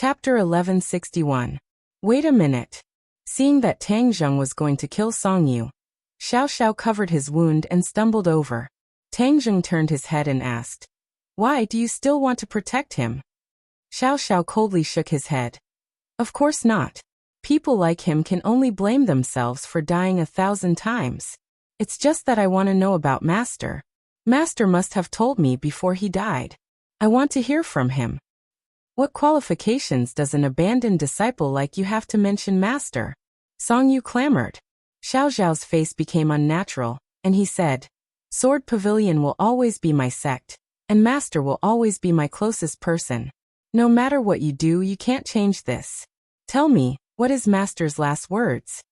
Chapter 1161. Wait a minute. Seeing that Tang Zheng was going to kill Song Yu, Xiao Xiao covered his wound and stumbled over. Tang Zheng turned his head and asked, "Why do you still want to protect him?" Xiao Xiao coldly shook his head. "Of course not. People like him can only blame themselves for dying 1,000 times. It's just that I want to know about Master. Master must have told me before he died. I want to hear from him. What qualifications does an abandoned disciple like you have to mention Master?" Song Yu clamored. Xiao Xiao's face became unnatural, and he said, "Sword Pavilion will always be my sect, and Master will always be my closest person. No matter what you do, you can't change this. Tell me, what is Master's last words?"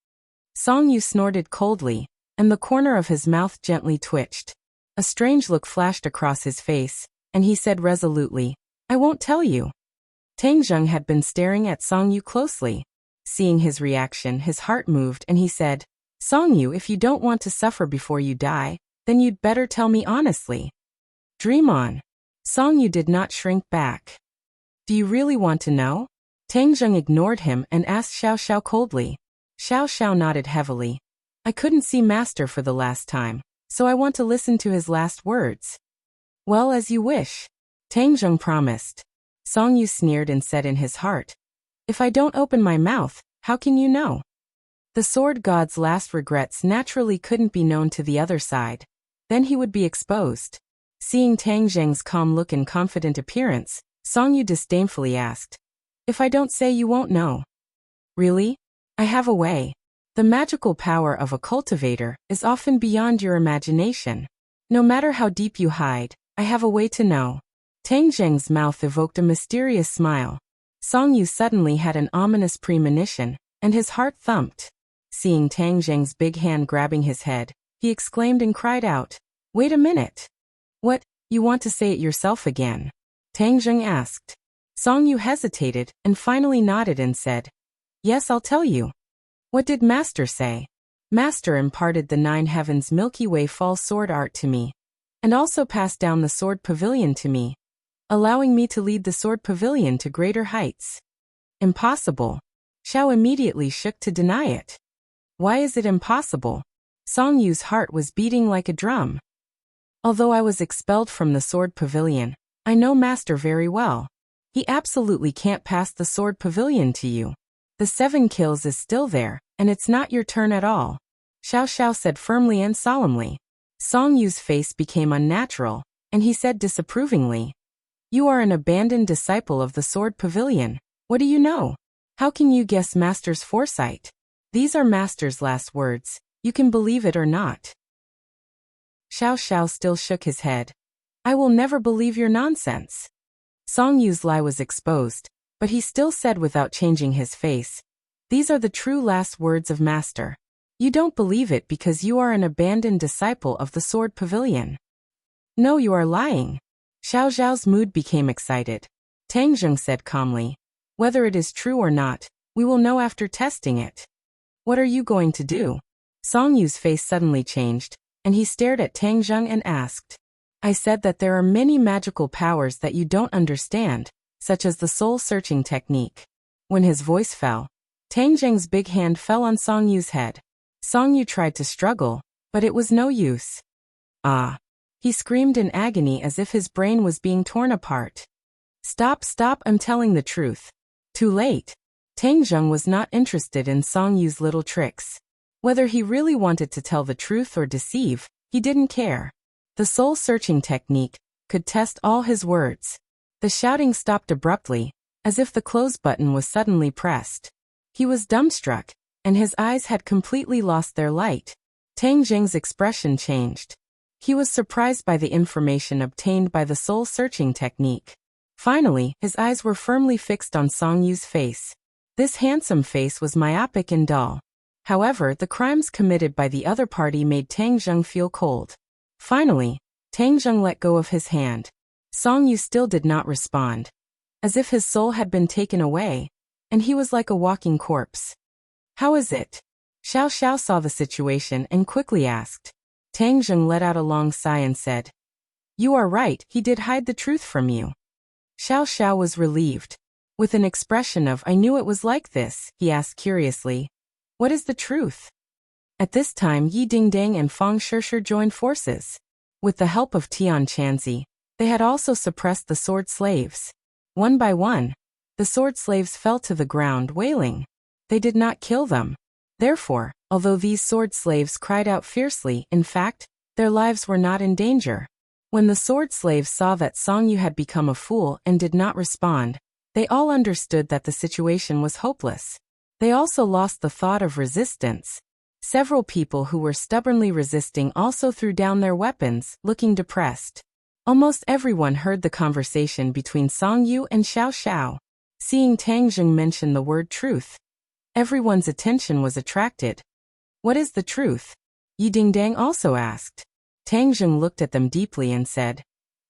Song Yu snorted coldly, and the corner of his mouth gently twitched. A strange look flashed across his face, and he said resolutely, "I won't tell you." Tang Zheng had been staring at Song Yu closely. Seeing his reaction, his heart moved, and he said, "Song Yu, if you don't want to suffer before you die, then you'd better tell me honestly." "Dream on." Song Yu did not shrink back. "Do you really want to know?" Tang Zheng ignored him and asked Xiao Xiao coldly. Xiao Xiao nodded heavily. "I couldn't see Master for the last time, so I want to listen to his last words." "Well, as you wish," Tang Zheng promised. Song Yu sneered and said in his heart, "If I don't open my mouth, how can you know?" The sword god's last regrets naturally couldn't be known to the other side. Then he would be exposed. Seeing Tang Zheng's calm look and confident appearance, Song Yu disdainfully asked, "If I don't say, you won't know?" "Really? I have a way. The magical power of a cultivator is often beyond your imagination. No matter how deep you hide, I have a way to know." Tang Zheng's mouth evoked a mysterious smile. Song Yu suddenly had an ominous premonition, and his heart thumped. Seeing Tang Zheng's big hand grabbing his head, he exclaimed and cried out, "Wait a minute. What, you want to say it yourself again?" Tang Zheng asked. Song Yu hesitated and finally nodded and said, "Yes, I'll tell you." "What did Master say?" "Master imparted the 9 heavens Milky Way fall sword art to me, and also passed down the sword pavilion to me, allowing me to lead the sword pavilion to greater heights." "Impossible." Xiao immediately shook to deny it. "Why is it impossible?" Song Yu's heart was beating like a drum. "Although I was expelled from the sword pavilion, I know Master very well. He absolutely can't pass the sword pavilion to you. The 7 kills is still there, and it's not your turn at all," Xiao Xiao said firmly and solemnly. Song Yu's face became unnatural, and he said disapprovingly, "You are an abandoned disciple of the sword pavilion. What do you know? How can you guess Master's foresight? These are Master's last words. You can believe it or not." Xiao Xiao still shook his head. "I will never believe your nonsense." Song Yu's lie was exposed, but he still said without changing his face, "These are the true last words of Master. You don't believe it because you are an abandoned disciple of the sword pavilion. No, you are lying." Xiao Xiao's mood became excited. Tang Zheng said calmly, "Whether it is true or not, we will know after testing it." "What are you going to do?" Song Yu's face suddenly changed, and he stared at Tang Zheng and asked, "I said that there are many magical powers that you don't understand, such as the soul-searching technique." When his voice fell, Tang Zheng's big hand fell on Song Yu's head. Song Yu tried to struggle, but it was no use. "Ah!" He screamed in agony as if his brain was being torn apart. "Stop, stop, I'm telling the truth." Too late. Tang Zheng was not interested in Song Yu's little tricks. Whether he really wanted to tell the truth or deceive, he didn't care. The soul-searching technique could test all his words. The shouting stopped abruptly, as if the close button was suddenly pressed. He was dumbstruck, and his eyes had completely lost their light. Tang Zheng's expression changed. He was surprised by the information obtained by the soul-searching technique. Finally, his eyes were firmly fixed on Song Yu's face. This handsome face was myopic and dull. However, the crimes committed by the other party made Tang Zheng feel cold. Finally, Tang Zheng let go of his hand. Song Yu still did not respond, as if his soul had been taken away, and he was like a walking corpse. "How is it?" Xiao Xiao saw the situation and quickly asked. Tang Zheng let out a long sigh and said, "You are right, he did hide the truth from you." Xiao Xiao was relieved. With an expression of "I knew it was like this," he asked curiously, "What is the truth?" At this time Yi Dingdang and Fang Shishir joined forces. With the help of Tian Chanzi, they had also suppressed the sword slaves. One by one, the sword slaves fell to the ground wailing. They did not kill them. Therefore, although these sword slaves cried out fiercely, in fact, their lives were not in danger. When the sword slaves saw that Song Yu had become a fool and did not respond, they all understood that the situation was hopeless. They also lost the thought of resistance. Several people who were stubbornly resisting also threw down their weapons, looking depressed. Almost everyone heard the conversation between Song Yu and Xiao Xiao. Seeing Tang Zheng mention the word truth, everyone's attention was attracted. "What is the truth?" Yi Dingdang also asked. Tang Zheng looked at them deeply and said,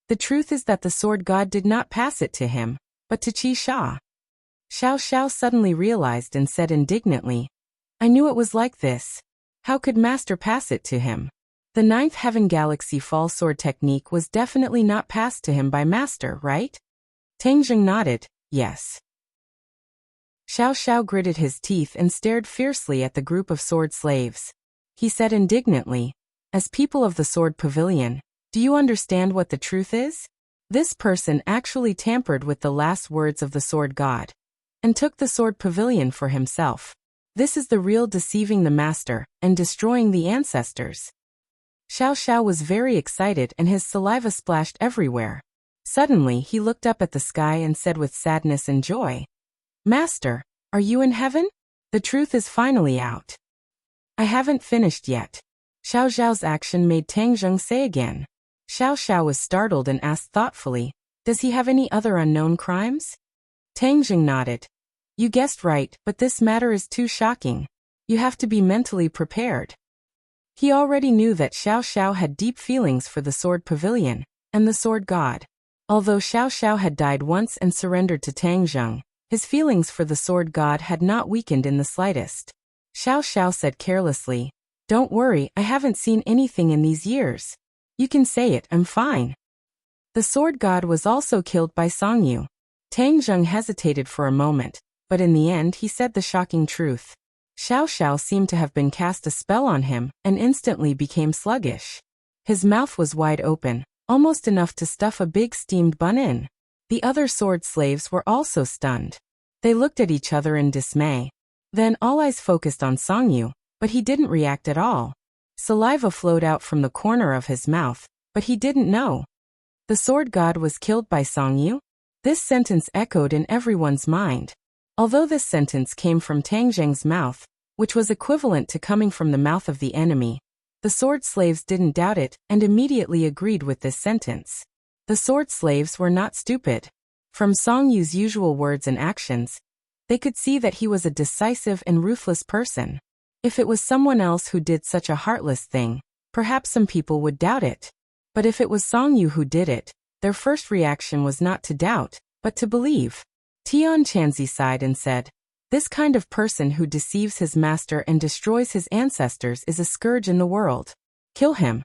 "The truth is that the sword god did not pass it to him, but to Qi Sha." Xiao Xiao suddenly realized and said indignantly, "I knew it was like this. How could Master pass it to him? The 9th Heaven Galaxy Fall Sword technique was definitely not passed to him by Master, right?" Tang Zheng nodded, "Yes." Xiao Xiao gritted his teeth and stared fiercely at the group of sword slaves. He said indignantly, "As people of the Sword Pavilion, do you understand what the truth is? This person actually tampered with the last words of the Sword God and took the Sword Pavilion for himself. This is the real deceiving the Master and destroying the ancestors." Xiao Xiao was very excited and his saliva splashed everywhere. Suddenly he looked up at the sky and said with sadness and joy, "Master, are you in heaven? The truth is finally out." "I haven't finished yet." Xiao Xiao's action made Tang Zheng say again. Xiao Xiao was startled and asked thoughtfully, "Does he have any other unknown crimes?" Tang Zheng nodded. "You guessed right, but this matter is too shocking. You have to be mentally prepared." He already knew that Xiao Xiao had deep feelings for the Sword Pavilion and the Sword God. Although Xiao Xiao had died once and surrendered to Tang Zheng, his feelings for the Sword God had not weakened in the slightest. Xiao Xiao said carelessly, "Don't worry, I haven't seen anything in these years. You can say it, I'm fine." The Sword God was also killed by Song Yu. Tang Zheng hesitated for a moment, but in the end he said the shocking truth. Xiao Xiao seemed to have been cast a spell on him and instantly became sluggish. His mouth was wide open, almost enough to stuff a big steamed bun in. The other sword slaves were also stunned. They looked at each other in dismay. Then all eyes focused on Song Yu, but he didn't react at all. Saliva flowed out from the corner of his mouth, but he didn't know. The sword god was killed by Song Yu? This sentence echoed in everyone's mind. Although this sentence came from Tang Zheng's mouth, which was equivalent to coming from the mouth of the enemy, the sword slaves didn't doubt it and immediately agreed with this sentence. The sword slaves were not stupid. From Song Yu's usual words and actions, they could see that he was a decisive and ruthless person. If it was someone else who did such a heartless thing, perhaps some people would doubt it. But if it was Song Yu who did it, their first reaction was not to doubt, but to believe. Tian Chanzi sighed and said, "This kind of person who deceives his master and destroys his ancestors is a scourge in the world. Kill him."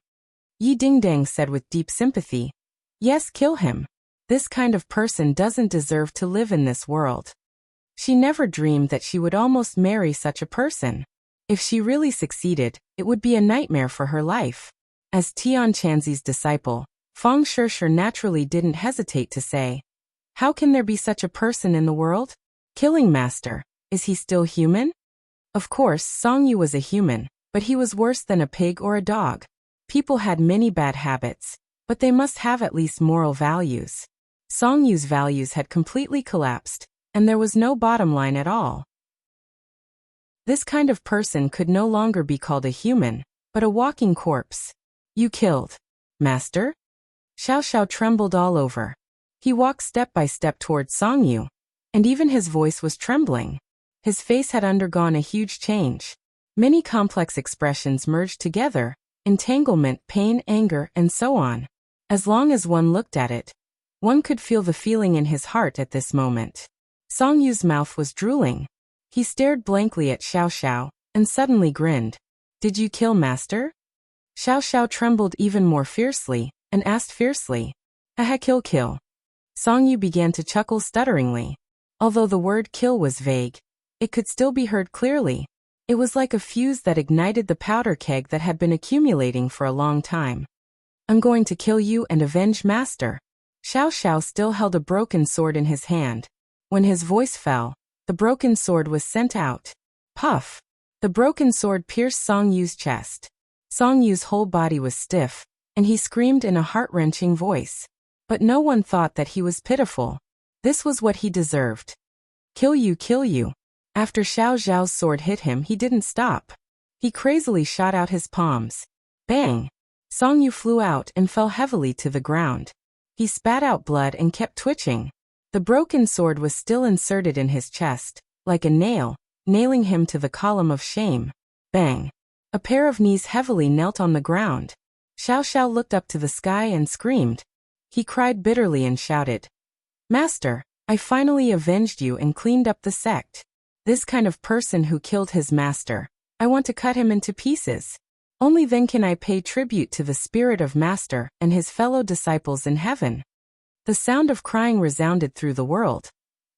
Yi Dingdang said with deep sympathy, "Yes, kill him. This kind of person doesn't deserve to live in this world." She never dreamed that she would almost marry such a person. If she really succeeded, it would be a nightmare for her life. As Tian Chanzi's disciple, Fang Shishir naturally didn't hesitate to say, "How can there be such a person in the world? Killing master, is he still human?" Of course, Song Yu was a human, but he was worse than a pig or a dog. People had many bad habits, but they must have at least moral values. Song Yu's values had completely collapsed, and there was no bottom line at all. This kind of person could no longer be called a human, but a walking corpse. "You killed master?" Xiao Xiao trembled all over. He walked step by step towards Song Yu, and even his voice was trembling. His face had undergone a huge change. Many complex expressions merged together, entanglement, pain, anger, and so on. As long as one looked at it, one could feel the feeling in his heart at this moment. Song Yu's mouth was drooling. He stared blankly at Xiao Xiao, and suddenly grinned. "Did you kill master?" Xiao Xiao trembled even more fiercely, and asked fiercely, "Aha, kill. Song Yu began to chuckle stutteringly. Although the word kill was vague, it could still be heard clearly. It was like a fuse that ignited the powder keg that had been accumulating for a long time. I'm going to kill you and avenge Master. Xiao Xiao still held a broken sword in his hand. When his voice fell, the broken sword was sent out. Puff! The broken sword pierced Song Yu's chest. Song Yu's whole body was stiff, and he screamed in a heart-wrenching voice. But no one thought that he was pitiful. This was what he deserved. Kill you, kill you. After Xiao Xiao's sword hit him, he didn't stop. He crazily shot out his palms. Bang! Song Yu flew out and fell heavily to the ground. He spat out blood and kept twitching. The broken sword was still inserted in his chest, like a nail, nailing him to the column of shame. Bang! A pair of knees heavily knelt on the ground. Xiao Xiao looked up to the sky and screamed. He cried bitterly and shouted, Master, I finally avenged you and cleaned up the sect. This kind of person who killed his master, I want to cut him into pieces. Only then can I pay tribute to the spirit of Master and his fellow disciples in heaven. The sound of crying resounded through the world,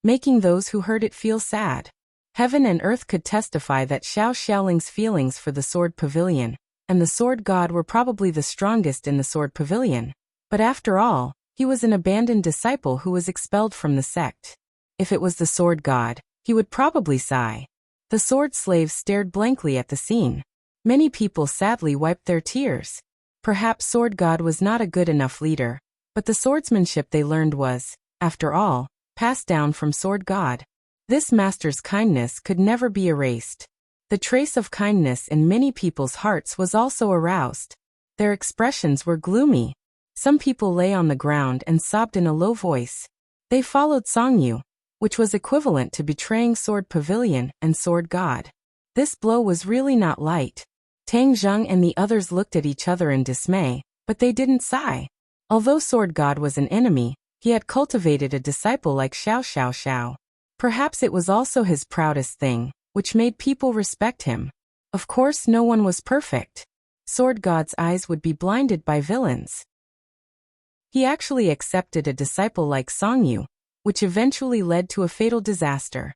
making those who heard it feel sad. Heaven and earth could testify that Xiao Xiaoling's feelings for the Sword Pavilion and the Sword God were probably the strongest in the Sword Pavilion. But after all, he was an abandoned disciple who was expelled from the sect. If it was the Sword God, he would probably sigh. The sword slaves stared blankly at the scene. Many people sadly wiped their tears. Perhaps Sword God was not a good enough leader, but the swordsmanship they learned was, after all, passed down from Sword God. This master's kindness could never be erased. The trace of kindness in many people's hearts was also aroused. Their expressions were gloomy. Some people lay on the ground and sobbed in a low voice. They followed Song Yu, which was equivalent to betraying Sword Pavilion and Sword God. This blow was really not light. Tang Zheng and the others looked at each other in dismay, but they didn't sigh. Although Sword God was an enemy, he had cultivated a disciple like Xiao Xiao Xiao. Perhaps it was also his proudest thing, which made people respect him. Of course, no one was perfect. Sword God's eyes would be blinded by villains. He actually accepted a disciple like Song Yu, which eventually led to a fatal disaster.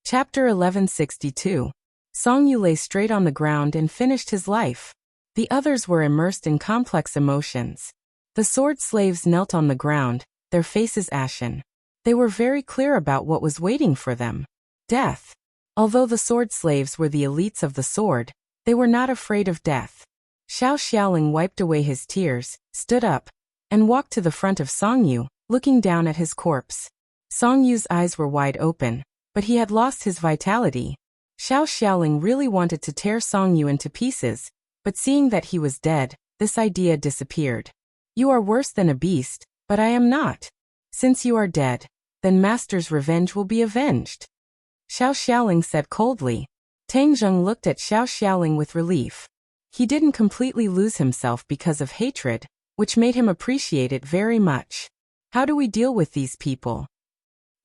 Chapter 1162. Song Yu lay straight on the ground and finished his life. The others were immersed in complex emotions. The sword slaves knelt on the ground, their faces ashen. They were very clear about what was waiting for them. Death. Although the sword slaves were the elites of the sword, they were not afraid of death. Xiao Xiaoling wiped away his tears, stood up, and walked to the front of Song Yu, looking down at his corpse. Song Yu's eyes were wide open, but he had lost his vitality. Xiao Xiaoling really wanted to tear Song Yu into pieces, but seeing that he was dead, this idea disappeared. You are worse than a beast, but I am not. Since you are dead, then Master's revenge will be avenged. Xiao Xiaoling said coldly. Tang Zheng looked at Xiao Xiaoling with relief. He didn't completely lose himself because of hatred, which made him appreciate it very much. How do we deal with these people?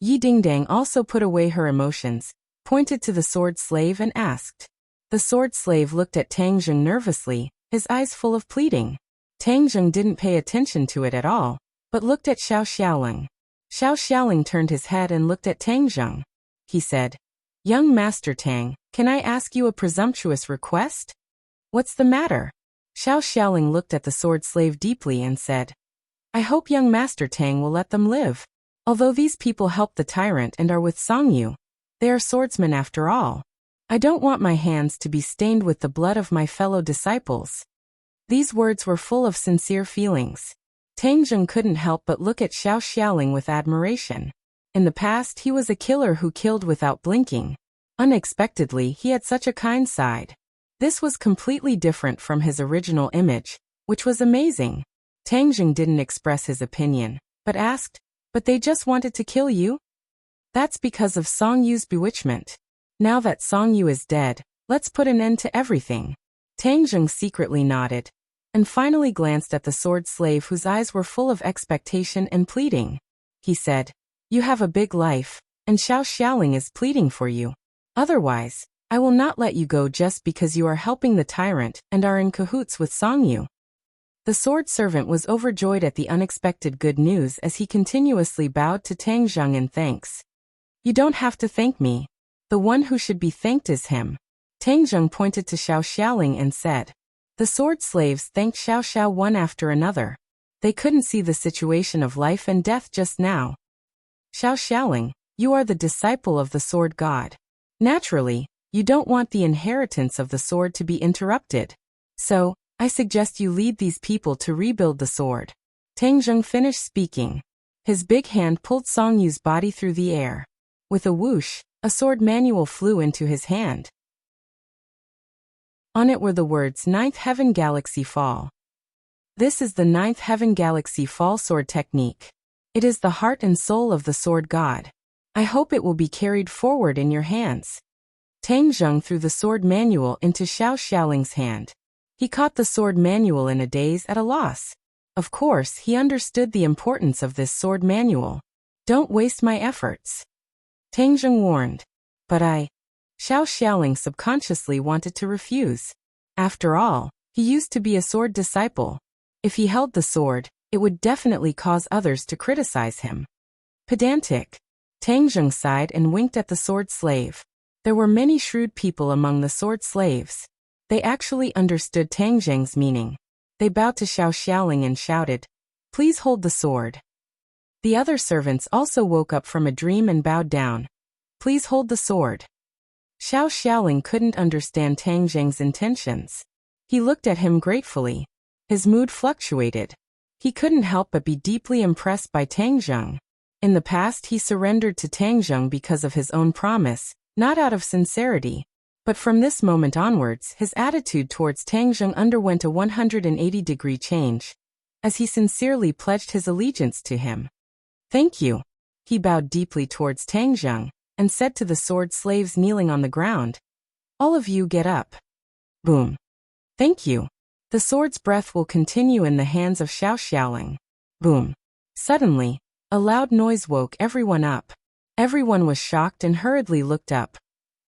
Yi Dingdang also put away her emotions, pointed to the sword slave and asked. The sword slave looked at Tang Zheng nervously, his eyes full of pleading. Tang Zheng didn't pay attention to it at all, but looked at Xiao Xiaoling. Xiao Xiaoling turned his head and looked at Tang Zheng. He said, Young Master Tang, can I ask you a presumptuous request? What's the matter? Xiao Xiaoling looked at the sword slave deeply and said, I hope young Master Tang will let them live. Although these people helped the tyrant and are with Song Yu, they are swordsmen after all. I don't want my hands to be stained with the blood of my fellow disciples. These words were full of sincere feelings. Tang Zheng couldn't help but look at Xiao Xiaoling with admiration. In the past, he was a killer who killed without blinking. Unexpectedly, he had such a kind side. This was completely different from his original image, which was amazing. Tang Zheng didn't express his opinion, but asked, But they just wanted to kill you? That's because of Song Yu's bewitchment. Now that Song Yu is dead, let's put an end to everything. Tang Zheng secretly nodded, and finally glanced at the sword slave whose eyes were full of expectation and pleading. He said, You have a big life, and Xiao Xiaoling is pleading for you. Otherwise, I will not let you go just because you are helping the tyrant and are in cahoots with Song Yu. The sword servant was overjoyed at the unexpected good news as he continuously bowed to Tang Zheng in thanks. You don't have to thank me. The one who should be thanked is him. Tang Zheng pointed to Xiao Xiaoling and said. The sword slaves thanked Xiao Xiao one after another. They couldn't see the situation of life and death just now. Xiao Xiaoling, you are the disciple of the sword god. Naturally, you don't want the inheritance of the sword to be interrupted. So, I suggest you lead these people to rebuild the sword. Tang Zheng finished speaking. His big hand pulled Song Yu's body through the air. With a whoosh, a sword manual flew into his hand. On it were the words Ninth Heaven Galaxy Fall. This is the Ninth Heaven Galaxy Fall sword technique. It is the heart and soul of the sword god. I hope it will be carried forward in your hands. Tang Zheng threw the sword manual into Xiao Xiaoling's hand. He caught the sword manual in a daze at a loss. Of course, he understood the importance of this sword manual. Don't waste my efforts. Tang Zheng warned. But Xiao Xiaoling subconsciously wanted to refuse. After all, he used to be a sword disciple. If he held the sword, it would definitely cause others to criticize him. Pedantic. Tang Zheng sighed and winked at the sword slave. There were many shrewd people among the sword slaves. They actually understood Tang Zheng's meaning. They bowed to Xiao Xiaoling and shouted, "Please hold the sword." The other servants also woke up from a dream and bowed down. "Please hold the sword." Xiao Xiaoling couldn't understand Tang Zheng's intentions. He looked at him gratefully. His mood fluctuated. He couldn't help but be deeply impressed by Tang Zheng. In the past he surrendered to Tang Zheng because of his own promise, not out of sincerity. But from this moment onwards, his attitude towards Tang Zheng underwent a 180-degree change, as he sincerely pledged his allegiance to him. "Thank you." He bowed deeply towards Tang Zheng, and said to the sword slaves kneeling on the ground, "All of you get up." Boom. "Thank you." The sword's breath will continue in the hands of Xiao Xiaoling. Boom. Suddenly, a loud noise woke everyone up. Everyone was shocked and hurriedly looked up,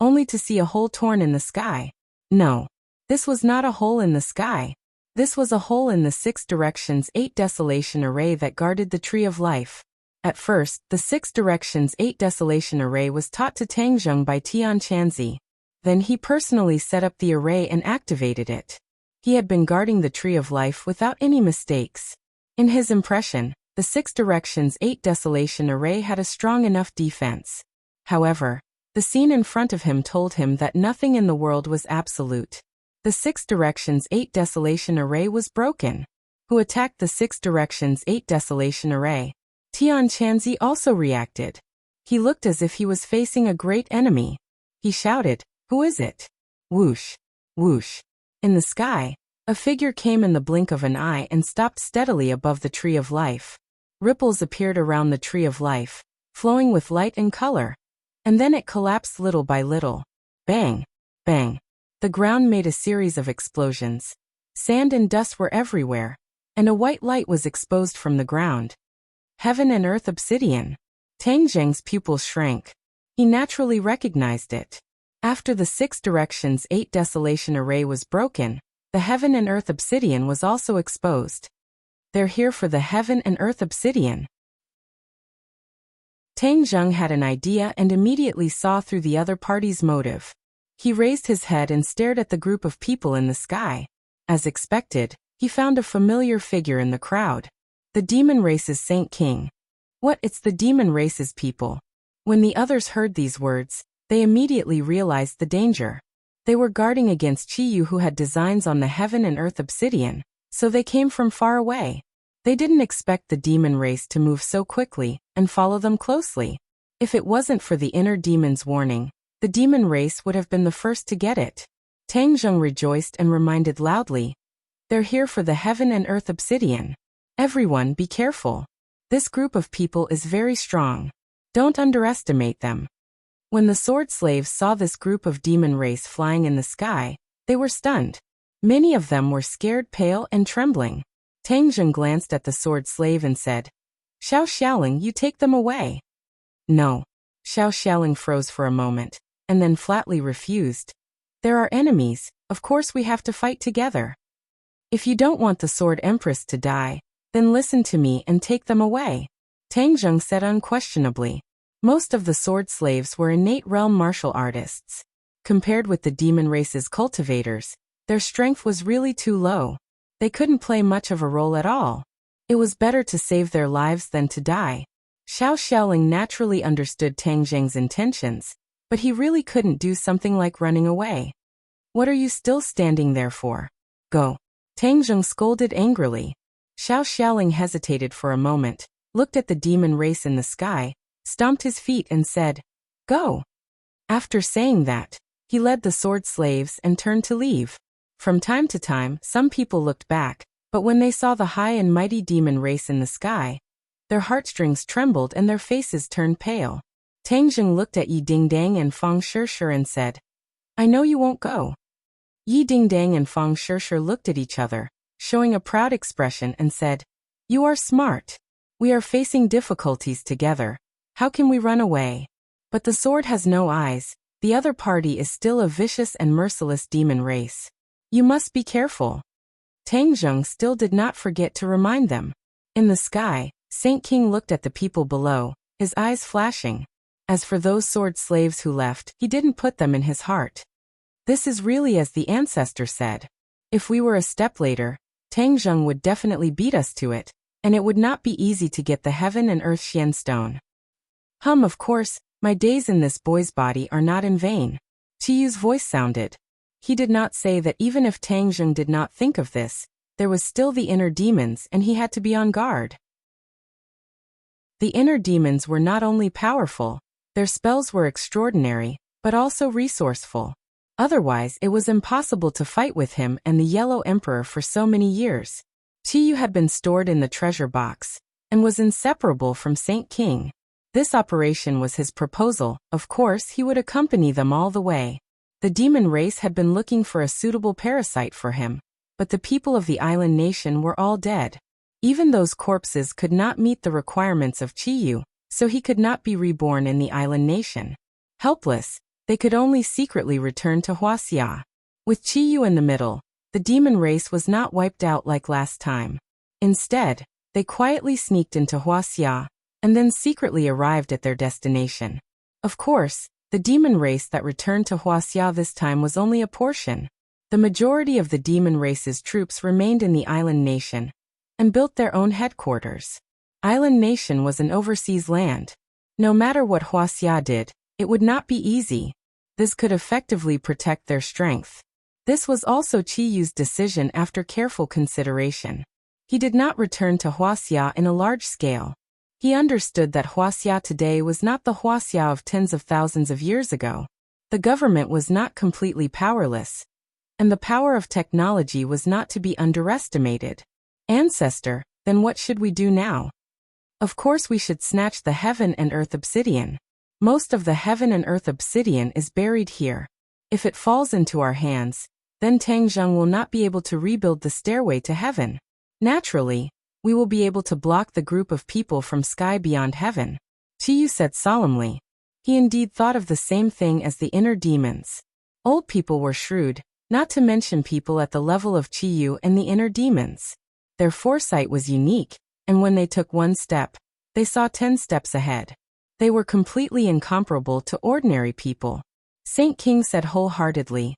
only to see a hole torn in the sky. No, this was not a hole in the sky. This was a hole in the 6 directions 8 desolation array that guarded the Tree of Life. At first, the 6 directions 8 desolation array was taught to Tang Zheng by Tian Chanzi. Then he personally set up the array and activated it. He had been guarding the Tree of Life without any mistakes. In his impression, the 6 directions 8 desolation array had a strong enough defense. However, the scene in front of him told him that nothing in the world was absolute. The 6 directions 8 desolation array was broken. Who attacked the 6 directions 8 desolation array? Tian Chanzi also reacted. He looked as if he was facing a great enemy. He shouted, "Who is it?" Whoosh, whoosh. In the sky, a figure came in the blink of an eye and stopped steadily above the Tree of Life. Ripples appeared around the Tree of Life, flowing with light and color. And then it collapsed little by little. Bang, bang. The ground made a series of explosions. Sand and dust were everywhere, and a white light was exposed from the ground. Heaven and Earth Obsidian. Tang Zheng's pupils shrank. He naturally recognized it. After the 6 directions 8 desolation array was broken, the Heaven and Earth Obsidian was also exposed. They're here for the Heaven and Earth Obsidian. Tang Zheng had an idea and immediately saw through the other party's motive. He raised his head and stared at the group of people in the sky. As expected, he found a familiar figure in the crowd. The demon race's Saint King. What? It's the demon race's people. When the others heard these words, they immediately realized the danger. They were guarding against Chiyu, who had designs on the Heaven and Earth Obsidian, so they came from far away. They didn't expect the demon race to move so quickly and follow them closely. If it wasn't for the inner demon's warning, the demon race would have been the first to get it. Tang Zheng rejoiced and reminded loudly, "They're here for the Heaven and Earth Obsidian. Everyone be careful. This group of people is very strong. Don't underestimate them." When the sword slaves saw this group of demon race flying in the sky, they were stunned. Many of them were scared, pale, and trembling. Tang Zheng glanced at the sword slave and said, "Xiao Xiaoling, you take them away." "No." Xiao Xiaoling froze for a moment, and then flatly refused. "There are enemies, of course we have to fight together." If you don't want the Sword Empress to die, then listen to me and take them away, Tang Zheng said unquestionably. Most of the sword slaves were innate realm martial artists. Compared with the demon race's cultivators, their strength was really too low. They couldn't play much of a role at all. It was better to save their lives than to die. Xiao Xiaoling naturally understood Tang Zheng's intentions, but he really couldn't do something like running away. What are you still standing there for? Go. Tang Zheng scolded angrily. Xiao Xiaoling hesitated for a moment, looked at the demon race in the sky, stomped his feet and said, "Go." After saying that, he led the sword slaves and turned to leave. From time to time, some people looked back, but when they saw the high and mighty demon race in the sky, their heartstrings trembled and their faces turned pale. Tang Zheng looked at Yi Dingdang and Fang Shishir and said, "I know you won't go." Yi Dingdang and Fang Shishir looked at each other, showing a proud expression, and said, "You are smart. We are facing difficulties together. How can we run away? But the sword has no eyes. The other party is still a vicious and merciless demon race. You must be careful." Tang Zheng still did not forget to remind them. In the sky, Saint King looked at the people below, his eyes flashing. As for those sword slaves who left, he didn't put them in his heart. This is really as the ancestor said. If we were a step later, Tang Zheng would definitely beat us to it, and it would not be easy to get the Heaven and Earth Xian Stone. Of course, my days in this boy's body are not in vain. Chiyu's voice sounded. He did not say that even if Tang Zheng did not think of this, there was still the inner demons and he had to be on guard. The inner demons were not only powerful, their spells were extraordinary, but also resourceful. Otherwise, it was impossible to fight with him and the Yellow Emperor for so many years. Chiyu had been stored in the treasure box, and was inseparable from Saint King. This operation was his proposal. Of course, he would accompany them all the way. The demon race had been looking for a suitable parasite for him, but the people of the island nation were all dead. Even those corpses could not meet the requirements of Chiyu, so he could not be reborn in the island nation. Helpless, they could only secretly return to Huaxia. With Chiyu in the middle, the demon race was not wiped out like last time. Instead, they quietly sneaked into Huaxia, and then secretly arrived at their destination. Of course, the demon race that returned to Huaxia this time was only a portion. The majority of the demon race's troops remained in the island nation, and built their own headquarters. Island nation was an overseas land. No matter what Huaxia did, it would not be easy. This could effectively protect their strength. This was also Chiyu's decision after careful consideration. He did not return to Huaxia in a large scale. He understood that Huaxia today was not the Huaxia of tens of thousands of years ago. The government was not completely powerless, and the power of technology was not to be underestimated. Ancestor, then what should we do now? Of course we should snatch the Heaven and Earth obsidian. Most of the Heaven and Earth obsidian is buried here. If it falls into our hands, then Tang Zheng will not be able to rebuild the stairway to heaven. Naturally, we will be able to block the group of people from sky beyond heaven. Chiyu said solemnly. He indeed thought of the same thing as the inner demons. Old people were shrewd, not to mention people at the level of Chiyu and the inner demons. Their foresight was unique, and when they took one step, they saw 10 steps ahead. They were completely incomparable to ordinary people. Saint King said wholeheartedly,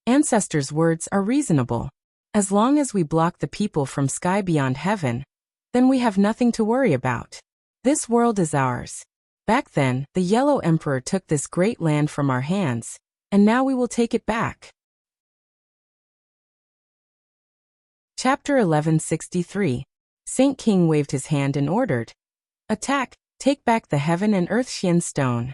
"Ancestors' words are reasonable. As long as we block the people from sky beyond heaven, then we have nothing to worry about. This world is ours. Back then, the Yellow Emperor took this great land from our hands, and now we will take it back." Chapter 1163. Saint King waved his hand and ordered, "Attack, take back the Heaven and Earth Xian Stone."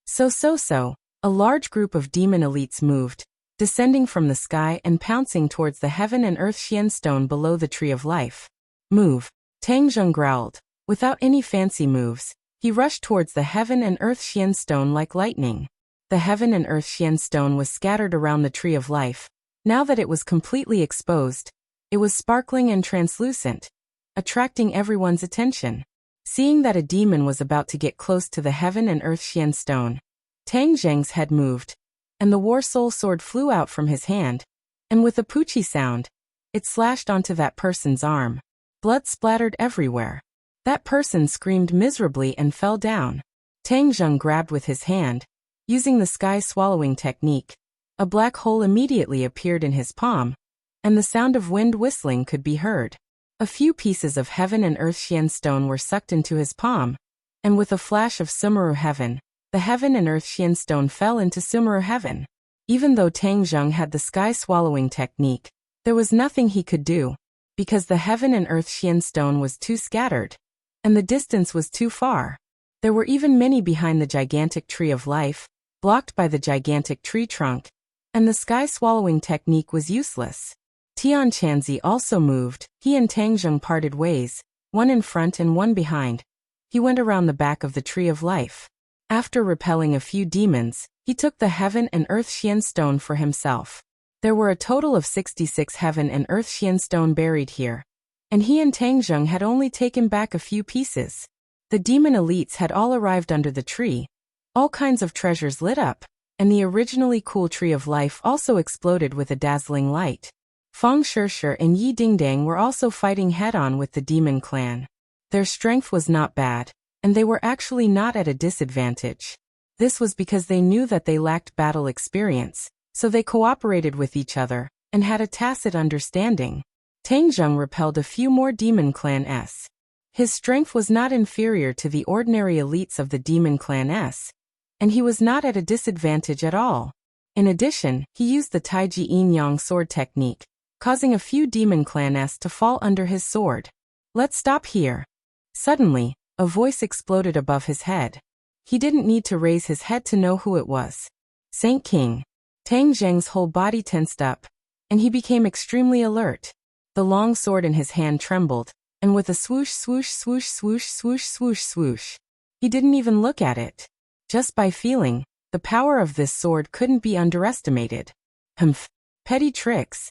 So, a large group of demon elites moved, descending from the sky and pouncing towards the Heaven and Earth Xian Stone below the Tree of Life. "Move," Tang Zheng growled. Without any fancy moves, he rushed towards the Heaven and Earth Xian Stone like lightning. The Heaven and Earth Xian Stone was scattered around the Tree of Life. Now that it was completely exposed, it was sparkling and translucent, attracting everyone's attention. Seeing that a demon was about to get close to the Heaven and Earth Xian Stone, Tang Zheng's head moved, and the War Soul sword flew out from his hand, and with a poochie sound, it slashed onto that person's arm. Blood splattered everywhere. That person screamed miserably and fell down. Tang Zheng grabbed with his hand. Using the sky swallowing technique, a black hole immediately appeared in his palm, and the sound of wind whistling could be heard. A few pieces of heaven and earth Xian stone were sucked into his palm, and with a flash of Sumeru heaven, the heaven and earth Xian stone fell into Sumeru heaven. Even though Tang Zheng had the sky swallowing technique, there was nothing he could do, because the heaven and earth Xian stone was too scattered, and the distance was too far. There were even many behind the gigantic tree of life, blocked by the gigantic tree trunk, and the sky swallowing technique was useless. Tian Chanzi also moved. He and Tang Zheng parted ways, one in front and one behind. He went around the back of the tree of life. After repelling a few demons, he took the heaven and earth Xian stone for himself. There were a total of 66 heaven and earth Xian stone buried here, and he and Tang Zheng had only taken back a few pieces. The demon elites had all arrived under the tree. All kinds of treasures lit up, and the originally cool tree of life also exploded with a dazzling light. Fang Shishir and Yi Dingdang were also fighting head-on with the demon clan. Their strength was not bad, and they were actually not at a disadvantage. This was because they knew that they lacked battle experience, so they cooperated with each other, and had a tacit understanding. Tang Zheng repelled a few more demon clan S. His strength was not inferior to the ordinary elites of the demon clan S, and he was not at a disadvantage at all. In addition, he used the Taiji Yin Yang sword technique, causing a few demon clan S to fall under his sword. Let's stop here. Suddenly, a voice exploded above his head. He didn't need to raise his head to know who it was. Saint King. Tang Zheng's whole body tensed up, and he became extremely alert. The long sword in his hand trembled, and with a swoosh swoosh swoosh swoosh swoosh swoosh swoosh, he didn't even look at it. Just by feeling, the power of this sword couldn't be underestimated. Humph. Petty tricks.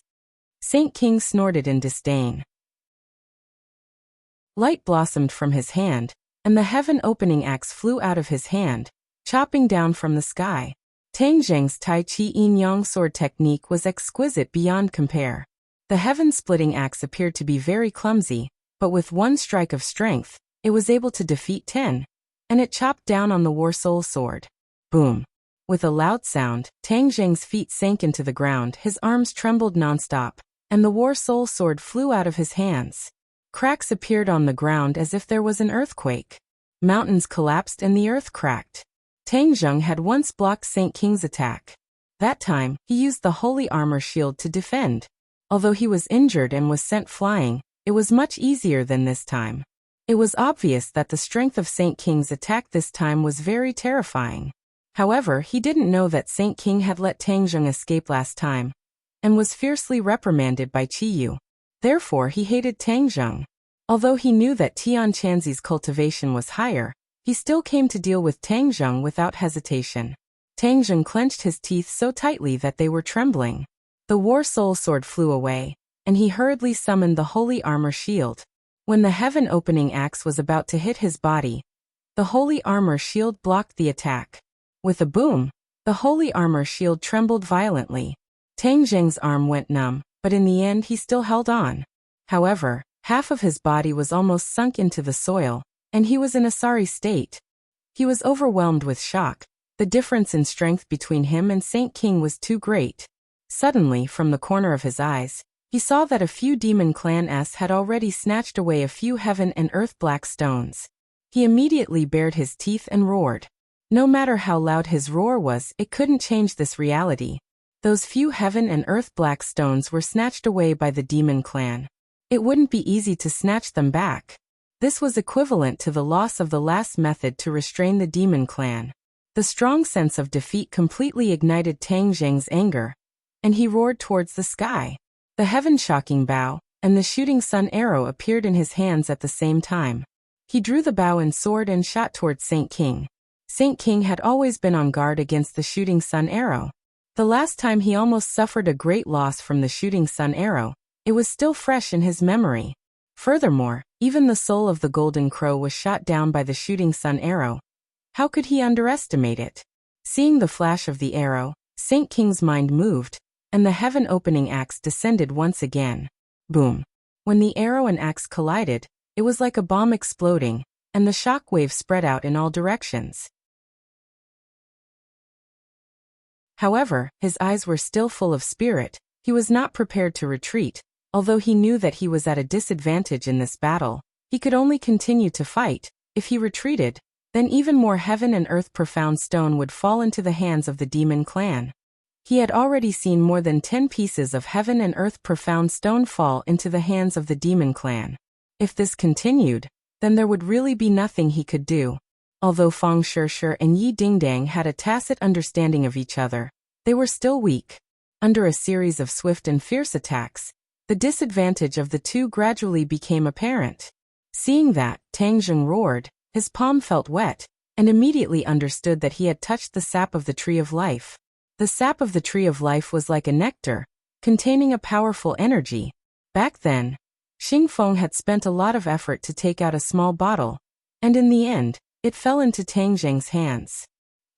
Saint King snorted in disdain. Light blossomed from his hand, and the heaven-opening axe flew out of his hand, chopping down from the sky. Tang Zheng's Tai Chi Yin Yang sword technique was exquisite beyond compare. The heaven-splitting axe appeared to be very clumsy, but with one strike of strength, it was able to defeat 10, and it chopped down on the War Soul sword. Boom! With a loud sound, Tang Zheng's feet sank into the ground, his arms trembled non-stop, and the War Soul sword flew out of his hands. Cracks appeared on the ground as if there was an earthquake. Mountains collapsed and the earth cracked. Tang Zheng had once blocked Saint King's attack. That time, he used the holy armor shield to defend. Although he was injured and was sent flying, it was much easier than this time. It was obvious that the strength of Saint King's attack this time was very terrifying. However, he didn't know that Saint King had let Tang Zheng escape last time, and was fiercely reprimanded by Qiyu. Therefore, he hated Tang Zheng. Although he knew that Tian Chanzi's cultivation was higher, he still came to deal with Tang Zheng without hesitation. Tang Zheng clenched his teeth so tightly that they were trembling. The War Soul sword flew away, and he hurriedly summoned the holy armor shield. When the heaven-opening axe was about to hit his body, the holy armor shield blocked the attack. With a boom, the holy armor shield trembled violently. Tang Zheng's arm went numb, but in the end he still held on. However, half of his body was almost sunk into the soil, and he was in a sorry state. He was overwhelmed with shock. The difference in strength between him and Saint King was too great. Suddenly, from the corner of his eyes, he saw that a few demon clan S had already snatched away a few heaven and earth black stones. He immediately bared his teeth and roared. No matter how loud his roar was, it couldn't change this reality. Those few heaven and earth black stones were snatched away by the demon clan. It wouldn't be easy to snatch them back. This was equivalent to the loss of the last method to restrain the demon clan. The strong sense of defeat completely ignited Tang Zheng's anger, and he roared towards the sky. The heaven-shocking bow and the shooting sun arrow appeared in his hands at the same time. He drew the bow and sword and shot towards Saint King. Saint King had always been on guard against the shooting sun arrow. The last time he almost suffered a great loss from the shooting sun arrow, it was still fresh in his memory. Furthermore, even the soul of the golden crow was shot down by the shooting sun arrow. How could he underestimate it? Seeing the flash of the arrow, Saint King's mind moved, and the heaven-opening axe descended once again. Boom. When the arrow and axe collided, it was like a bomb exploding, and the shock wave spread out in all directions. However, his eyes were still full of spirit. He was not prepared to retreat. Although he knew that he was at a disadvantage in this battle, he could only continue to fight. If he retreated, then even more heaven and earth profound stone would fall into the hands of the demon clan. He had already seen more than 10 pieces of heaven and earth profound stone fall into the hands of the demon clan. If this continued, then there would really be nothing he could do. Although Fang Shirshir and Yi Dingdang had a tacit understanding of each other, they were still weak. Under a series of swift and fierce attacks, the disadvantage of the two gradually became apparent. Seeing that, Tang Zheng roared, his palm felt wet, and immediately understood that he had touched the sap of the Tree of Life. The sap of the Tree of Life was like a nectar, containing a powerful energy. Back then, Xing Feng had spent a lot of effort to take out a small bottle, and in the end, it fell into Tang Zheng's hands.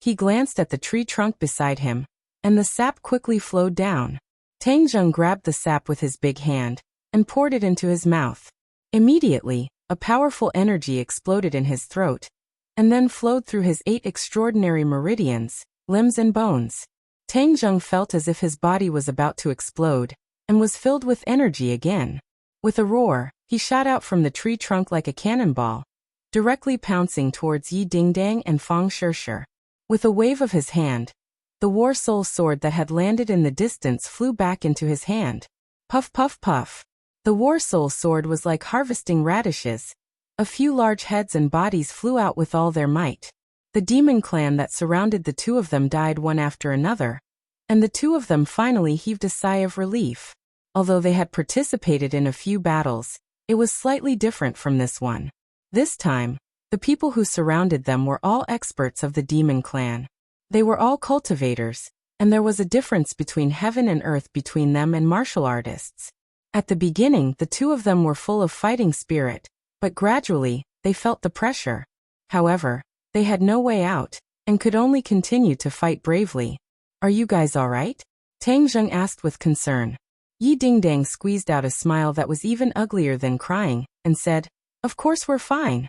He glanced at the tree trunk beside him, and the sap quickly flowed down. Tang Zheng grabbed the sap with his big hand, and poured it into his mouth. Immediately, a powerful energy exploded in his throat, and then flowed through his 8 extraordinary meridians, limbs and bones. Tang Zheng felt as if his body was about to explode, and was filled with energy again. With a roar, he shot out from the tree trunk like a cannonball, directly pouncing towards Yi Dingdang and Fang Shirshir. With a wave of his hand, the War Soul sword that had landed in the distance flew back into his hand. Puff puff puff. The War Soul sword was like harvesting radishes. A few large heads and bodies flew out with all their might. The demon clan that surrounded the two of them died one after another, and the two of them finally heaved a sigh of relief. Although they had participated in a few battles, it was slightly different from this one. This time, the people who surrounded them were all experts of the demon clan. They were all cultivators, and there was a difference between heaven and earth between them and martial artists. At the beginning, the two of them were full of fighting spirit, but gradually, they felt the pressure. However, they had no way out, and could only continue to fight bravely. Are you guys all right? Tang Zheng asked with concern. Yi Dingdang squeezed out a smile that was even uglier than crying, and said, "Of course we're fine."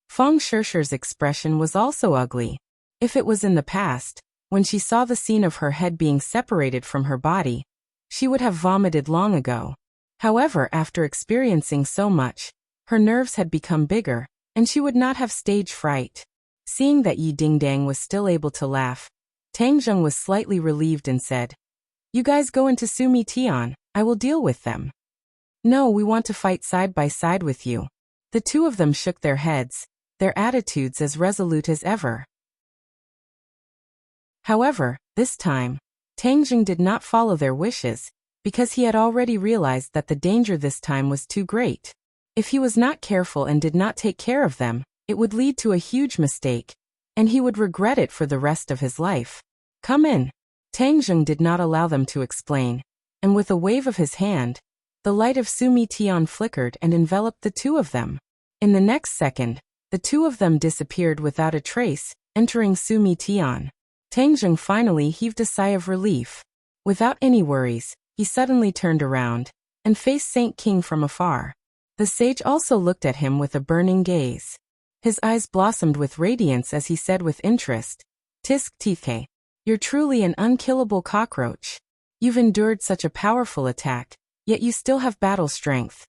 Fang Shirshir's expression was also ugly. If it was in the past, when she saw the scene of her head being separated from her body, she would have vomited long ago. However, after experiencing so much, her nerves had become bigger, and she would not have stage fright. Seeing that Yi Dingdang was still able to laugh, Tang Zheng was slightly relieved and said, "You guys go into Sumi Tian, I will deal with them." "No, we want to fight side by side with you." The two of them shook their heads, their attitudes as resolute as ever. However, this time, Tang Zheng did not follow their wishes, because he had already realized that the danger this time was too great. If he was not careful and did not take care of them, it would lead to a huge mistake, and he would regret it for the rest of his life. "Come in." Tang Zheng did not allow them to explain, and with a wave of his hand, the light of Sumi Tian flickered and enveloped the two of them. In the next second, the two of them disappeared without a trace, entering Sumi Tian. Tang Zheng finally heaved a sigh of relief. Without any worries, he suddenly turned around, and faced Saint King from afar. The sage also looked at him with a burning gaze. His eyes blossomed with radiance as he said with interest, "Tisk Tike, you're truly an unkillable cockroach. You've endured such a powerful attack, yet you still have battle strength."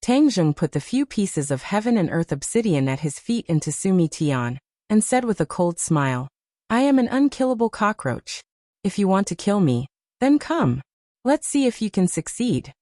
Tang Zheng put the few pieces of heaven and earth obsidian at his feet into Sumi Tian, and said with a cold smile, "I am an unkillable cockroach. If you want to kill me, then come. Let's see if you can succeed."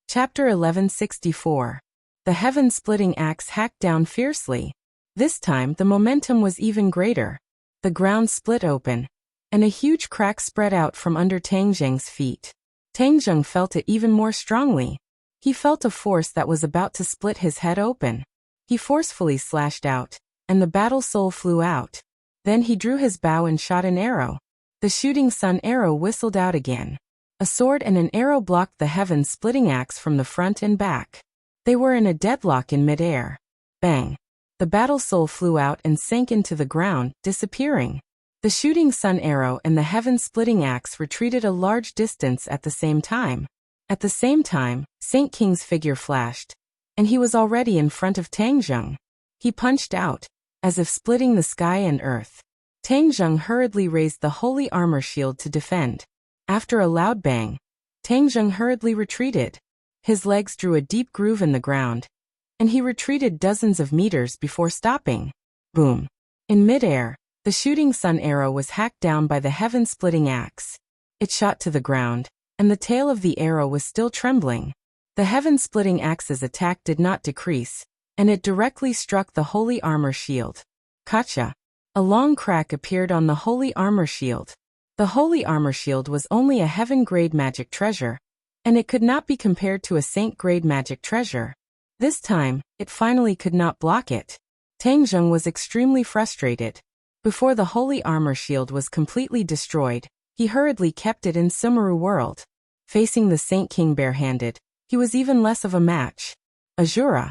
Chapter 1164. The heaven-splitting axe hacked down fiercely. This time the momentum was even greater. The ground split open, and a huge crack spread out from under Tang Zheng's feet. Tang Zheng felt it even more strongly. He felt a force that was about to split his head open. He forcefully slashed out, and the battle soul flew out. Then he drew his bow and shot an arrow. The shooting sun arrow whistled out again. A sword and an arrow blocked the heaven-splitting axe from the front and back. They were in a deadlock in midair. Bang! The battle soul flew out and sank into the ground, disappearing. The shooting sun arrow and the heaven-splitting axe retreated a large distance at the same time. At the same time, Saint King's figure flashed, and he was already in front of Tang Zheng. He punched out, as if splitting the sky and earth. Tang Zheng hurriedly raised the holy armor shield to defend. After a loud bang, Tang Zheng hurriedly retreated. His legs drew a deep groove in the ground, and he retreated dozens of meters before stopping. Boom! In midair, the shooting sun arrow was hacked down by the heaven-splitting axe. It shot to the ground, and the tail of the arrow was still trembling. The heaven-splitting axe's attack did not decrease, and it directly struck the holy armor shield. Gotcha! A long crack appeared on the holy armor shield. The holy armor shield was only a heaven-grade magic treasure, and it could not be compared to a saint-grade magic treasure. This time, it finally could not block it. Tang Zheng was extremely frustrated. Before the holy armor shield was completely destroyed, he hurriedly kept it in Sumeru world. Facing the Saint King barehanded, he was even less of a match. Azura!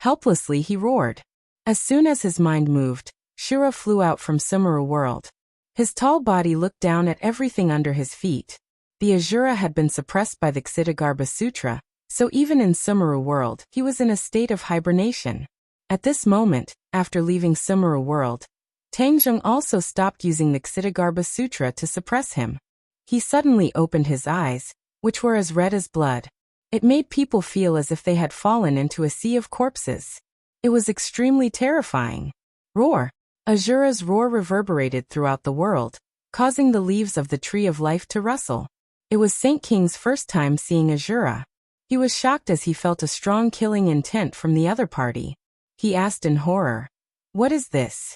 Helplessly he roared. As soon as his mind moved, Shura flew out from Sumeru world. His tall body looked down at everything under his feet. The Azura had been suppressed by the Ksitigarbha Sutra, so even in Sumeru world, he was in a state of hibernation. At this moment, after leaving Sumeru world, Tang Zheng also stopped using the Ksitigarbha Sutra to suppress him. He suddenly opened his eyes, which were as red as blood. It made people feel as if they had fallen into a sea of corpses. It was extremely terrifying. Roar! Azura's roar reverberated throughout the world, causing the leaves of the tree of life to rustle. It was Saint King's first time seeing Azura. He was shocked as he felt a strong killing intent from the other party. He asked in horror, "What is this?"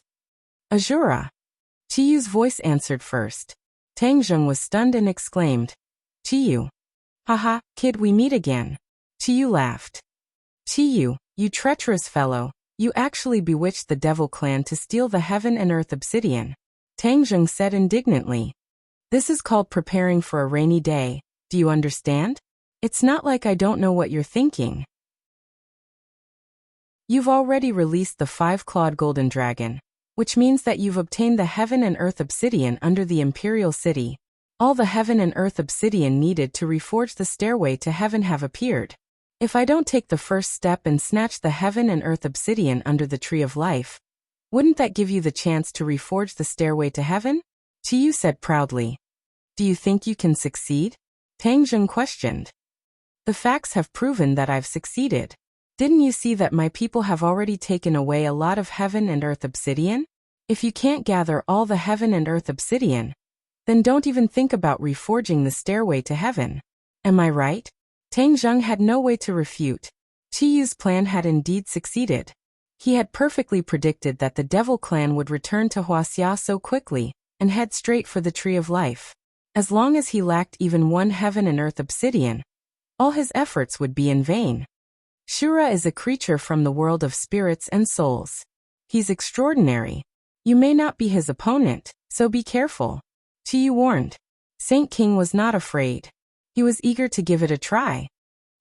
Azura. Chiyu's voice answered first. Tang Zheng was stunned and exclaimed, "Chiyu. Haha, kid, we meet again." Chiyu laughed. "Chiyu, you treacherous fellow, you actually bewitched the devil clan to steal the heaven and earth obsidian." Tang Zheng said indignantly. "This is called preparing for a rainy day, do you understand? It's not like I don't know what you're thinking. You've already released the 5-clawed golden dragon, which means that you've obtained the heaven and earth obsidian under the imperial city. All the heaven and earth obsidian needed to reforge the stairway to heaven have appeared. If I don't take the first step and snatch the heaven and earth obsidian under the tree of life, wouldn't that give you the chance to reforge the stairway to heaven?" Chiyu said proudly. "Do you think you can succeed?" Tang Zheng questioned. "The facts have proven that I've succeeded. Didn't you see that my people have already taken away a lot of heaven and earth obsidian? If you can't gather all the heaven and earth obsidian, then don't even think about reforging the stairway to heaven. Am I right?" Tang Zheng had no way to refute. Chiyu's plan had indeed succeeded. He had perfectly predicted that the devil clan would return to Huaxia so quickly, and head straight for the tree of life. As long as he lacked even one heaven and earth obsidian, all his efforts would be in vain. Shura is a creature from the world of spirits and souls. He's extraordinary. You may not be his opponent, so be careful," Chiyu warned. Saint King was not afraid. He was eager to give it a try.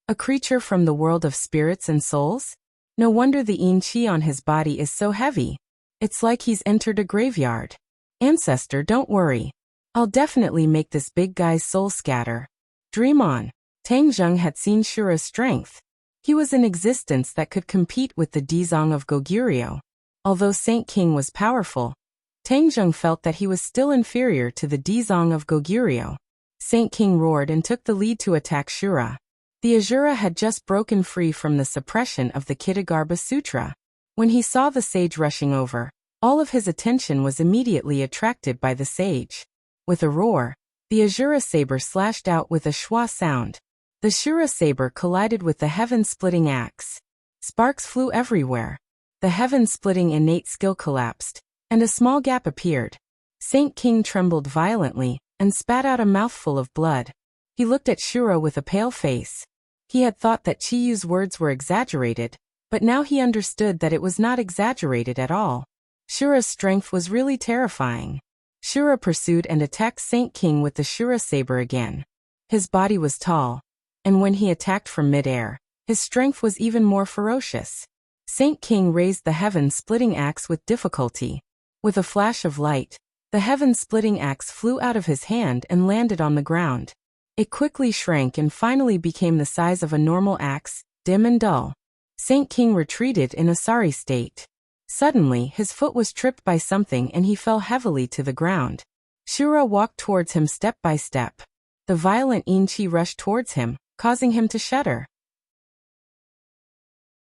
A creature from the world of spirits and souls? No wonder the yin qi on his body is so heavy. It's like he's entered a graveyard. "Ancestor, don't worry. I'll definitely make this big guy's soul scatter. Dream on." Tang Zheng had seen Shura's strength. He was an existence that could compete with the Dizong of Goguryeo. Although Saint King was powerful, Tang Zheng felt that he was still inferior to the Dizong of Goguryeo. Saint King roared and took the lead to attack Shura. The Azura had just broken free from the suppression of the Ksitigarbha Sutra. When he saw the sage rushing over, all of his attention was immediately attracted by the sage. With a roar, the Azura saber slashed out with a schwa sound. The Shura saber collided with the heaven-splitting axe. Sparks flew everywhere. The heaven-splitting innate skill collapsed, and a small gap appeared. Saint King trembled violently and spat out a mouthful of blood. He looked at Shura with a pale face. He had thought that Chiyu's words were exaggerated, but now he understood that it was not exaggerated at all. Shura's strength was really terrifying. Shura pursued and attacked Saint King with the Shura saber again. His body was tall, and when he attacked from mid-air, his strength was even more ferocious. Saint King raised the heaven-splitting axe with difficulty. With a flash of light, The heaven-splitting axe flew out of his hand and landed on the ground. It quickly shrank and finally became the size of a normal axe, dim and dull. Saint King retreated in a sorry state. Suddenly, his foot was tripped by something and he fell heavily to the ground. Shura walked towards him step by step. The violent Enchi rushed towards him, causing him to shudder.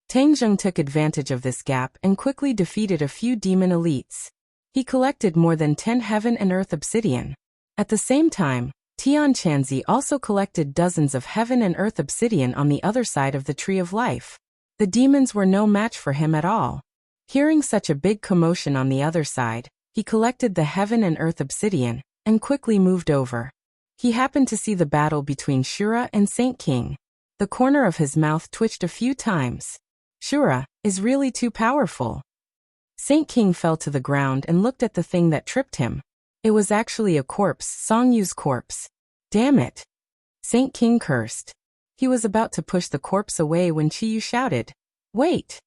Tangjung took advantage of this gap and quickly defeated a few demon elites. He collected more than 10 heaven and earth obsidian. At the same time, Tianchanzi also collected dozens of heaven and earth obsidian on the other side of the Tree of Life. The demons were no match for him at all. Hearing such a big commotion on the other side, he collected the heaven and earth obsidian, and quickly moved over. He happened to see the battle between Shura and Saint King. The corner of his mouth twitched a few times. Shura is really too powerful. Saint King fell to the ground and looked at the thing that tripped him. It was actually a corpse, Songyu's corpse. Damn it! Saint King cursed. He was about to push the corpse away when Chiyu shouted, "Wait!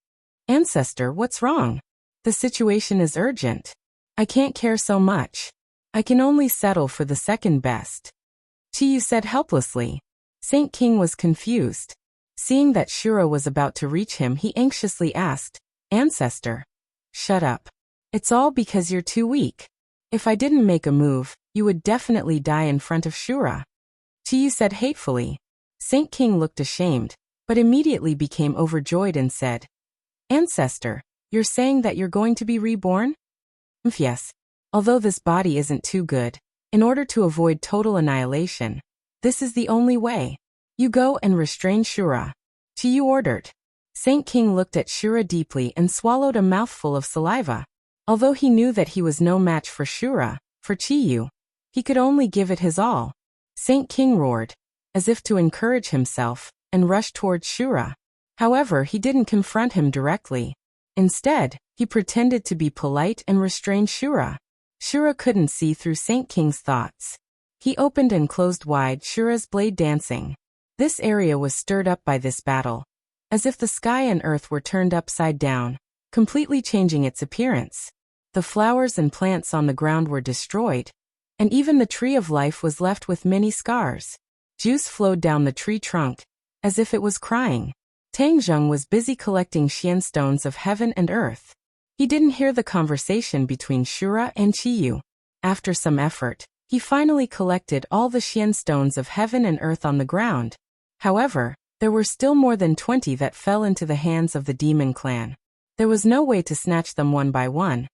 Ancestor, what's wrong? The situation is urgent. I can't care so much. I can only settle for the second best." Chiyu said helplessly. Saint King was confused. Seeing that Shura was about to reach him, he anxiously asked, "Ancestor, shut up. It's all because you're too weak. If I didn't make a move, you would definitely die in front of Shura." Chiyu said hatefully. Saint King looked ashamed, but immediately became overjoyed and said, "Ancestor, you're saying that you're going to be reborn?" "Yes. Although this body isn't too good, in order to avoid total annihilation, this is the only way. You go and restrain Shura," Chiyu ordered. Saint King looked at Shura deeply and swallowed a mouthful of saliva. Although he knew that he was no match for Shura, for Chiyu, he could only give it his all. Saint King roared, as if to encourage himself, and rushed towards Shura. However, he didn't confront him directly. Instead, he pretended to be polite and restrained Shura. Shura couldn't see through Saint King's thoughts. He opened and closed wide Shura's blade, dancing. This area was stirred up by this battle, as if the sky and earth were turned upside down, completely changing its appearance. The flowers and plants on the ground were destroyed, and even the Tree of Life was left with many scars. Juice flowed down the tree trunk, as if it was crying. Tangjung was busy collecting Xian stones of heaven and earth. He didn't hear the conversation between Shura and Chiyu. After some effort, he finally collected all the Xian stones of heaven and earth on the ground. However, there were still more than 20 that fell into the hands of the demon clan. There was no way to snatch them one by one,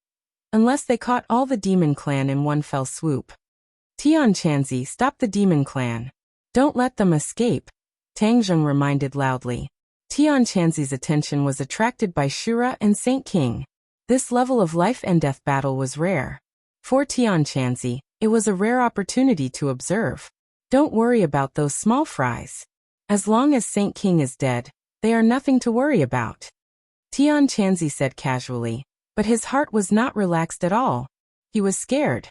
unless they caught all the demon clan in one fell swoop. Tianchanzi, stop the demon clan. Don't let them escape, Tangjung reminded loudly. Tianchanzi's attention was attracted by Shura and Saint King. This level of life and death battle was rare. For Tianchanzi, it was a rare opportunity to observe. Don't worry about those small fries. As long as Saint King is dead, they are nothing to worry about, Tianchanzi said casually, but his heart was not relaxed at all. He was scared.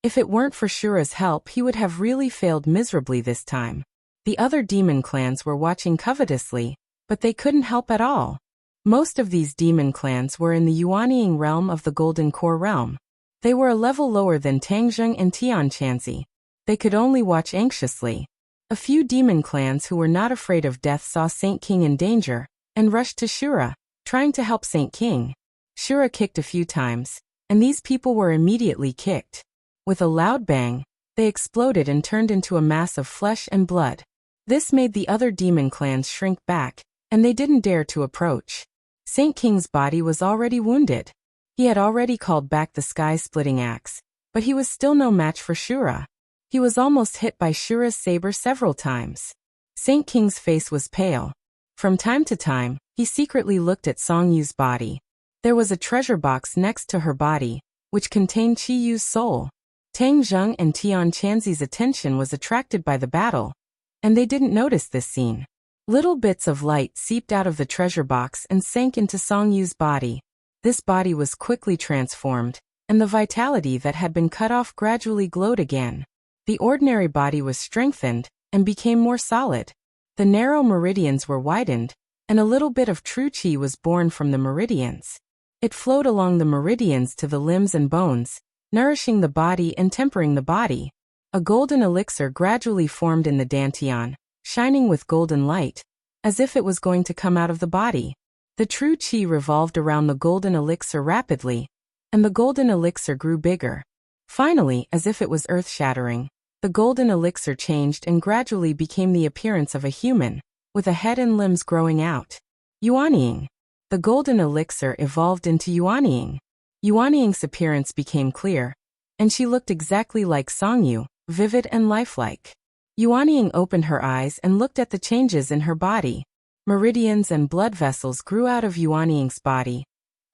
If it weren't for Shura's help, he would have really failed miserably this time. The other demon clans were watching covetously, but they couldn't help at all. Most of these demon clans were in the Yuanying realm of the Golden Core realm. They were a level lower than Tangjung and Tianchanzi. They could only watch anxiously. A few demon clans who were not afraid of death saw Saint King in danger, and rushed to Shura, trying to help Saint King. Shura kicked a few times, and these people were immediately kicked. With a loud bang, they exploded and turned into a mass of flesh and blood. This made the other demon clans shrink back, and they didn't dare to approach. Saint King's body was already wounded. He had already called back the sky-splitting axe, but he was still no match for Shura. He was almost hit by Shura's saber several times. Saint King's face was pale. From time to time, he secretly looked at Songyu's body. There was a treasure box next to her body, which contained Chiyu's soul. Tangjung and Tianchanzi's attention was attracted by the battle, and they didn't notice this scene. Little bits of light seeped out of the treasure box and sank into Songyu's body. This body was quickly transformed, and the vitality that had been cut off gradually glowed again. The ordinary body was strengthened and became more solid. The narrow meridians were widened, and a little bit of true chi was born from the meridians. It flowed along the meridians to the limbs and bones, nourishing the body and tempering the body. A golden elixir gradually formed in the dantian, shining with golden light, as if it was going to come out of the body. The true qi revolved around the golden elixir rapidly, and the golden elixir grew bigger. Finally, as if it was earth-shattering, the golden elixir changed and gradually became the appearance of a human, with a head and limbs growing out. Yuanying. The golden elixir evolved into Yuanying. Yuanying's appearance became clear, and she looked exactly like Songyu, vivid and lifelike. Yuanying opened her eyes and looked at the changes in her body. Meridians and blood vessels grew out of Yuanying's body,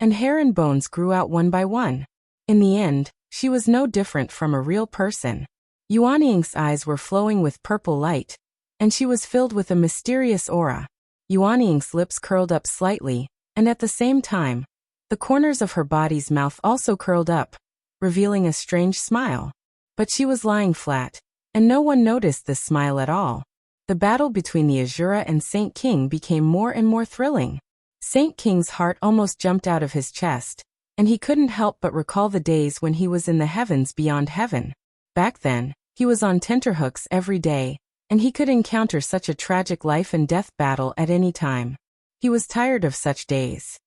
and hair and bones grew out one by one. In the end, she was no different from a real person. Yuanying's eyes were flowing with purple light, and she was filled with a mysterious aura. Yuanying's lips curled up slightly, and at the same time, the corners of her body's mouth also curled up, revealing a strange smile. But she was lying flat, and no one noticed this smile at all. The battle between the Azura and Saint King became more and more thrilling. Saint King's heart almost jumped out of his chest, and he couldn't help but recall the days when he was in the heavens beyond heaven. Back then, he was on tenterhooks every day, and he could encounter such a tragic life and death battle at any time. He was tired of such days.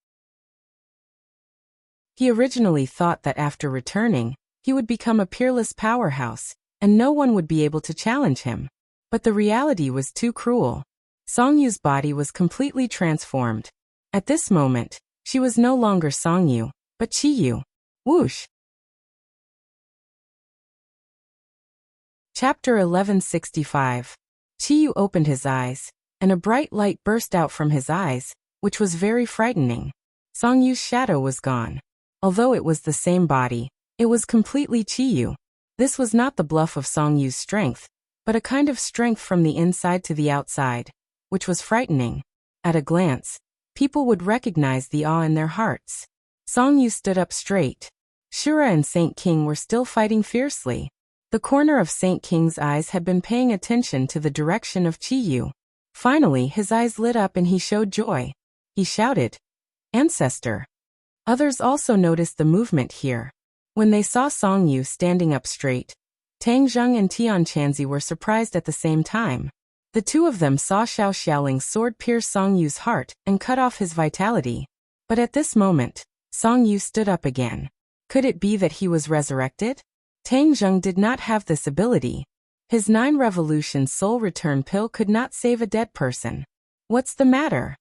He originally thought that after returning, he would become a peerless powerhouse, and no one would be able to challenge him. But the reality was too cruel. Songyu's body was completely transformed. At this moment, she was no longer Songyu, but Chiyu. Whoosh! Chapter 1165. Chiyu opened his eyes, and a bright light burst out from his eyes, which was very frightening. Songyu's shadow was gone. Although it was the same body, it was completely Chiyu. This was not the bluff of Songyu's strength, but a kind of strength from the inside to the outside, which was frightening. At a glance, people would recognize the awe in their hearts. Songyu stood up straight. Shura and Saint King were still fighting fiercely. The corner of Saint King's eyes had been paying attention to the direction of Chiyu. Finally, his eyes lit up and he showed joy. He shouted, "Ancestor!" Others also noticed the movement here. When they saw Songyu standing up straight, Tang Zheng and Tian Chanzi were surprised at the same time. The two of them saw Xiao Xiaoling's sword pierce Songyu's heart and cut off his vitality. But at this moment, Songyu stood up again. Could it be that he was resurrected? Tang Zheng did not have this ability. His 9 revolution soul return pill could not save a dead person. What's the matter?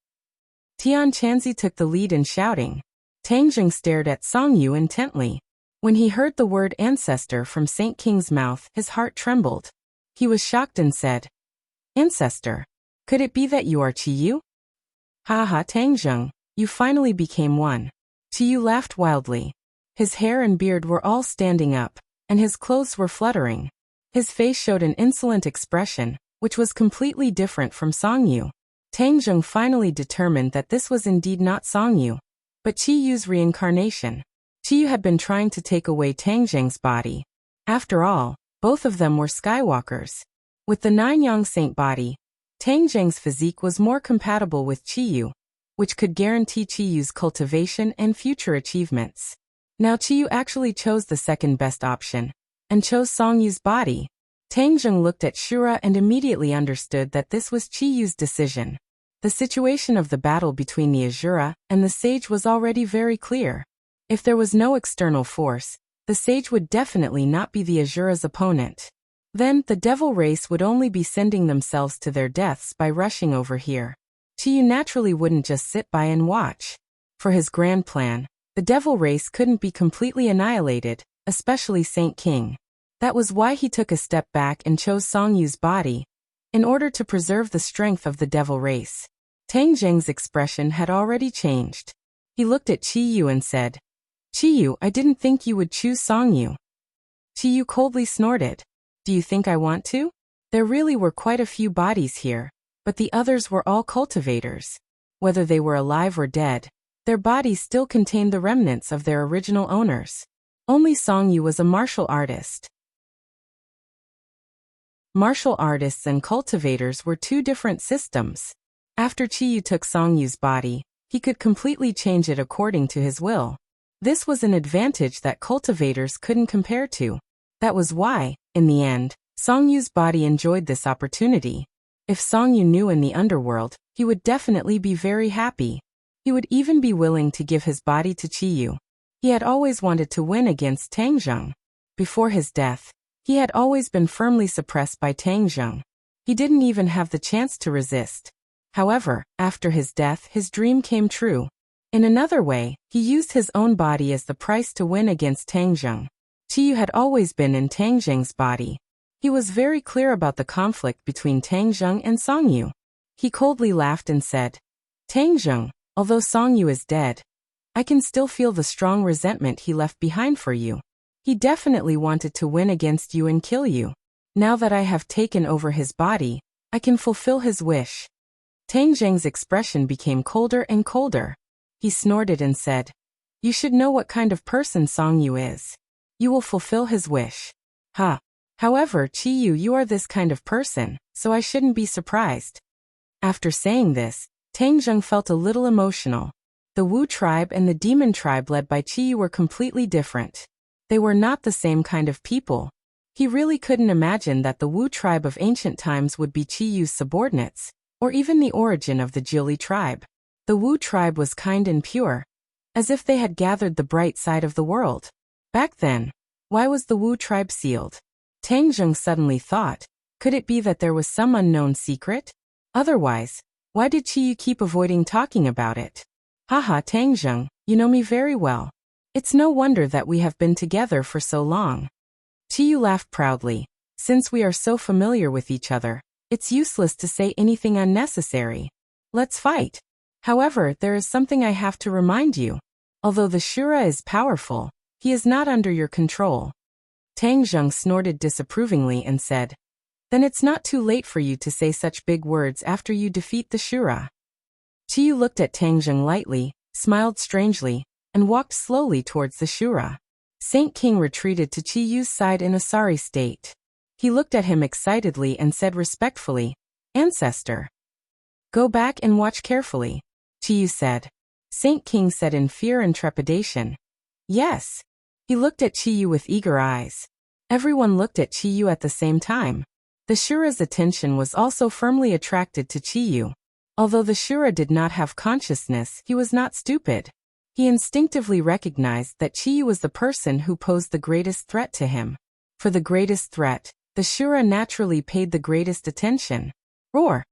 Tian Chanzi took the lead in shouting. Tang Zheng stared at Songyu intently. When he heard the word ancestor from Saint King's mouth, his heart trembled. He was shocked and said, "Ancestor, could it be that you are Chiyu?" "Ha ha, Tang Zheng, you finally became one." Chiyu laughed wildly. His hair and beard were all standing up, and his clothes were fluttering. His face showed an insolent expression, which was completely different from Songyu. Tang Zheng finally determined that this was indeed not Songyu, but Chiyu's reincarnation. Chiyu had been trying to take away Tang Zheng's body. After all, both of them were skywalkers. With the 9 Yang Saint body, Tang Zheng's physique was more compatible with Chiyu, which could guarantee Chiyu's cultivation and future achievements. Now Chiyu actually chose the second best option, and chose Songyu's body. Tang Zheng looked at Shura and immediately understood that this was Chiyu's decision. The situation of the battle between the Azura and the Sage was already very clear. If there was no external force, the Sage would definitely not be the Azura's opponent. Then, the Devil race would only be sending themselves to their deaths by rushing over here. Chiyu naturally wouldn't just sit by and watch. For his grand plan, the Devil race couldn't be completely annihilated, especially Saint King. That was why he took a step back and chose Songyu's body, in order to preserve the strength of the Devil race. Tang Zheng's expression had already changed. He looked at Chiyu and said, "Chiyu, I didn't think you would choose Songyu." Chiyu coldly snorted. "Do you think I want to?" There really were quite a few bodies here, but the others were all cultivators. Whether they were alive or dead, their bodies still contained the remnants of their original owners. Only Songyu was a martial artist. Martial artists and cultivators were two different systems. After Chiyu took Songyu's body, he could completely change it according to his will. This was an advantage that cultivators couldn't compare to. That was why, in the end, Songyu's body enjoyed this opportunity. If Songyu knew in the underworld, he would definitely be very happy. He would even be willing to give his body to Chiyu. He had always wanted to win against Tangjung. Before his death, he had always been firmly suppressed by Tangjung. He didn't even have the chance to resist. However, after his death, his dream came true. In another way, he used his own body as the price to win against Tangjung. Chiyu had always been in Tangjung's body. He was very clear about the conflict between Tangjung and Songyu. He coldly laughed and said, "Tangjung, although Songyu is dead, I can still feel the strong resentment he left behind for you. He definitely wanted to win against you and kill you. Now that I have taken over his body, I can fulfill his wish." Tangjung's expression became colder and colder. He snorted and said, "You should know what kind of person Songyu is. You will fulfill his wish. Ha! However, Chiyu, you are this kind of person, so I shouldn't be surprised." After saying this, Tangjung felt a little emotional. The Wu tribe and the demon tribe led by Chiyu were completely different. They were not the same kind of people. He really couldn't imagine that the Wu tribe of ancient times would be Chiyu's subordinates, or even the origin of the Jili tribe. The Wu tribe was kind and pure, as if they had gathered the bright side of the world. Back then, why was the Wu tribe sealed? Tangjung suddenly thought, could it be that there was some unknown secret? Otherwise, why did Chiyu keep avoiding talking about it? Haha, Tangjung, you know me very well. It's no wonder that we have been together for so long. Chiyu laughed proudly. Since we are so familiar with each other, it's useless to say anything unnecessary. Let's fight. However, there is something I have to remind you. Although the Shura is powerful, he is not under your control. Tangjung snorted disapprovingly and said, "Then it's not too late for you to say such big words after you defeat the Shura." Chiyu looked at Tangjung lightly, smiled strangely, and walked slowly towards the Shura. Saint King retreated to Chiyu's side in a sorry state. He looked at him excitedly and said respectfully, "Ancestor, go back and watch carefully," Chiyu said. Saint King said in fear and trepidation, "Yes." He looked at Chiyu with eager eyes. Everyone looked at Chiyu at the same time. The Shura's attention was also firmly attracted to Chiyu. Although the Shura did not have consciousness, he was not stupid. He instinctively recognized that Chiyu was the person who posed the greatest threat to him. For the greatest threat, the Shura naturally paid the greatest attention. Roar!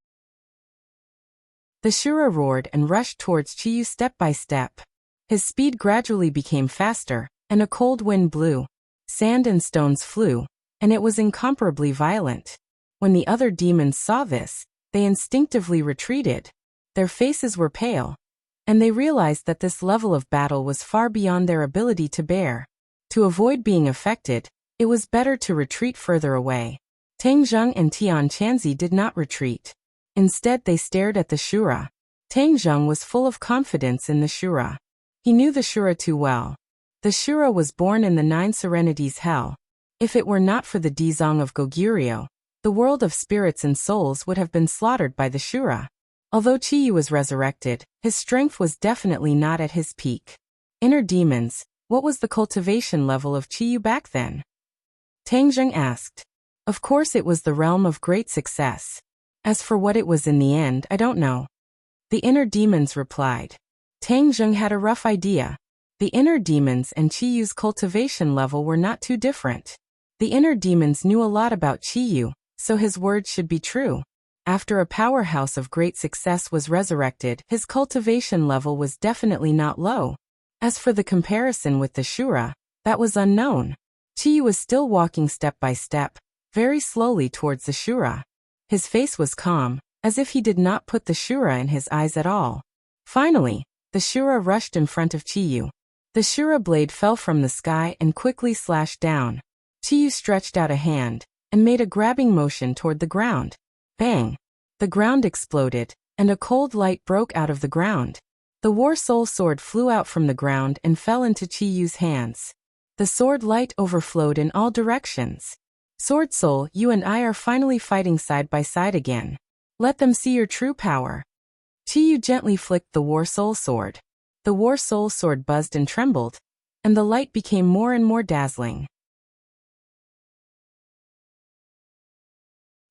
The Shura roared and rushed towards Chiyu step by step. His speed gradually became faster, and a cold wind blew. Sand and stones flew, and it was incomparably violent. When the other demons saw this, they instinctively retreated. Their faces were pale, and they realized that this level of battle was far beyond their ability to bear. To avoid being affected, it was better to retreat further away. Tangjung and Tian Chanzi did not retreat. Instead, they stared at the Shura. Tangjung was full of confidence in the Shura. He knew the Shura too well. The Shura was born in the Nine Serenities Hell. If it were not for the Dizong of Goguryeo, the world of spirits and souls would have been slaughtered by the Shura. Although Chiyu was resurrected, his strength was definitely not at his peak. Inner demons, what was the cultivation level of Chiyu back then? Tangjung asked. Of course it was the realm of great success. As for what it was in the end, I don't know. The inner demons replied. Tangjung had a rough idea. The inner demons and Chiyu's cultivation level were not too different. The inner demons knew a lot about Chiyu, so his words should be true. After a powerhouse of great success was resurrected, his cultivation level was definitely not low. As for the comparison with the Shura, that was unknown. Chiyu was still walking step by step, very slowly towards the Shura. His face was calm, as if he did not put the Shura in his eyes at all. Finally, the Shura rushed in front of Chiyu. The Shura blade fell from the sky and quickly slashed down. Chiyu stretched out a hand and made a grabbing motion toward the ground. Bang! The ground exploded, and a cold light broke out of the ground. The War Soul sword flew out from the ground and fell into Chiyu's hands. The sword light overflowed in all directions. Sword Soul, you and I are finally fighting side by side again. Let them see your true power. Qiyu gently flicked the War Soul Sword. The War Soul Sword buzzed and trembled, and the light became more and more dazzling.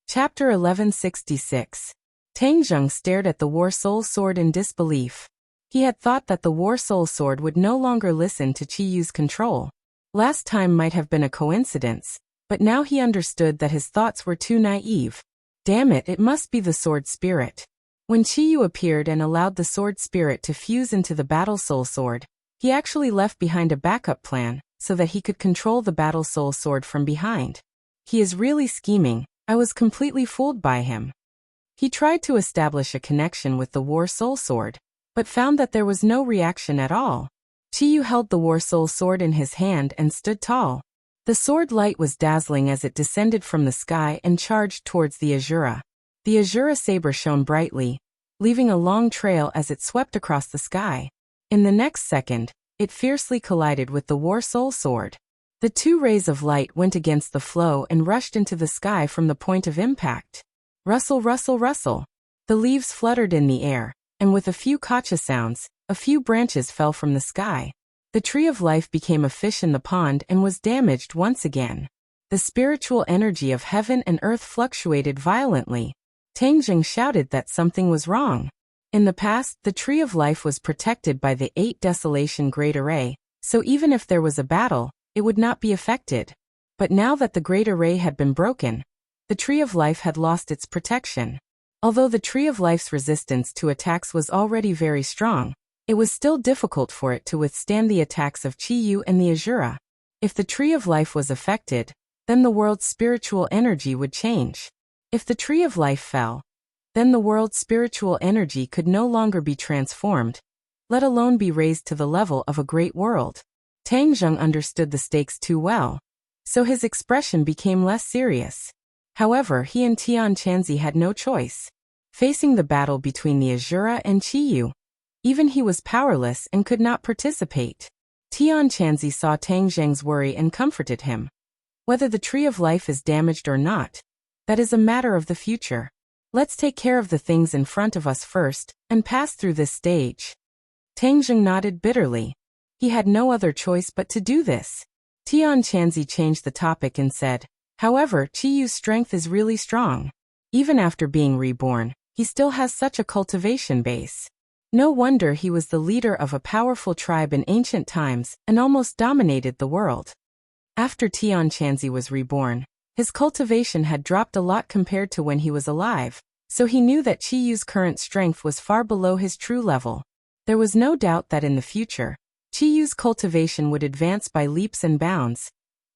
Chapter 1166. Tang Zheng stared at the War Soul Sword in disbelief. He had thought that the War Soul Sword would no longer listen to Qiyu's control. Last time might have been a coincidence, but now he understood that his thoughts were too naive. Damn it, it must be the Sword Spirit. When Qiyu appeared and allowed the Sword Spirit to fuse into the Battle Soul Sword, he actually left behind a backup plan so that he could control the Battle Soul Sword from behind. He is really scheming. I was completely fooled by him. He tried to establish a connection with the War Soul Sword, but found that there was no reaction at all. Qiyu held the War Soul Sword in his hand and stood tall. The sword light was dazzling as it descended from the sky and charged towards the Azura. The Azura saber shone brightly, leaving a long trail as it swept across the sky. In the next second, it fiercely collided with the War Soul Sword. The two rays of light went against the flow and rushed into the sky from the point of impact. Rustle, rustle, rustle. The leaves fluttered in the air, and with a few kacha sounds, a few branches fell from the sky. The tree of life became a fish in the pond and was damaged once again. The spiritual energy of heaven and earth fluctuated violently. Tang Zheng shouted that something was wrong. In the past, the tree of life was protected by the 8 Desolation Great Array, so even if there was a battle, it would not be affected. But now that the Great Array had been broken, the Tree of Life had lost its protection. Although the Tree of Life's resistance to attacks was already very strong, it was still difficult for it to withstand the attacks of Qiyu and the Azura. If the Tree of Life was affected, then the world's spiritual energy would change. If the Tree of Life fell, then the world's spiritual energy could no longer be transformed, let alone be raised to the level of a great world. Tang Zheng understood the stakes too well, so his expression became less serious. However, he and Tian Chanzi had no choice. Facing the battle between the Azura and Qiyu, even he was powerless and could not participate. Tian Chanzi saw Tang Zheng's worry and comforted him. Whether the Tree of Life is damaged or not, that is a matter of the future. Let's take care of the things in front of us first, and pass through this stage. Tang Zheng nodded bitterly. He had no other choice but to do this. Tian Chanzi changed the topic and said, however, Qiyu's strength is really strong. Even after being reborn, he still has such a cultivation base. No wonder he was the leader of a powerful tribe in ancient times and almost dominated the world. After Tian Chanzi was reborn, his cultivation had dropped a lot compared to when he was alive, so he knew that Qiyu's current strength was far below his true level. There was no doubt that in the future, Qiyu's cultivation would advance by leaps and bounds,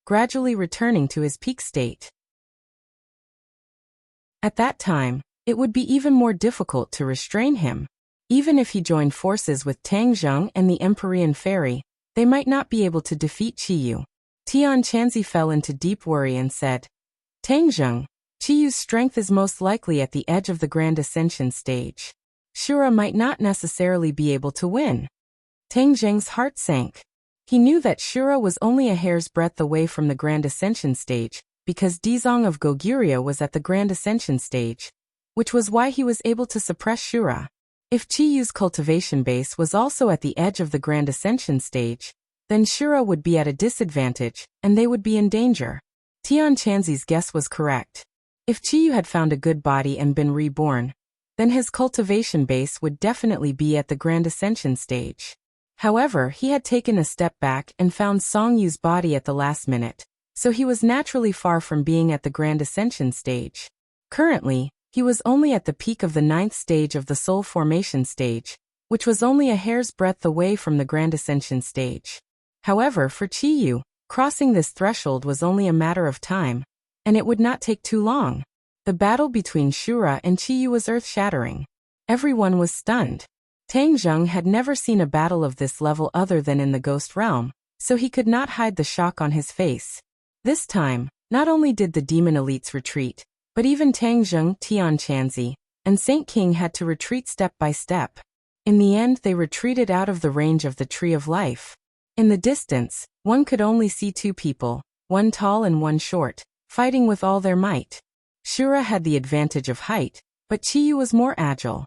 gradually returning to his peak state. At that time, it would be even more difficult to restrain him. Even if he joined forces with Tang Zheng and the Empyrean Fairy, they might not be able to defeat Qiyu. Tian Chanzi fell into deep worry and said, Tang Zheng, Qiyu's strength is most likely at the edge of the Grand Ascension stage. Shura might not necessarily be able to win. Tang Zheng's heart sank. He knew that Shura was only a hair's breadth away from the Grand Ascension stage, because Dizong of Goguryeo was at the Grand Ascension stage, which was why he was able to suppress Shura. If Qiyu's cultivation base was also at the edge of the Grand Ascension stage, then Shura would be at a disadvantage, and they would be in danger. Tian Chanzi's guess was correct. If Qiyu had found a good body and been reborn, then his cultivation base would definitely be at the Grand Ascension stage. However, he had taken a step back and found Song Yu's body at the last minute, so he was naturally far from being at the Grand Ascension stage. Currently, he was only at the peak of the 9th stage of the Soul Formation stage, which was only a hair's breadth away from the Grand Ascension stage. However, for Qiyu, crossing this threshold was only a matter of time, and it would not take too long. The battle between Shura and Qiyu was earth-shattering. Everyone was stunned. Tang Zheng had never seen a battle of this level other than in the Ghost Realm, so he could not hide the shock on his face. This time, not only did the demon elites retreat, but even Tang Zheng, Tian Chanzi, and Saint King had to retreat step by step. In the end, they retreated out of the range of the Tree of Life. In the distance, one could only see 2 people, one tall and one short, fighting with all their might. Shura had the advantage of height, but Qiyu was more agile.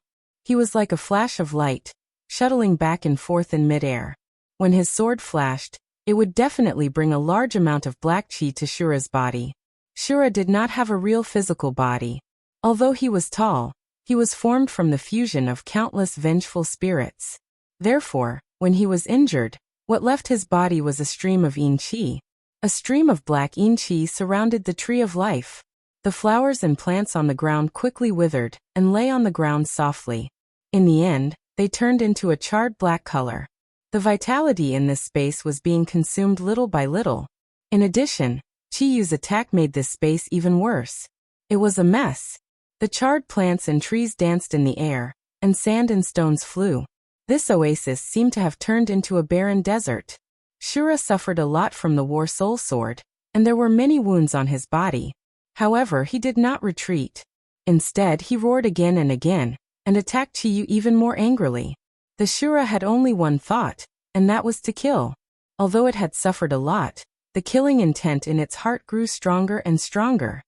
He was like a flash of light, shuttling back and forth in midair. When his sword flashed, it would definitely bring a large amount of black chi to Shura's body. Shura did not have a real physical body. Although he was tall, he was formed from the fusion of countless vengeful spirits. Therefore, when he was injured, what left his body was a stream of yin chi. A stream of black yin chi surrounded the tree of life. The flowers and plants on the ground quickly withered and lay on the ground softly. In the end, they turned into a charred black color. The vitality in this space was being consumed little by little. In addition, Chiyu's attack made this space even worse. It was a mess. The charred plants and trees danced in the air, and sand and stones flew. This oasis seemed to have turned into a barren desert. Shura suffered a lot from the War Soul Sword, and there were many wounds on his body. However, he did not retreat. Instead, he roared again and again, and attacked Chiyu even more angrily. The Shura had only one thought, and that was to kill. Although it had suffered a lot, the killing intent in its heart grew stronger and stronger.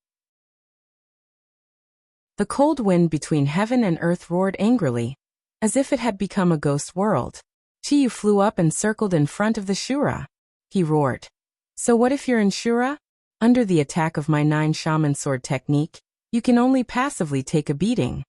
The cold wind between heaven and earth roared angrily, as if it had become a ghost world. Chiyu flew up and circled in front of the Shura. He roared. So what if you're in Shura? Under the attack of my 9 Shaman Sword technique, you can only passively take a beating.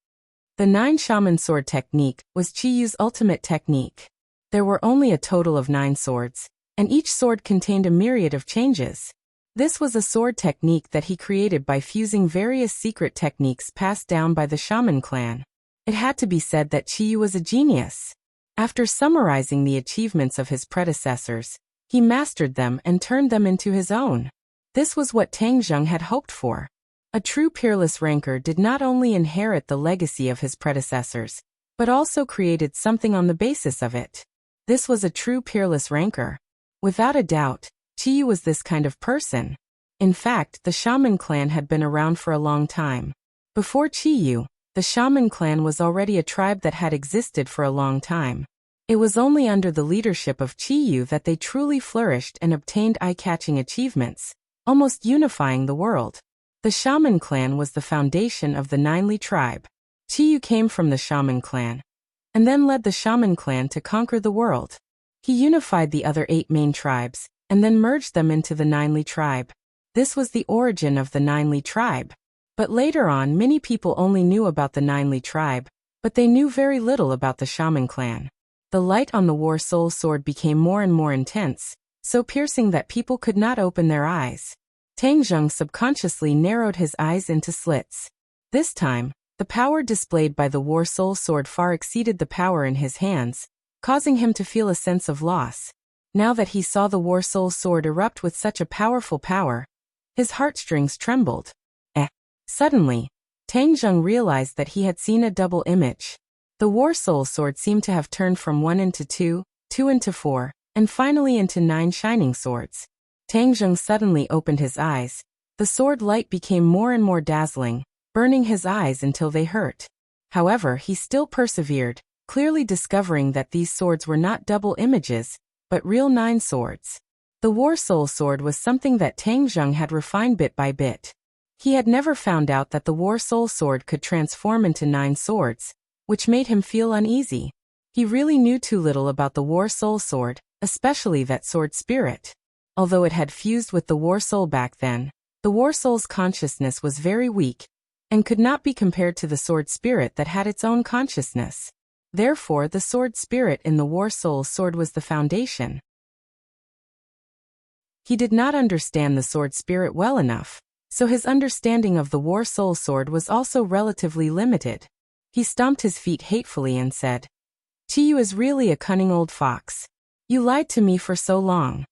The 9 Shaman Sword technique was Chiyu's ultimate technique. There were only a total of 9 swords, and each sword contained a myriad of changes. This was a sword technique that he created by fusing various secret techniques passed down by the Shaman clan. It had to be said that Chiyu was a genius. After summarizing the achievements of his predecessors, he mastered them and turned them into his own. This was what Tang Zheng had hoped for. A true peerless ranker did not only inherit the legacy of his predecessors, but also created something on the basis of it. This was a true peerless ranker. Without a doubt, Chiyu was this kind of person. In fact, the Shaman clan had been around for a long time. Before Chiyu, the Shaman clan was already a tribe that had existed for a long time. It was only under the leadership of Chiyu that they truly flourished and obtained eye-catching achievements, almost unifying the world. The Shaman clan was the foundation of the Ninely tribe. Chiyu came from the Shaman clan, and then led the Shaman clan to conquer the world. He unified the other 8 main tribes, and then merged them into the Ninely tribe. This was the origin of the Ninely tribe. But later on, many people only knew about the Ninely tribe, but they knew very little about the Shaman clan. The light on the War Soul Sword became more and more intense, so piercing that people could not open their eyes. Tang Zheng subconsciously narrowed his eyes into slits. This time, the power displayed by the War Soul Sword far exceeded the power in his hands, causing him to feel a sense of loss. Now that he saw the War Soul Sword erupt with such a powerful power, his heartstrings trembled. Suddenly, Tang Zheng realized that he had seen a double image. The War Soul Sword seemed to have turned from 1 into 2, 2 into 4, and finally into 9 shining swords. Tang Zheng suddenly opened his eyes. The sword light became more and more dazzling, burning his eyes until they hurt. However, he still persevered, clearly discovering that these swords were not double images, but real 9 swords. The War Soul Sword was something that Tang Zheng had refined bit by bit. He had never found out that the War Soul Sword could transform into 9 swords, which made him feel uneasy. He really knew too little about the War Soul Sword, especially that sword spirit. Although it had fused with the War Soul back then, the War Soul's consciousness was very weak, and could not be compared to the sword spirit that had its own consciousness. Therefore, the sword spirit in the War Soul Sword was the foundation. He did not understand the sword spirit well enough, so his understanding of the War Soul Sword was also relatively limited. He stomped his feet hatefully and said, "Chiyu is really a cunning old fox. You lied to me for so long."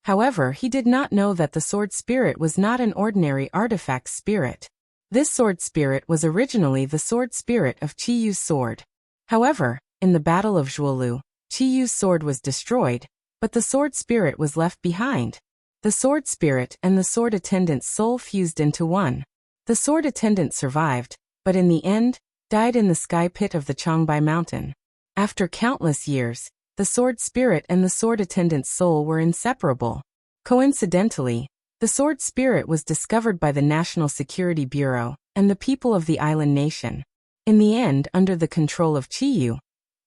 However, he did not know that the sword spirit was not an ordinary artifact spirit. This sword spirit was originally the sword spirit of Chiyu's sword. However, in the Battle of Zhuolu, Chiyu's sword was destroyed, but the sword spirit was left behind. The sword spirit and the sword attendant's soul fused into one. The sword attendant survived, but in the end, died in the sky pit of the Changbai mountain. After countless years, the sword spirit and the sword attendant's soul were inseparable. Coincidentally, the sword spirit was discovered by the National Security Bureau and the people of the island nation. In the end, under the control of Chiyu,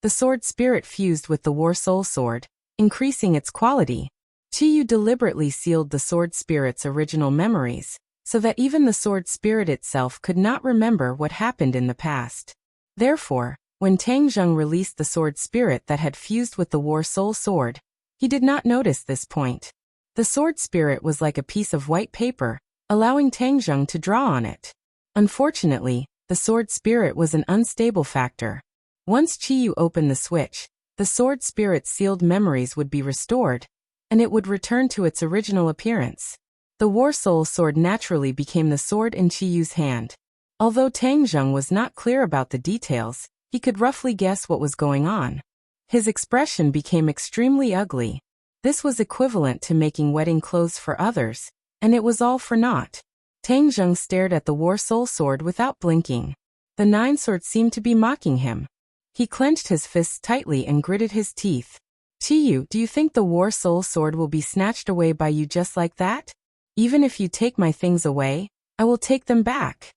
the sword spirit fused with the War Soul Sword, increasing its quality. Chiyu deliberately sealed the sword spirit's original memories, so that even the sword spirit itself could not remember what happened in the past. Therefore, when Tang Zheng released the sword spirit that had fused with the War Soul Sword, he did not notice this point. The sword spirit was like a piece of white paper, allowing Tang Zheng to draw on it. Unfortunately, the sword spirit was an unstable factor. Once Chiyu opened the switch, the sword spirit's sealed memories would be restored, and it would return to its original appearance. The War Soul Sword naturally became the sword in Chiyu's hand. Although Tang Zheng was not clear about the details, he could roughly guess what was going on. His expression became extremely ugly. This was equivalent to making wedding clothes for others, and it was all for naught. Tang Zheng stared at the War Soul Sword without blinking. The nine swords seemed to be mocking him. He clenched his fists tightly and gritted his teeth. Chiyu, do you think the War Soul Sword will be snatched away by you just like that? Even if you take my things away, I will take them back.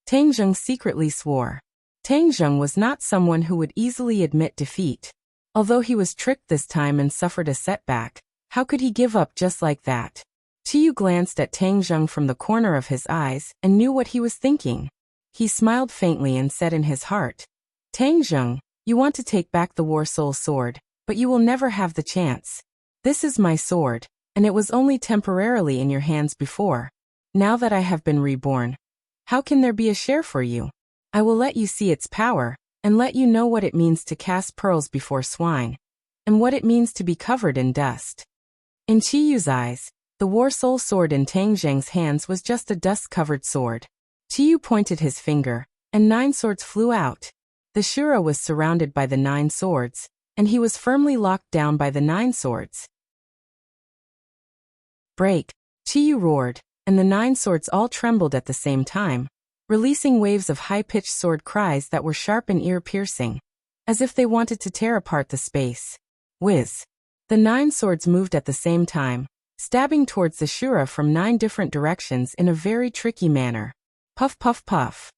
Tang Zheng secretly swore. Tang Zheng was not someone who would easily admit defeat. Although he was tricked this time and suffered a setback, how could he give up just like that? Chiyu glanced at Tang Zheng from the corner of his eyes and knew what he was thinking. He smiled faintly and said in his heart, Tang Zheng, you want to take back the War Soul Sword, but you will never have the chance. This is my sword, and it was only temporarily in your hands before. Now that I have been reborn, how can there be a share for you? I will let you see its power, and let you know what it means to cast pearls before swine, and what it means to be covered in dust. In Chiyu's eyes, the War Soul Sword in Tang Zheng's hands was just a dust-covered sword. Chiyu pointed his finger, and 9 swords flew out. The Shura was surrounded by the 9 swords, and he was firmly locked down by the 9 swords. Break! Chiyu roared, and the 9 swords all trembled at the same time, releasing waves of high-pitched sword cries that were sharp and ear-piercing, as if they wanted to tear apart the space. Whiz! The 9 swords moved at the same time, stabbing towards the Shura from 9 different directions in a very tricky manner. Puff puff puff.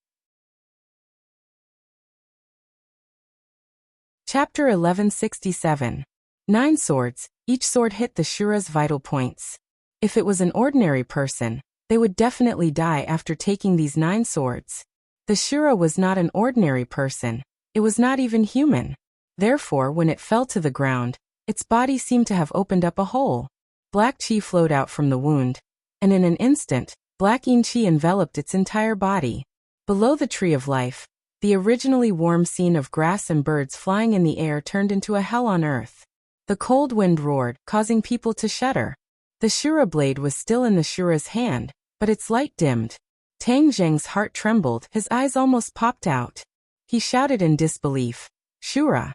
Chapter 1167. 9 swords, each sword hit the Shura's vital points. If it was an ordinary person, they would definitely die after taking these 9 swords. The Shura was not an ordinary person, it was not even human. Therefore, when it fell to the ground, its body seemed to have opened up a hole. Black qi flowed out from the wound, and in an instant, black yin qi enveloped its entire body. Below the Tree of Life, the originally warm scene of grass and birds flying in the air turned into a hell on earth. The cold wind roared, causing people to shudder. The Shura blade was still in the Shura's hand, but its light dimmed. Tang Zheng's heart trembled, his eyes almost popped out. He shouted in disbelief, Shura!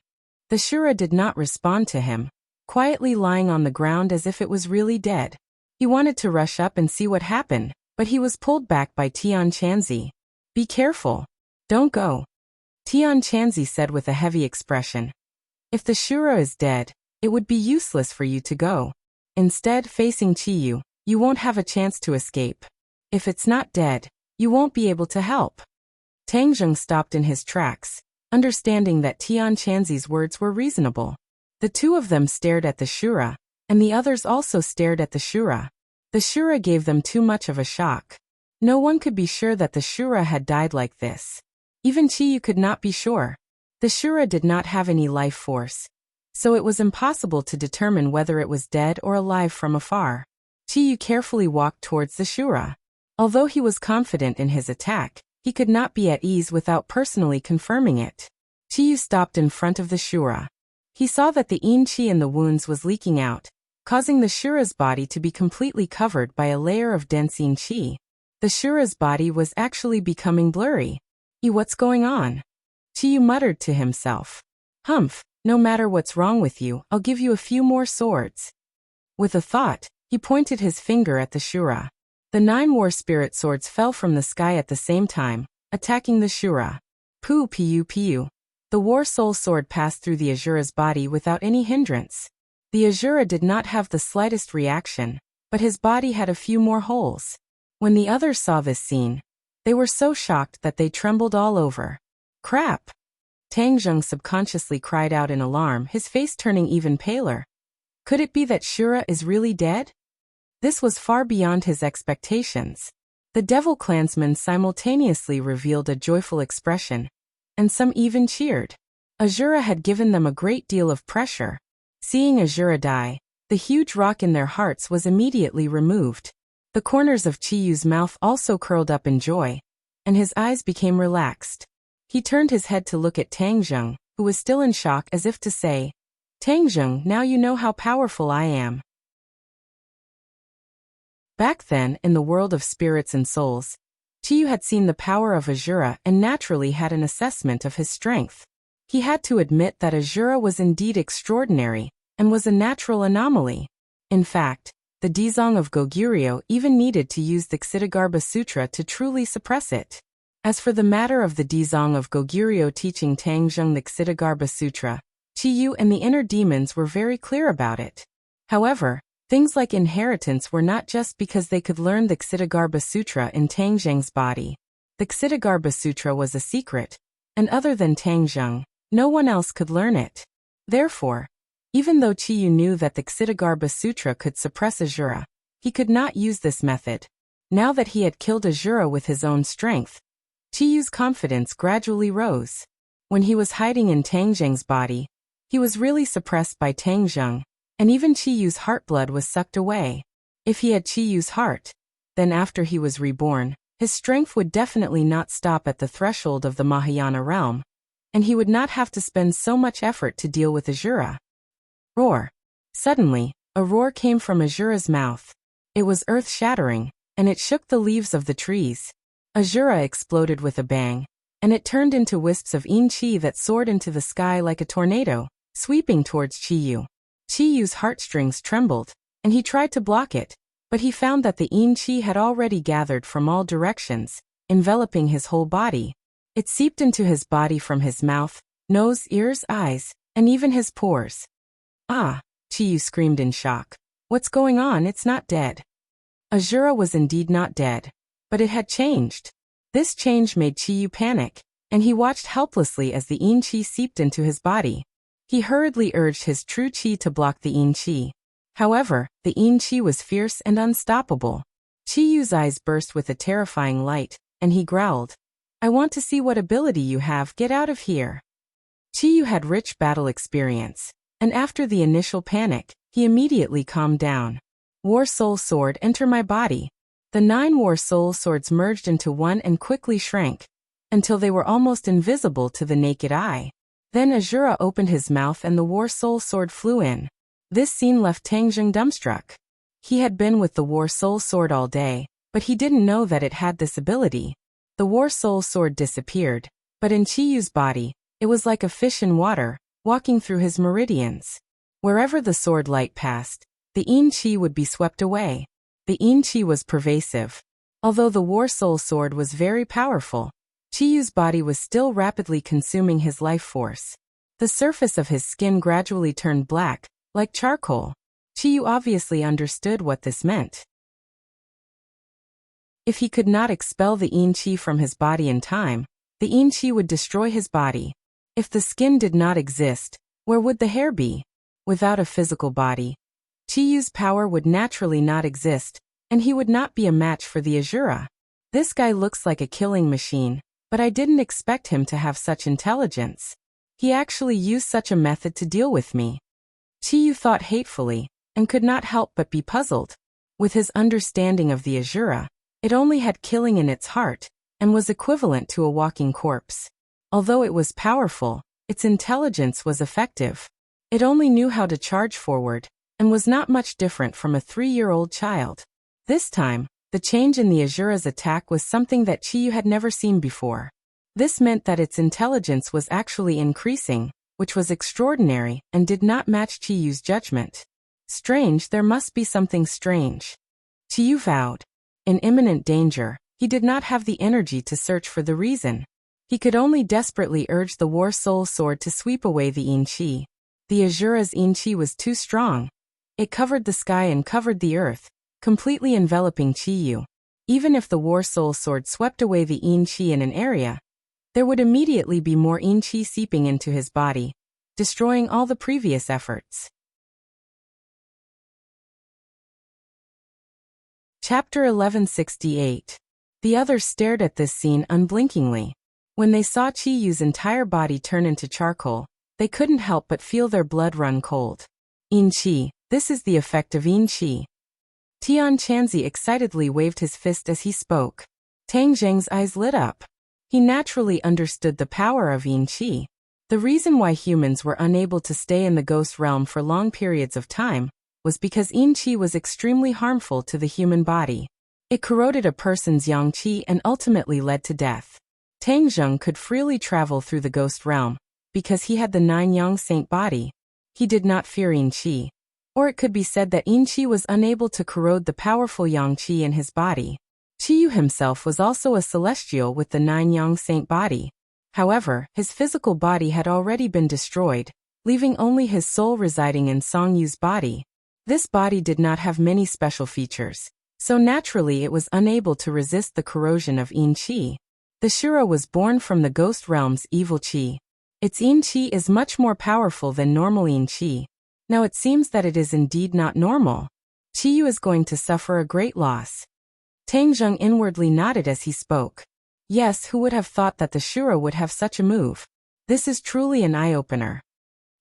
The Shura did not respond to him, quietly lying on the ground as if it was really dead. He wanted to rush up and see what happened, but he was pulled back by Tian Chanzi. Be careful. Don't go. Tian Chanzi said with a heavy expression. If the Shura is dead, it would be useless for you to go. Instead, facing Chiyu, you won't have a chance to escape. If it's not dead, you won't be able to help. Tang Zheng stopped in his tracks, understanding that Tian Chanzi's words were reasonable. The two of them stared at the Shura, and the others also stared at the Shura. The Shura gave them too much of a shock. No one could be sure that the Shura had died like this. Even Chiyu could not be sure. The Shura did not have any life force, so it was impossible to determine whether it was dead or alive from afar. Chiyu carefully walked towards the Shura. Although he was confident in his attack, he could not be at ease without personally confirming it. Chiyu stopped in front of the Shura. He saw that the yin qi in the wounds was leaking out, causing the Shura's body to be completely covered by a layer of dense yin qi. The Shura's body was actually becoming blurry. What's going on? Chiyu muttered to himself. Humph, no matter what's wrong with you, I'll give you a few more swords. With a thought, he pointed his finger at the Shura. The 9 war spirit swords fell from the sky at the same time, attacking the Shura. Pu piu piu. The War Soul Sword passed through the Azura's body without any hindrance. The Azura did not have the slightest reaction, but his body had a few more holes. When the others saw this scene, they were so shocked that they trembled all over. Crap! Tang Zheng subconsciously cried out in alarm, his face turning even paler. Could it be that Shura is really dead? This was far beyond his expectations. The devil clansmen simultaneously revealed a joyful expression, and some even cheered. Azura had given them a great deal of pressure. Seeing Azura die, the huge rock in their hearts was immediately removed. The corners of Chiyu's mouth also curled up in joy, and his eyes became relaxed. He turned his head to look at Tang Zheng, who was still in shock, as if to say, Tang Zheng, now you know how powerful I am. Back then, in the world of spirits and souls, Chiyu had seen the power of Azura and naturally had an assessment of his strength. He had to admit that Azura was indeed extraordinary, and was a natural anomaly. In fact, the Dizong of Goguryeo even needed to use the Ksitigarbha Sutra to truly suppress it. As for the matter of the Dizong of Goguryeo teaching Tang Zheng the Ksitigarbha Sutra, Chiyu and the inner demons were very clear about it. However, things like inheritance were not just because they could learn the Ksitigarbha Sutra in Tang Zheng's body. The Ksitigarbha Sutra was a secret, and other than Tang Zheng, no one else could learn it. Therefore, even though Chiyu knew that the Ksitigarbha Sutra could suppress Azura, he could not use this method. Now that he had killed Azura with his own strength, Chiyu's confidence gradually rose. When he was hiding in Tang Zheng's body, he was really suppressed by Tang Zheng, and even Chiyu's heart blood was sucked away. If he had Chiyu's heart, then after he was reborn, his strength would definitely not stop at the threshold of the Mahayana realm, and he would not have to spend so much effort to deal with Azura. Roar! Suddenly, a roar came from Azura's mouth. It was earth-shattering, and it shook the leaves of the trees. Azura exploded with a bang, and it turned into wisps of Yin-Chi that soared into the sky like a tornado, sweeping towards Chiyu. Chiyu's heartstrings trembled, and he tried to block it, but he found that the Yin-Chi had already gathered from all directions, enveloping his whole body. It seeped into his body from his mouth, nose, ears, eyes, and even his pores. Ah! Chiyu screamed in shock. What's going on? It's not dead. Azura was indeed not dead, but it had changed. This change made Chiyu panic, and he watched helplessly as the Yin-Chi seeped into his body. He hurriedly urged his true Chi to block the Yin-Chi. However, the Yin-Chi was fierce and unstoppable. Chiyu's eyes burst with a terrifying light, and he growled, I want to see what ability you have, get out of here. Chiyu had rich battle experience, and after the initial panic, he immediately calmed down. War Soul Sword, enter my body. The 9 War Soul Swords merged into one and quickly shrank, until they were almost invisible to the naked eye. Then Azura opened his mouth and the War Soul Sword flew in. This scene left Tang Zheng dumbstruck. He had been with the War Soul Sword all day, but he didn't know that it had this ability. The War Soul Sword disappeared, but in Chiyu's body, it was like a fish in water, walking through his meridians. Wherever the sword light passed, the Yin-Chi would be swept away. The Yin-Chi was pervasive. Although the War Soul Sword was very powerful, Chiyu's body was still rapidly consuming his life force. The surface of his skin gradually turned black, like charcoal. Chiyu obviously understood what this meant. If he could not expel the Yin-Chi from his body in time, the Yin-Chi would destroy his body. If the skin did not exist, where would the hair be? Without a physical body, Chiyu's power would naturally not exist, and he would not be a match for the Azura. This guy looks like a killing machine, but I didn't expect him to have such intelligence. He actually used such a method to deal with me. Chiyu thought hatefully, and could not help but be puzzled. With his understanding of the Azura, it only had killing in its heart, and was equivalent to a walking corpse. Although it was powerful, its intelligence was effective. It only knew how to charge forward, and was not much different from a 3-year-old child. This time, the change in the Azura's attack was something that Chiyu had never seen before. This meant that its intelligence was actually increasing, which was extraordinary and did not match Chiyu's judgment. Strange, there must be something strange. Chiyu vowed. In imminent danger, he did not have the energy to search for the reason. He could only desperately urge the War Soul Sword to sweep away the Yin-Chi. The Azura's Yin-Chi was too strong. It covered the sky and covered the earth, completely enveloping Chiyu. Even if the War Soul Sword swept away the Yin-Chi in an area, there would immediately be more yin qi seeping into his body, destroying all the previous efforts. Chapter 1168. The others stared at this scene unblinkingly. When they saw Qiyu's entire body turn into charcoal, they couldn't help but feel their blood run cold. Yin qi, this is the effect of yin qi. Tian Chanzi excitedly waved his fist as he spoke. Tang Zheng's eyes lit up. He naturally understood the power of yin qi. The reason why humans were unable to stay in the ghost realm for long periods of time was because yin qi was extremely harmful to the human body. It corroded a person's yang qi and ultimately led to death. Tang Zheng could freely travel through the ghost realm because he had the 9 yang saint body. He did not fear yin qi. Or it could be said that yin qi was unable to corrode the powerful yang qi in his body. Qiyu himself was also a celestial with the 9 yang saint body. However, his physical body had already been destroyed, leaving only his soul residing in Song Yu's body. This body did not have many special features, so naturally it was unable to resist the corrosion of yin qi. The Shura was born from the ghost realm's evil qi. Its yin qi is much more powerful than normal yin qi. Now it seems that it is indeed not normal. Qiyu is going to suffer a great loss. Tang Zheng inwardly nodded as he spoke. Yes, who would have thought that the Shura would have such a move? This is truly an eye-opener.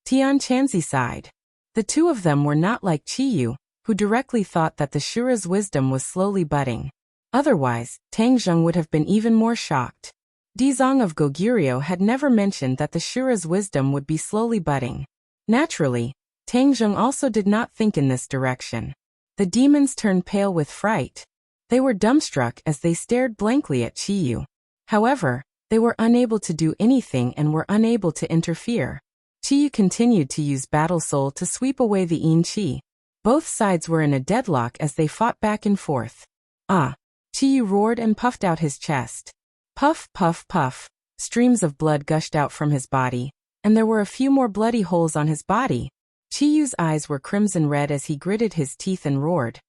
Tian Chanzi sighed. The two of them were not like Qiyu, who directly thought that the Shura's wisdom was slowly budding. Otherwise, Tang Zheng would have been even more shocked. Dizong of Goguryeo had never mentioned that the Shura's wisdom would be slowly budding. Naturally, Tang Zheng also did not think in this direction. The demons turned pale with fright. They were dumbstruck as they stared blankly at Qiyu. However, they were unable to do anything and were unable to interfere. Qiyu continued to use Battle Soul to sweep away the yin qi. Both sides were in a deadlock as they fought back and forth. Ah! Qiyu roared and puffed out his chest. Puff, puff, puff. Streams of blood gushed out from his body, and there were a few more bloody holes on his body. Qiyu's eyes were crimson red as he gritted his teeth and roared.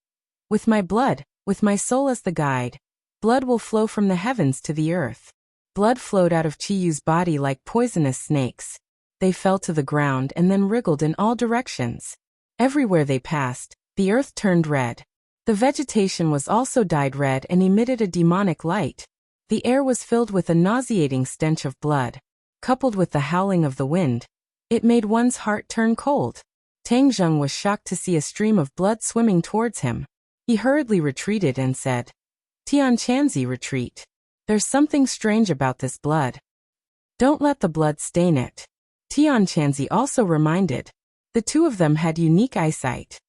With my blood, with my soul as the guide, blood will flow from the heavens to the earth. Blood flowed out of Qiyu's body like poisonous snakes. They fell to the ground and then wriggled in all directions. Everywhere they passed, the earth turned red. The vegetation was also dyed red and emitted a demonic light. The air was filled with a nauseating stench of blood. Coupled with the howling of the wind, it made one's heart turn cold. Tang Zheng was shocked to see a stream of blood swimming towards him. He hurriedly retreated and said, Tian Chanzi, retreat. There's something strange about this blood. Don't let the blood stain it. Tian Chanzi also reminded. The two of them had unique eyesight.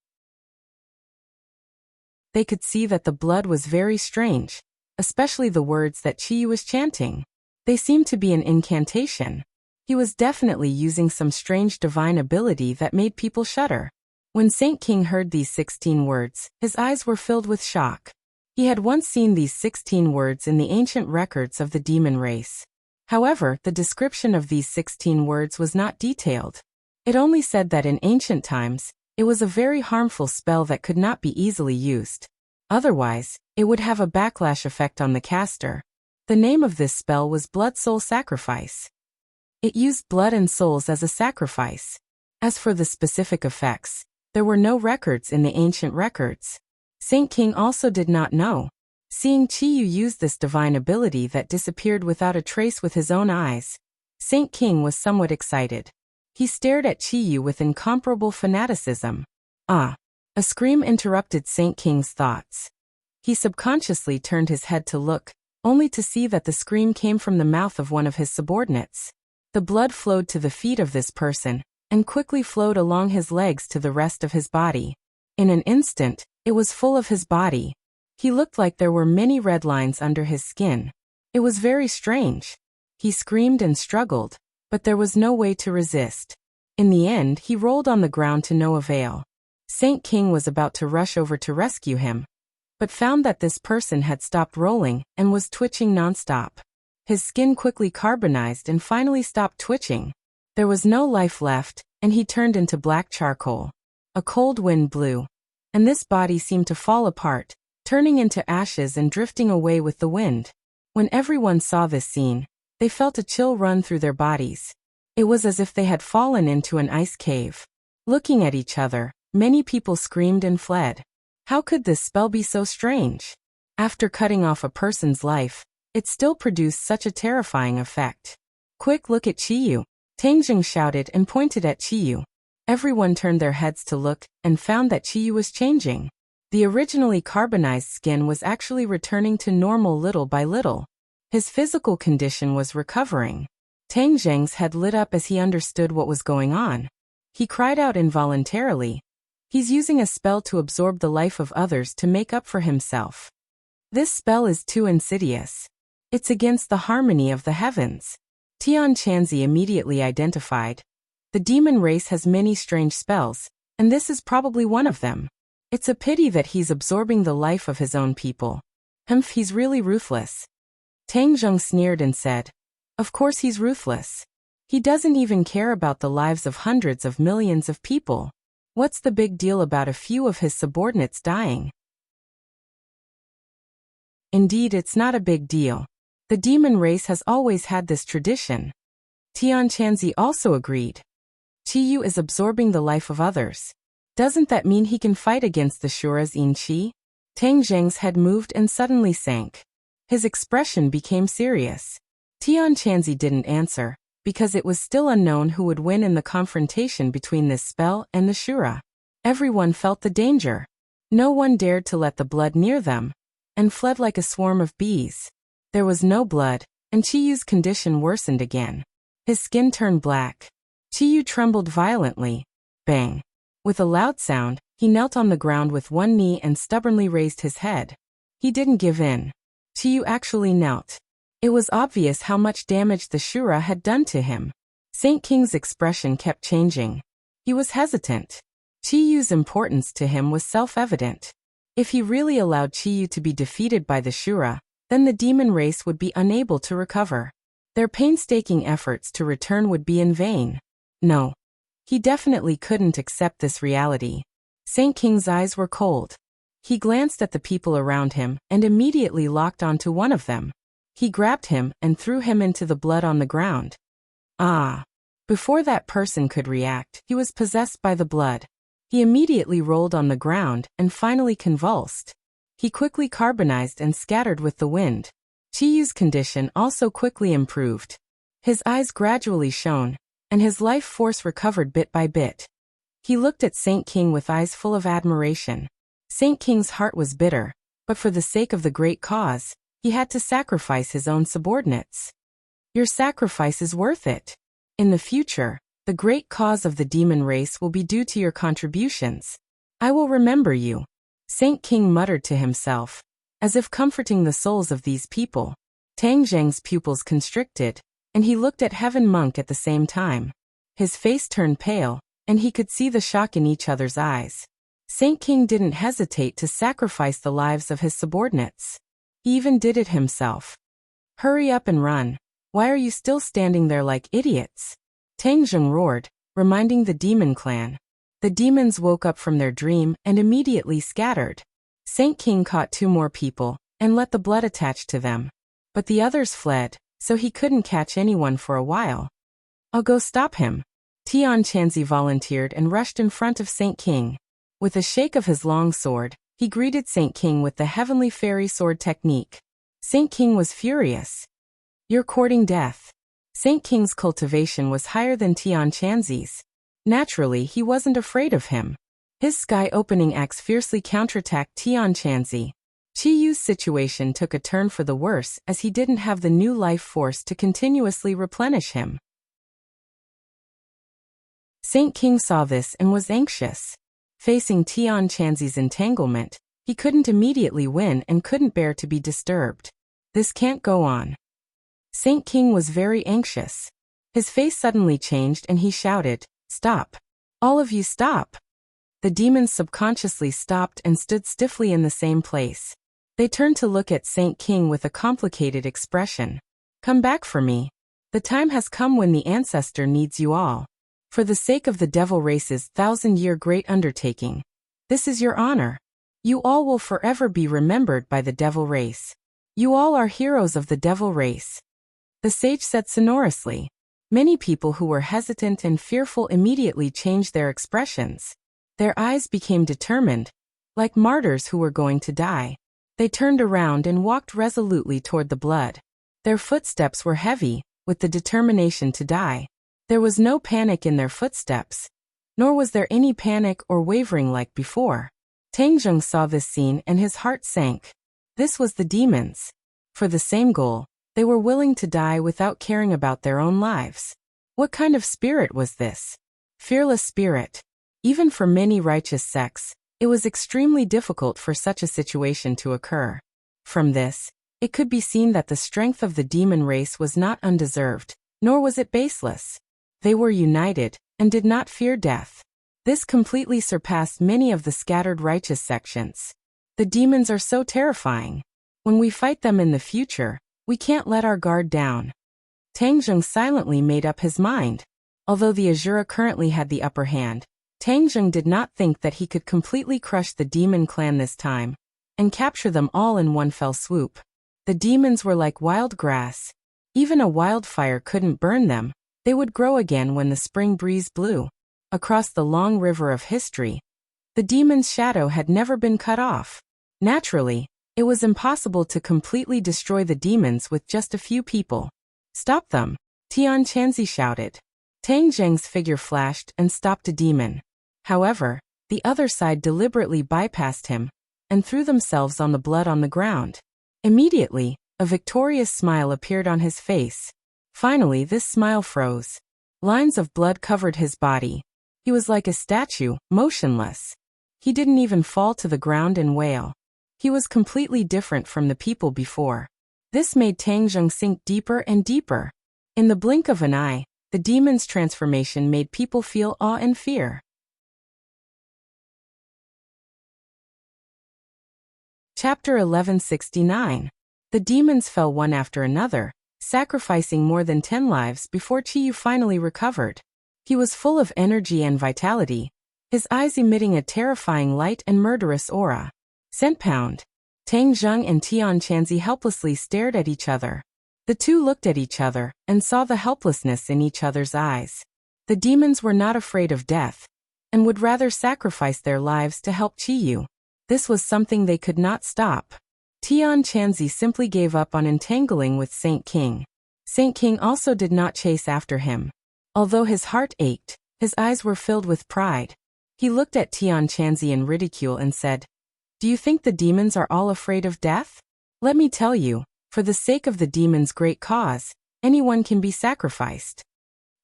They could see that the blood was very strange, especially the words that Qiyu was chanting. They seemed to be an incantation. He was definitely using some strange divine ability that made people shudder. When Saint King heard these 16 words, his eyes were filled with shock. He had once seen these 16 words in the ancient records of the demon race. However, the description of these 16 words was not detailed. It only said that in ancient times, it was a very harmful spell that could not be easily used. Otherwise, it would have a backlash effect on the caster. The name of this spell was Blood Soul Sacrifice. It used blood and souls as a sacrifice. As for the specific effects, there were no records in the ancient records. Saint King also did not know. Seeing Qiyu use this divine ability that disappeared without a trace with his own eyes, Saint King was somewhat excited. He stared at Qiyu with incomparable fanaticism. Ah! A scream interrupted Saint King's thoughts. He subconsciously turned his head to look, only to see that the scream came from the mouth of one of his subordinates. The blood flowed to the feet of this person, and quickly flowed along his legs to the rest of his body. In an instant, it was full of his body. He looked like there were many red lines under his skin. It was very strange. He screamed and struggled, but there was no way to resist. In the end, he rolled on the ground to no avail. Saint King was about to rush over to rescue him, but found that this person had stopped rolling and was twitching nonstop. His skin quickly carbonized and finally stopped twitching. There was no life left, and he turned into black charcoal. A cold wind blew, and this body seemed to fall apart, turning into ashes and drifting away with the wind. When everyone saw this scene, They felt a chill run through their bodies. It was as if they had fallen into an ice cave. Looking at each other, many people screamed and fled. How could this spell be so strange? After cutting off a person's life, it still produced such a terrifying effect. Quick, look at Chiyu! Tangjung shouted and pointed at Chiyu. Everyone turned their heads to look and found that Chiyu was changing. The originally carbonized skin was actually returning to normal little by little. His physical condition was recovering. Tangjung's head lit up as he understood what was going on. He cried out involuntarily. He's using a spell to absorb the life of others to make up for himself. This spell is too insidious. It's against the harmony of the heavens. Tian Chanzi immediately identified. The demon race has many strange spells, and this is probably one of them. It's a pity that he's absorbing the life of his own people. He's really ruthless. Tangjung sneered and said, "Of course he's ruthless. He doesn't even care about the lives of hundreds of millions of people. What's the big deal about a few of his subordinates dying?" Indeed, it's not a big deal. The demon race has always had this tradition. Tian Chanzi also agreed. Chiyu is absorbing the life of others. Doesn't that mean he can fight against the Shuras in Qi? Tangjung's head moved and suddenly sank. His expression became serious. Tian Chanzi didn't answer, because it was still unknown who would win in the confrontation between this spell and the Shura. Everyone felt the danger. No one dared to let the blood near them, and fled like a swarm of bees. There was no blood, and Chiyu's condition worsened again. His skin turned black. Chiyu trembled violently. Bang! With a loud sound, he knelt on the ground with one knee and stubbornly raised his head. He didn't give in. Chiyu actually knelt. It was obvious how much damage the Shura had done to him. Saint King's expression kept changing. He was hesitant. Chiyu's importance to him was self-evident. If he really allowed Chiyu to be defeated by the Shura, then the demon race would be unable to recover. Their painstaking efforts to return would be in vain. No. He definitely couldn't accept this reality. Saint King's eyes were cold. He glanced at the people around him and immediately locked onto one of them. He grabbed him and threw him into the blood on the ground. Ah! Before that person could react, he was possessed by the blood. He immediately rolled on the ground and finally convulsed. He quickly carbonized and scattered with the wind. Chiyu's condition also quickly improved. His eyes gradually shone, and his life force recovered bit by bit. He looked at Saint King with eyes full of admiration. Saint King's heart was bitter, but for the sake of the great cause, he had to sacrifice his own subordinates. Your sacrifice is worth it. In the future, the great cause of the demon race will be due to your contributions. I will remember you. Saint King muttered to himself, as if comforting the souls of these people. Tangjung's pupils constricted, and he looked at Heaven Monk at the same time. His face turned pale, and he could see the shock in each other's eyes. Saint King didn't hesitate to sacrifice the lives of his subordinates. He even did it himself. Hurry up and run. Why are you still standing there like idiots? Tangjung roared, reminding the demon clan. The demons woke up from their dream and immediately scattered. Saint King caught 2 more people and let the blood attach to them. But the others fled, so he couldn't catch anyone for a while. I'll go stop him. Tian Chanzi volunteered and rushed in front of Saint King. With a shake of his long sword, he greeted Saint King with the heavenly fairy sword technique. Saint King was furious. You're courting death. Saint King's cultivation was higher than Tian Chanzi's. Naturally, he wasn't afraid of him. His sky-opening axe fiercely counterattacked Tian Chanzi. Chiyu's situation took a turn for the worse as he didn't have the new life force to continuously replenish him. Saint King saw this and was anxious. Facing Tian Chanzi's entanglement, he couldn't immediately win and couldn't bear to be disturbed. This can't go on. Saint King was very anxious. His face suddenly changed and he shouted, "Stop! All of you stop!" The demons subconsciously stopped and stood stiffly in the same place. They turned to look at Saint King with a complicated expression. Come back for me. The time has come when the ancestor needs you all. For the sake of the devil race's 1,000-year great undertaking. This is your honor. You all will forever be remembered by the devil race. You all are heroes of the devil race. The sage said sonorously. Many people who were hesitant and fearful immediately changed their expressions. Their eyes became determined, like martyrs who were going to die. They turned around and walked resolutely toward the blood. Their footsteps were heavy, with the determination to die. There was no panic in their footsteps, nor was there any panic or wavering like before. Tangjung saw this scene and his heart sank. This was the demons. For the same goal, they were willing to die without caring about their own lives. What kind of spirit was this? Fearless spirit. Even for many righteous sects, it was extremely difficult for such a situation to occur. From this, it could be seen that the strength of the demon race was not undeserved, nor was it baseless. They were united, and did not fear death. This completely surpassed many of the scattered righteous sections. The demons are so terrifying. When we fight them in the future, we can't let our guard down. Tangjung silently made up his mind. Although the Azura currently had the upper hand, Tangjung did not think that he could completely crush the demon clan this time, and capture them all in one fell swoop. The demons were like wild grass. Even a wildfire couldn't burn them. They would grow again when the spring breeze blew. Across the long river of history, the demon's shadow had never been cut off. Naturally, it was impossible to completely destroy the demons with just a few people. Stop them! Tian Chanzi shouted. Tang Zheng's figure flashed and stopped a demon. However, the other side deliberately bypassed him and threw themselves on the blood on the ground. Immediately, a victorious smile appeared on his face. Finally, this smile froze. Lines of blood covered his body. He was like a statue, motionless. He didn't even fall to the ground and wail. He was completely different from the people before. This made Tangjung sink deeper and deeper. In the blink of an eye, the demon's transformation made people feel awe and fear. Chapter 1169. The demons fell one after another, sacrificing more than 10 lives before Chiyu finally recovered. He was full of energy and vitality, his eyes emitting a terrifying light and murderous aura. Scent pound. Tang Zheng and Tian Chanzi helplessly stared at each other. The two looked at each other and saw the helplessness in each other's eyes. The demons were not afraid of death, and would rather sacrifice their lives to help Chiyu. This was something they could not stop. Tian Chanzi simply gave up on entangling with Saint King. Saint King also did not chase after him. Although his heart ached, his eyes were filled with pride. He looked at Tian Chanzi in ridicule and said, "Do you think the demons are all afraid of death? Let me tell you, for the sake of the demon's great cause, anyone can be sacrificed."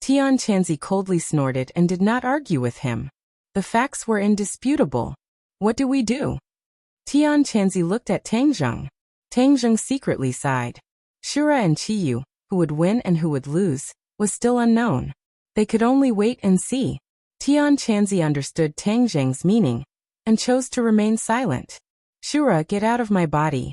Tian Chanzi coldly snorted and did not argue with him. The facts were indisputable. What do we do? Tian Chanzi looked at Tangjung. Tangjung secretly sighed. Shura and Chiyu, who would win and who would lose, was still unknown. They could only wait and see. Tian Chanzi understood Tangjung's meaning, and chose to remain silent. "Shura, get out of my body."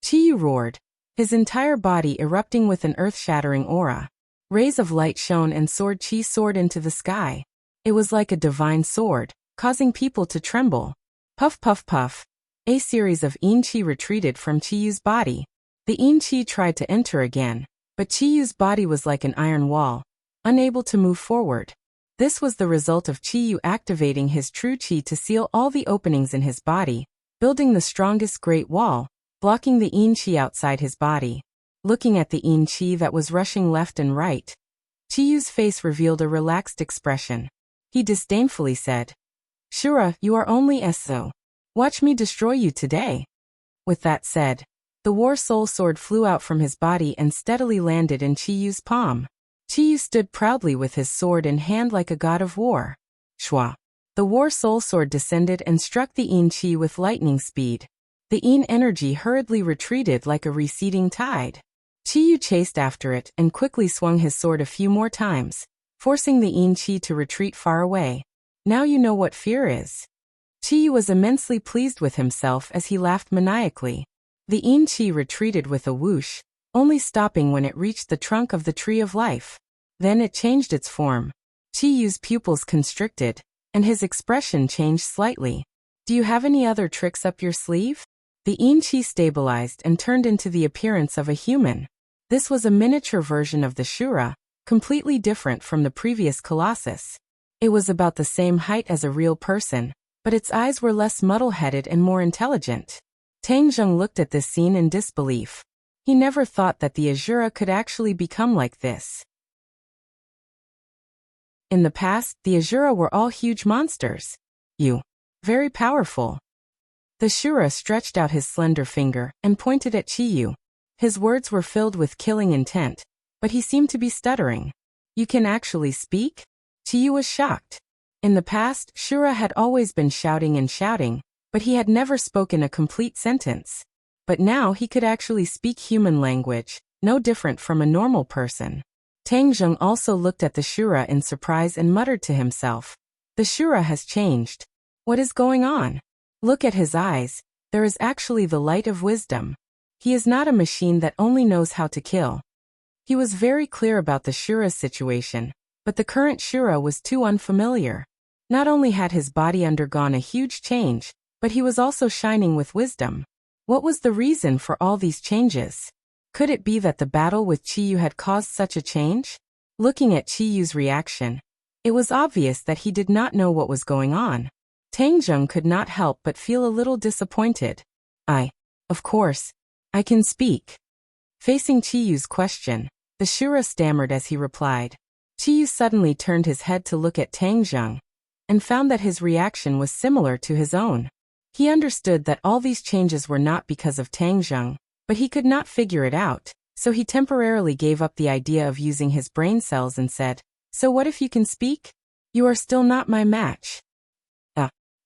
Chiyu roared, his entire body erupting with an earth-shattering aura. Rays of light shone and Chi soared into the sky. It was like a divine sword, causing people to tremble. Puff puff puff. A series of Chi retreated from Chiyu's body. The Chi tried to enter again, but Chiyu's body was like an iron wall, unable to move forward. This was the result of Chiyu activating his true Chi to seal all the openings in his body, building the strongest great wall, blocking the Chi outside his body. Looking at the Chi that was rushing left and right, Chiyu's face revealed a relaxed expression. He disdainfully said, "Shura, you are only so. Watch me destroy you today." With that said, the War Soul Sword flew out from his body and steadily landed in Chiyu's palm. Chiyu stood proudly with his sword in hand like a god of war. Shwa. The War Soul Sword descended and struck the Chi with lightning speed. The energy hurriedly retreated like a receding tide. Chiyu chased after it and quickly swung his sword a few more times, forcing the Chi to retreat far away. Now you know what fear is. Chiyu was immensely pleased with himself as he laughed maniacally. The Chi retreated with a whoosh, only stopping when it reached the trunk of the Tree of Life. Then it changed its form. Chiyu's pupils constricted, and his expression changed slightly. "Do you have any other tricks up your sleeve?" The Chi stabilized and turned into the appearance of a human. This was a miniature version of the Shura, completely different from the previous Colossus. It was about the same height as a real person, but its eyes were less muddle-headed and more intelligent. Tang Zheng looked at this scene in disbelief. He never thought that the Azura could actually become like this. In the past, the Azura were all huge monsters. Very powerful. The Shura stretched out his slender finger and pointed at Chiyu. His words were filled with killing intent, but he seemed to be stuttering. You can actually speak? Chiyu was shocked. In the past, Shura had always been shouting and shouting, but he had never spoken a complete sentence. But now he could actually speak human language, no different from a normal person. Tang Zheng also looked at the Shura in surprise and muttered to himself. The Shura has changed. What is going on? Look at his eyes, there is actually the light of wisdom. He is not a machine that only knows how to kill. He was very clear about the Shura's situation, but the current Shura was too unfamiliar. Not only had his body undergone a huge change, but he was also shining with wisdom. What was the reason for all these changes? Could it be that the battle with Chiyu had caused such a change? Looking at Chiyu's reaction, it was obvious that he did not know what was going on. Tang Zheng could not help but feel a little disappointed. Of course, I can speak. Facing Chiyu's question, the Shura stammered as he replied. Chiyu suddenly turned his head to look at Tang Zheng, and found that his reaction was similar to his own. He understood that all these changes were not because of Tang Zheng, but he could not figure it out, so he temporarily gave up the idea of using his brain cells and said, "So what if you can speak? You are still not my match."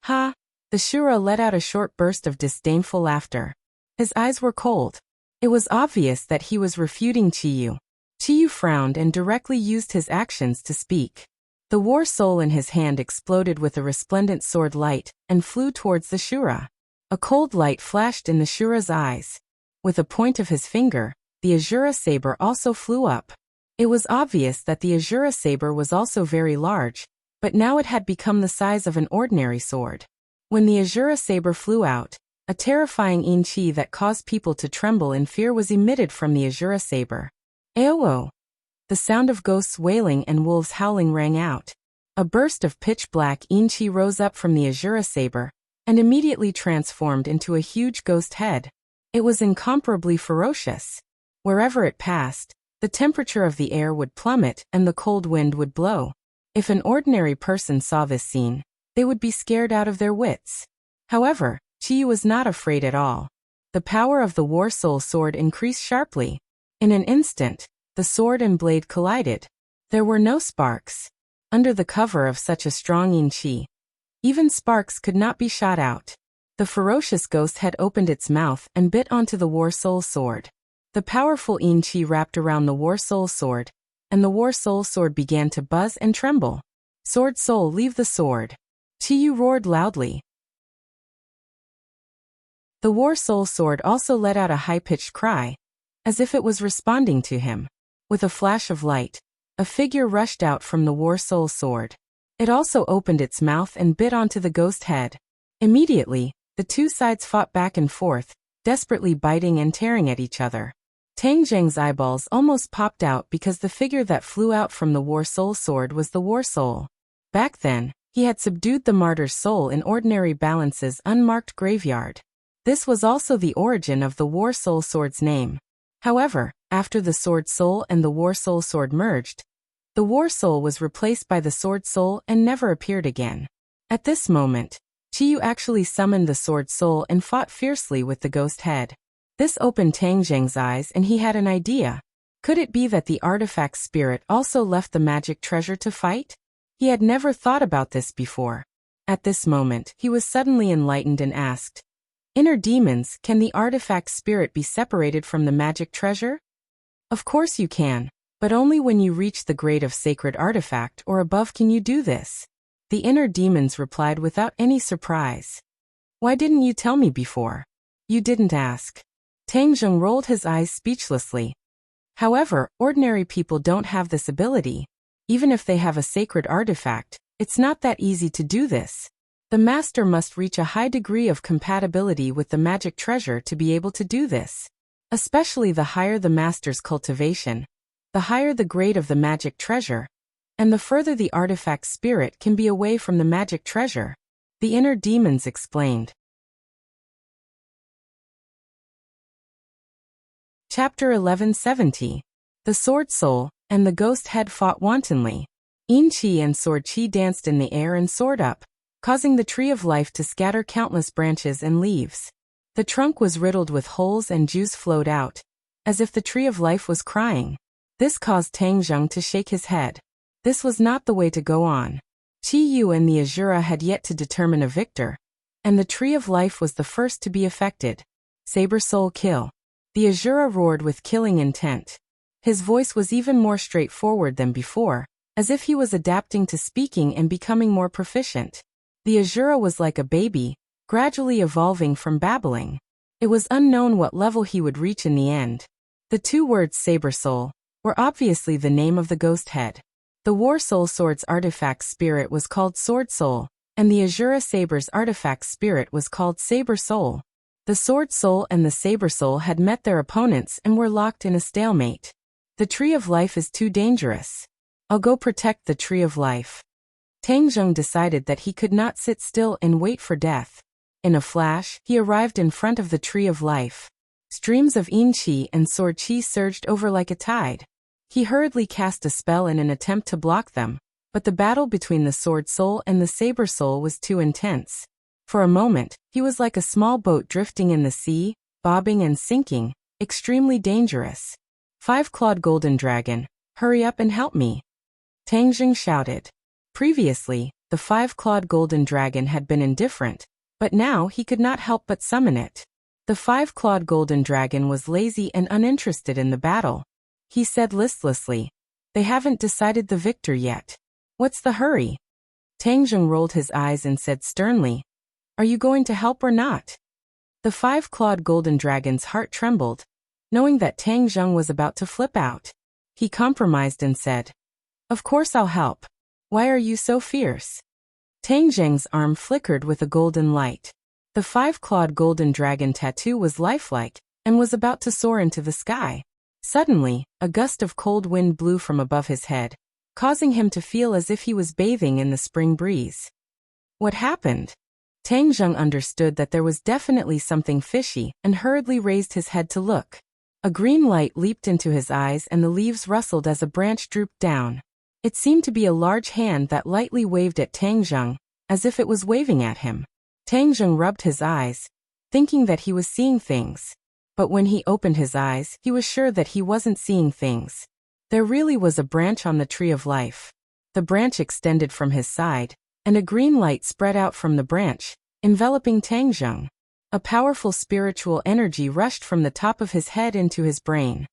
Ha! The Shura let out a short burst of disdainful laughter. His eyes were cold. It was obvious that he was refuting Chiyu. Chiyu frowned and directly used his actions to speak. The war soul in his hand exploded with a resplendent sword light and flew towards the Shura. A cold light flashed in the Shura's eyes. With a point of his finger, the Azura saber also flew up. It was obvious that the Azura saber was also very large, but now it had become the size of an ordinary sword. When the Azura saber flew out, a terrifying in-chi that caused people to tremble in fear was emitted from the Azura saber. Aowo! The sound of ghosts wailing and wolves howling rang out. A burst of pitch-black in-chi rose up from the Azura saber, and immediately transformed into a huge ghost head. It was incomparably ferocious. Wherever it passed, the temperature of the air would plummet and the cold wind would blow. If an ordinary person saw this scene, they would be scared out of their wits. However, Chiyu was not afraid at all. The power of the War Soul sword increased sharply. In an instant, the sword and blade collided. There were no sparks. Under the cover of such a strong in-chi, even sparks could not be shot out. The ferocious ghost had opened its mouth and bit onto the War Soul sword. The powerful in-chi wrapped around the War Soul sword, and the War Soul sword began to buzz and tremble. "Sword Soul, leave the sword!" Chiyu roared loudly. The War Soul sword also let out a high-pitched cry, as if it was responding to him. With a flash of light, a figure rushed out from the War Soul sword. It also opened its mouth and bit onto the ghost head. Immediately, the two sides fought back and forth, desperately biting and tearing at each other. Tang Zheng's eyeballs almost popped out because the figure that flew out from the War Soul sword was the War Soul. Back then, he had subdued the martyr's soul in ordinary balance's unmarked graveyard. This was also the origin of the War Soul sword's name. However, after the Sword Soul and the War Soul sword merged, the War Soul was replaced by the Sword Soul and never appeared again. At this moment, Chiyu actually summoned the Sword Soul and fought fiercely with the ghost head. This opened Tang Zheng's eyes and he had an idea. Could it be that the artifact spirit also left the magic treasure to fight? He had never thought about this before. At this moment, he was suddenly enlightened and asked, "Inner demons, can the artifact spirit be separated from the magic treasure?" "Of course you can, but only when you reach the grade of sacred artifact or above can you do this." The inner demons replied without any surprise. "Why didn't you tell me before? You didn't ask." Tang Zheng rolled his eyes speechlessly. However, ordinary people don't have this ability. Even if they have a sacred artifact, it's not that easy to do this. The master must reach a high degree of compatibility with the magic treasure to be able to do this. Especially the higher the master's cultivation, the higher the grade of the magic treasure, and the further the artifact's spirit can be away from the magic treasure. The inner demons explained. Chapter 1170. The Sword Soul and the Ghost Head fought wantonly. Enchi and Sword Chi danced in the air and soared up, causing the tree of life to scatter countless branches and leaves. The trunk was riddled with holes and juice flowed out, as if the tree of life was crying. This caused Tang Zheng to shake his head. This was not the way to go on. Qi Yu and the Azura had yet to determine a victor, and the tree of life was the first to be affected. Saber Soul kill. The Azura roared with killing intent. His voice was even more straightforward than before, as if he was adapting to speaking and becoming more proficient. The Azura was like a baby, gradually evolving from babbling. It was unknown what level he would reach in the end. The two words Saber Soul were obviously the name of the ghost head. The War Soul Sword's artifact spirit was called Sword Soul, and the Azura Saber's artifact spirit was called Saber Soul. The Sword Soul and the Saber Soul had met their opponents and were locked in a stalemate. The Tree of Life is too dangerous. I'll go protect the Tree of Life. Tang Zheng decided that he could not sit still and wait for death. In a flash, he arrived in front of the Tree of Life. Streams of Yin Qi and Sword Qi surged over like a tide. He hurriedly cast a spell in an attempt to block them, but the battle between the Sword Soul and the Saber Soul was too intense. For a moment, he was like a small boat drifting in the sea, bobbing and sinking, extremely dangerous. Five-clawed golden dragon, hurry up and help me. Tang Zheng shouted. Previously, the five-clawed golden dragon had been indifferent, but now he could not help but summon it. The five-clawed golden dragon was lazy and uninterested in the battle. He said listlessly, "They haven't decided the victor yet. What's the hurry?" Tang Zheng rolled his eyes and said sternly, "Are you going to help or not?" The five-clawed golden dragon's heart trembled, knowing that Tang Zheng was about to flip out. He compromised and said, "Of course I'll help. Why are you so fierce?" Tang Zheng's arm flickered with a golden light. The five-clawed golden dragon tattoo was lifelike and was about to soar into the sky. Suddenly, a gust of cold wind blew from above his head, causing him to feel as if he was bathing in the spring breeze. What happened? Tang Zheng understood that there was definitely something fishy and hurriedly raised his head to look. A green light leaped into his eyes and the leaves rustled as a branch drooped down. It seemed to be a large hand that lightly waved at Tang Zheng, as if it was waving at him. Tang Zheng rubbed his eyes, thinking that he was seeing things. But when he opened his eyes, he was sure that he wasn't seeing things. There really was a branch on the Tree of Life. The branch extended from his side, and a green light spread out from the branch, enveloping Tang Zheng. A powerful spiritual energy rushed from the top of his head into his brain.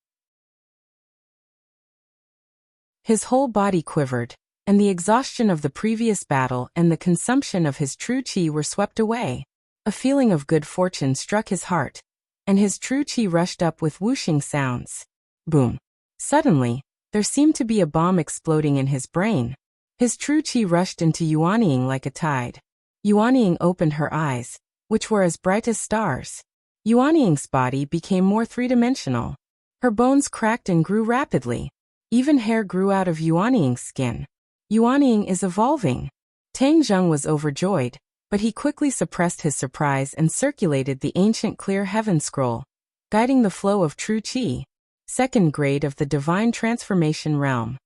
His whole body quivered, and the exhaustion of the previous battle and the consumption of his true qi were swept away. A feeling of good fortune struck his heart, and his true qi rushed up with whooshing sounds. Boom. Suddenly, there seemed to be a bomb exploding in his brain. His true qi rushed into Yuanying like a tide. Yuanying opened her eyes, which were as bright as stars. Yuanying's body became more three-dimensional. Her bones cracked and grew rapidly. Even hair grew out of Yuanying's skin. Yuanying is evolving. Tang Zheng was overjoyed, but he quickly suppressed his surprise and circulated the ancient clear heaven scroll, guiding the flow of true qi. Second grade of the divine transformation realm.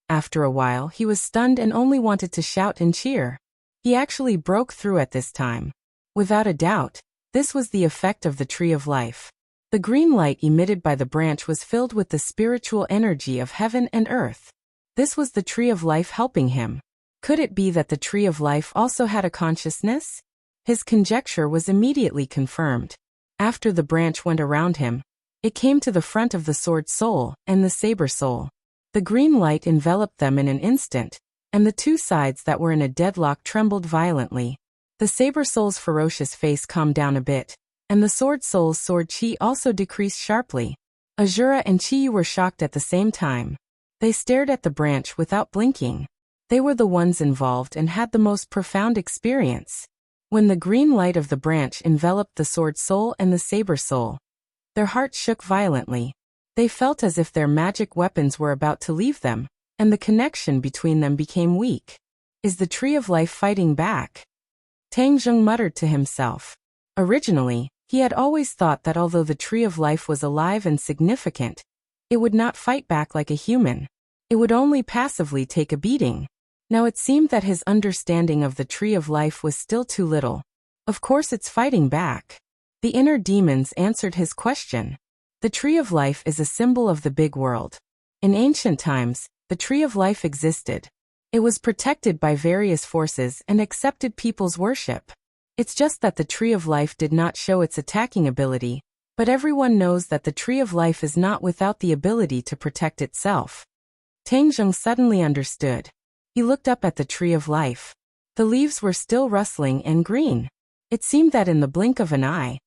After a while, he was stunned and only wanted to shout and cheer. He actually broke through at this time. Without a doubt, this was the effect of the Tree of Life. The green light emitted by the branch was filled with the spiritual energy of heaven and earth. This was the Tree of Life helping him. Could it be that the Tree of Life also had a consciousness? His conjecture was immediately confirmed. After the branch went around him, it came to the front of the Sword Soul and the Saber Soul. The green light enveloped them in an instant, and the two sides that were in a deadlock trembled violently. The Saber Soul's ferocious face calmed down a bit, and the Sword Soul's sword chi also decreased sharply. Azura and Chi were shocked at the same time. They stared at the branch without blinking. They were the ones involved and had the most profound experience. When the green light of the branch enveloped the Sword Soul and the Saber Soul, Their hearts shook violently. They felt as if their magic weapons were about to leave them, and the connection between them became weak. Is the Tree of Life fighting back? Tang Zheng muttered to himself. Originally, he had always thought that although the Tree of Life was alive and significant, it would not fight back like a human. It would only passively take a beating. Now it seemed that his understanding of the Tree of Life was still too little. Of course it's fighting back. The inner demons answered his question. The Tree of Life is a symbol of the big world. In ancient times, the Tree of Life existed. It was protected by various forces and accepted people's worship. It's just that the Tree of Life did not show its attacking ability, but everyone knows that the Tree of Life is not without the ability to protect itself. Tang Zheng suddenly understood. He looked up at the Tree of Life. The leaves were still rustling and green. It seemed that in the blink of an eye,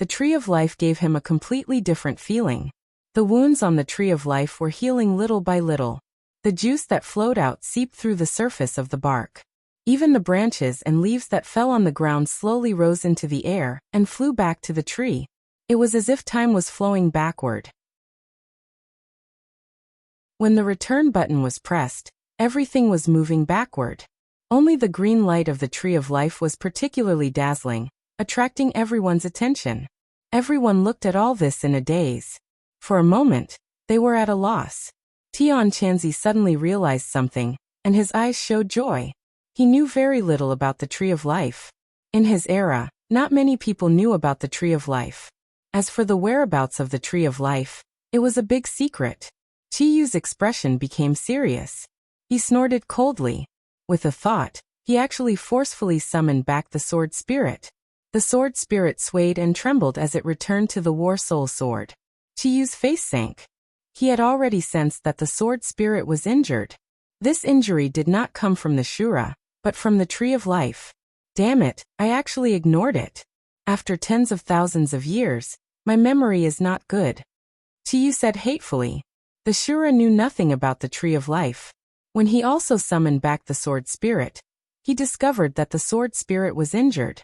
the Tree of Life gave him a completely different feeling. The wounds on the Tree of Life were healing little by little. The juice that flowed out seeped through the surface of the bark. Even the branches and leaves that fell on the ground slowly rose into the air and flew back to the tree. It was as if time was flowing backward. When the return button was pressed, everything was moving backward. Only the green light of the Tree of Life was particularly dazzling, attracting everyone's attention. Everyone looked at all this in a daze. For a moment, they were at a loss. Tian Chanzi suddenly realized something, and his eyes showed joy. He knew very little about the Tree of Life. In his era, not many people knew about the Tree of Life. As for the whereabouts of the Tree of Life, it was a big secret. Chiyu's expression became serious. He snorted coldly. With a thought, he actually forcefully summoned back the sword spirit. The sword spirit swayed and trembled as it returned to the War Soul sword. Chiyu's face sank. He had already sensed that the sword spirit was injured. This injury did not come from the Shura, but from the Tree of Life. Damn it, I actually ignored it. After tens of thousands of years, my memory is not good. Chiyu said hatefully. The Shura knew nothing about the Tree of Life. When he also summoned back the sword spirit, he discovered that the sword spirit was injured.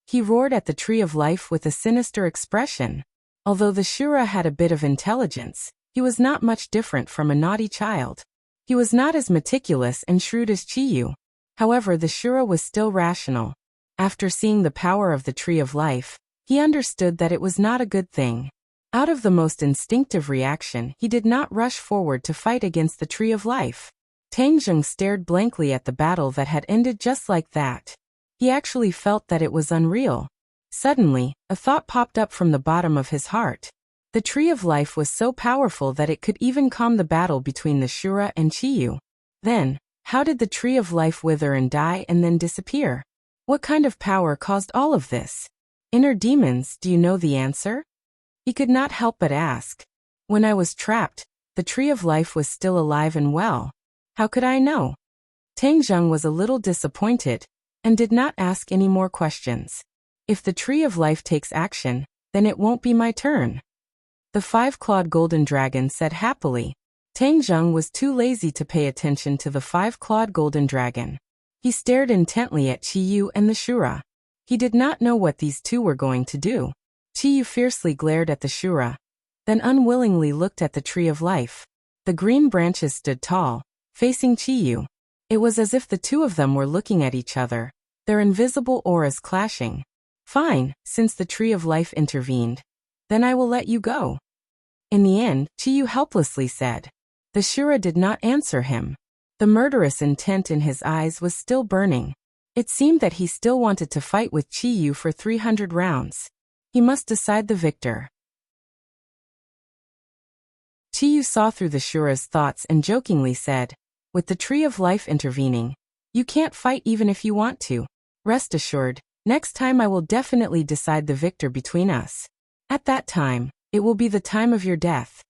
He roared at the Tree of Life with a sinister expression. Although the Shura had a bit of intelligence, he was not much different from a naughty child. He was not as meticulous and shrewd as Chiyu. However, the Shura was still rational. After seeing the power of the Tree of Life, he understood that it was not a good thing. Out of the most instinctive reaction, he did not rush forward to fight against the Tree of Life. Tang Zheng stared blankly at the battle that had ended just like that. He actually felt that it was unreal. Suddenly, a thought popped up from the bottom of his heart. The Tree of Life was so powerful that it could even calm the battle between the Shura and Chiyu. Then, how did the Tree of Life wither and die and then disappear? What kind of power caused all of this? Inner demons, do you know the answer? He could not help but ask. When I was trapped, the Tree of Life was still alive and well. How could I know? Tang Zheng was a little disappointed, and did not ask any more questions. If the Tree of Life takes action, then it won't be my turn. The five-clawed golden dragon said happily. Tang Zheng was too lazy to pay attention to the five-clawed golden dragon. He stared intently at Chiyu and the Shura. He did not know what these two were going to do. Chiyu fiercely glared at the Shura, then unwillingly looked at the Tree of Life. The green branches stood tall, facing Chiyu. It was as if the two of them were looking at each other, their invisible auras clashing. Fine, since the Tree of Life intervened. Then I will let you go. In the end, Chiyu helplessly said. The Shura did not answer him. The murderous intent in his eyes was still burning. It seemed that he still wanted to fight with Chiyu for 300 rounds. He must decide the victor. Chiyu saw through the Shura's thoughts and jokingly said, with the Tree of Life intervening, you can't fight even if you want to. Rest assured, next time I will definitely decide the victor between us. At that time, it will be the time of your death.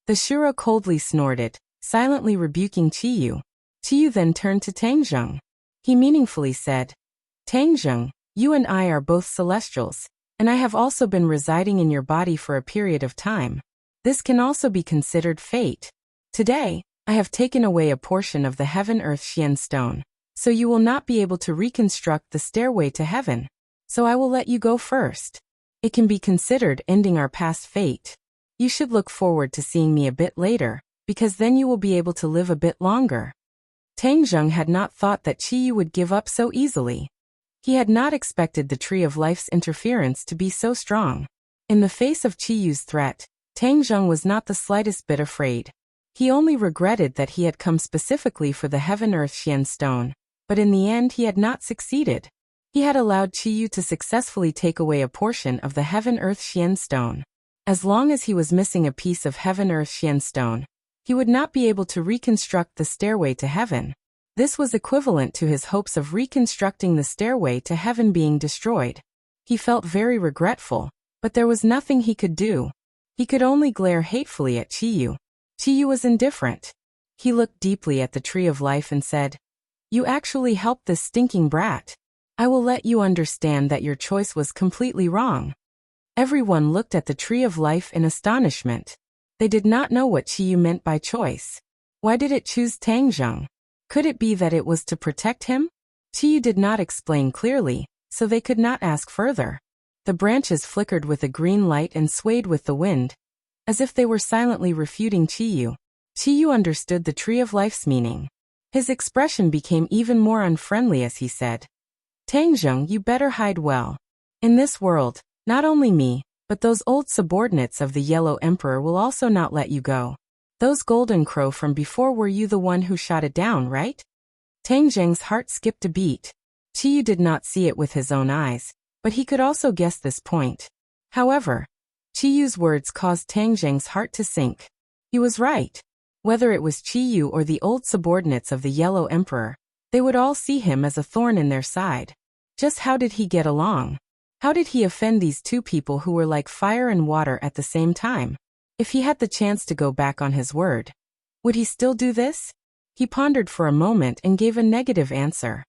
The Shura coldly snorted, silently rebuking Chiyu. Chiyu then turned to Tang Zheng. He meaningfully said, Tang Zheng, you and I are both celestials, and I have also been residing in your body for a period of time. This can also be considered fate. Today, I have taken away a portion of the Heaven-Earth Xian stone, so you will not be able to reconstruct the stairway to heaven. So I will let you go first. It can be considered ending our past fate. You should look forward to seeing me a bit later, because then you will be able to live a bit longer. Tang Zheng had not thought that Qiyu would give up so easily. He had not expected the Tree of Life's interference to be so strong. In the face of Qiyu's threat, Tang Zheng was not the slightest bit afraid. He only regretted that he had come specifically for the Heaven-Earth Xian Stone, but in the end he had not succeeded. He had allowed Qiyu to successfully take away a portion of the Heaven-Earth Xian Stone. As long as he was missing a piece of Heaven-Earth Xian Stone, he would not be able to reconstruct the stairway to heaven. This was equivalent to his hopes of reconstructing the stairway to heaven being destroyed. He felt very regretful, but there was nothing he could do. He could only glare hatefully at Qiyu. Qiyu was indifferent. He looked deeply at the Tree of Life and said, "You actually helped this stinking brat. I will let you understand that your choice was completely wrong." Everyone looked at the Tree of Life in astonishment. They did not know what Qiyu meant by choice. Why did it choose Tang Zheng? Could it be that it was to protect him? Qiyu did not explain clearly, so they could not ask further. The branches flickered with a green light and swayed with the wind, as if they were silently refuting Qiyu. Qiyu understood the Tree of Life's meaning. His expression became even more unfriendly as he said, "Tang Zheng, you better hide well. In this world, not only me, but those old subordinates of the Yellow Emperor will also not let you go. Those golden crow from before, were you the one who shot it down, right?" Tang Zheng's heart skipped a beat. Qiyu did not see it with his own eyes, but he could also guess this point. However, Qiyu's words caused Tang Zheng's heart to sink. He was right. Whether it was Qiyu or the old subordinates of the Yellow Emperor, they would all see him as a thorn in their side. Just how did he get along? How did he offend these two people who were like fire and water at the same time? If he had the chance to go back on his word, would he still do this? He pondered for a moment and gave a negative answer.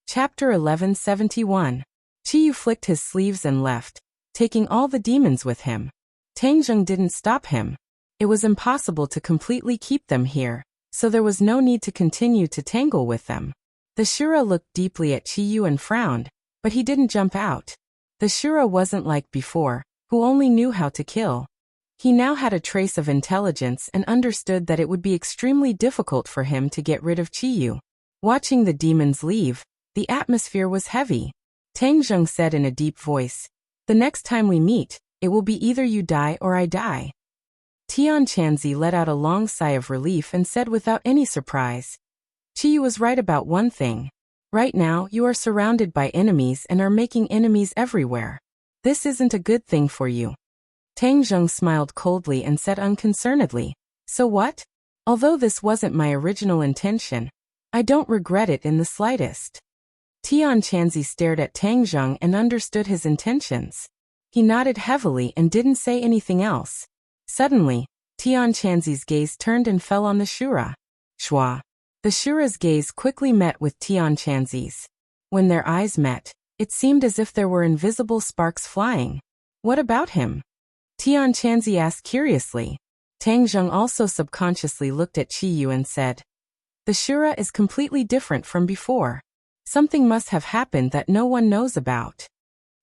Chapter 1171. Qiyu flicked his sleeves and left, taking all the demons with him. Tang Zheng didn't stop him. It was impossible to completely keep them here, so there was no need to continue to tangle with them. The Shura looked deeply at Qiyu and frowned, but he didn't jump out. The Shura wasn't like before, who only knew how to kill. He now had a trace of intelligence and understood that it would be extremely difficult for him to get rid of Qiyu. Watching the demons leave, the atmosphere was heavy. Tang Zheng said in a deep voice, "The next time we meet, it will be either you die or I die." Tian Chanzi let out a long sigh of relief and said without any surprise, "Qiyu was right about one thing. Right now, you are surrounded by enemies and are making enemies everywhere. This isn't a good thing for you." Tang Zheng smiled coldly and said unconcernedly, "So what? Although this wasn't my original intention, I don't regret it in the slightest." Tian Chanzi stared at Tang Zheng and understood his intentions. He nodded heavily and didn't say anything else. Suddenly, Tian Chanzi's gaze turned and fell on the Shura. Shua. The Shura's gaze quickly met with Tian Chanzi's. When their eyes met, it seemed as if there were invisible sparks flying. "What about him?" Tian Chanzi asked curiously. Tang Zheng also subconsciously looked at Qiyu and said, "The Shura is completely different from before. Something must have happened that no one knows about."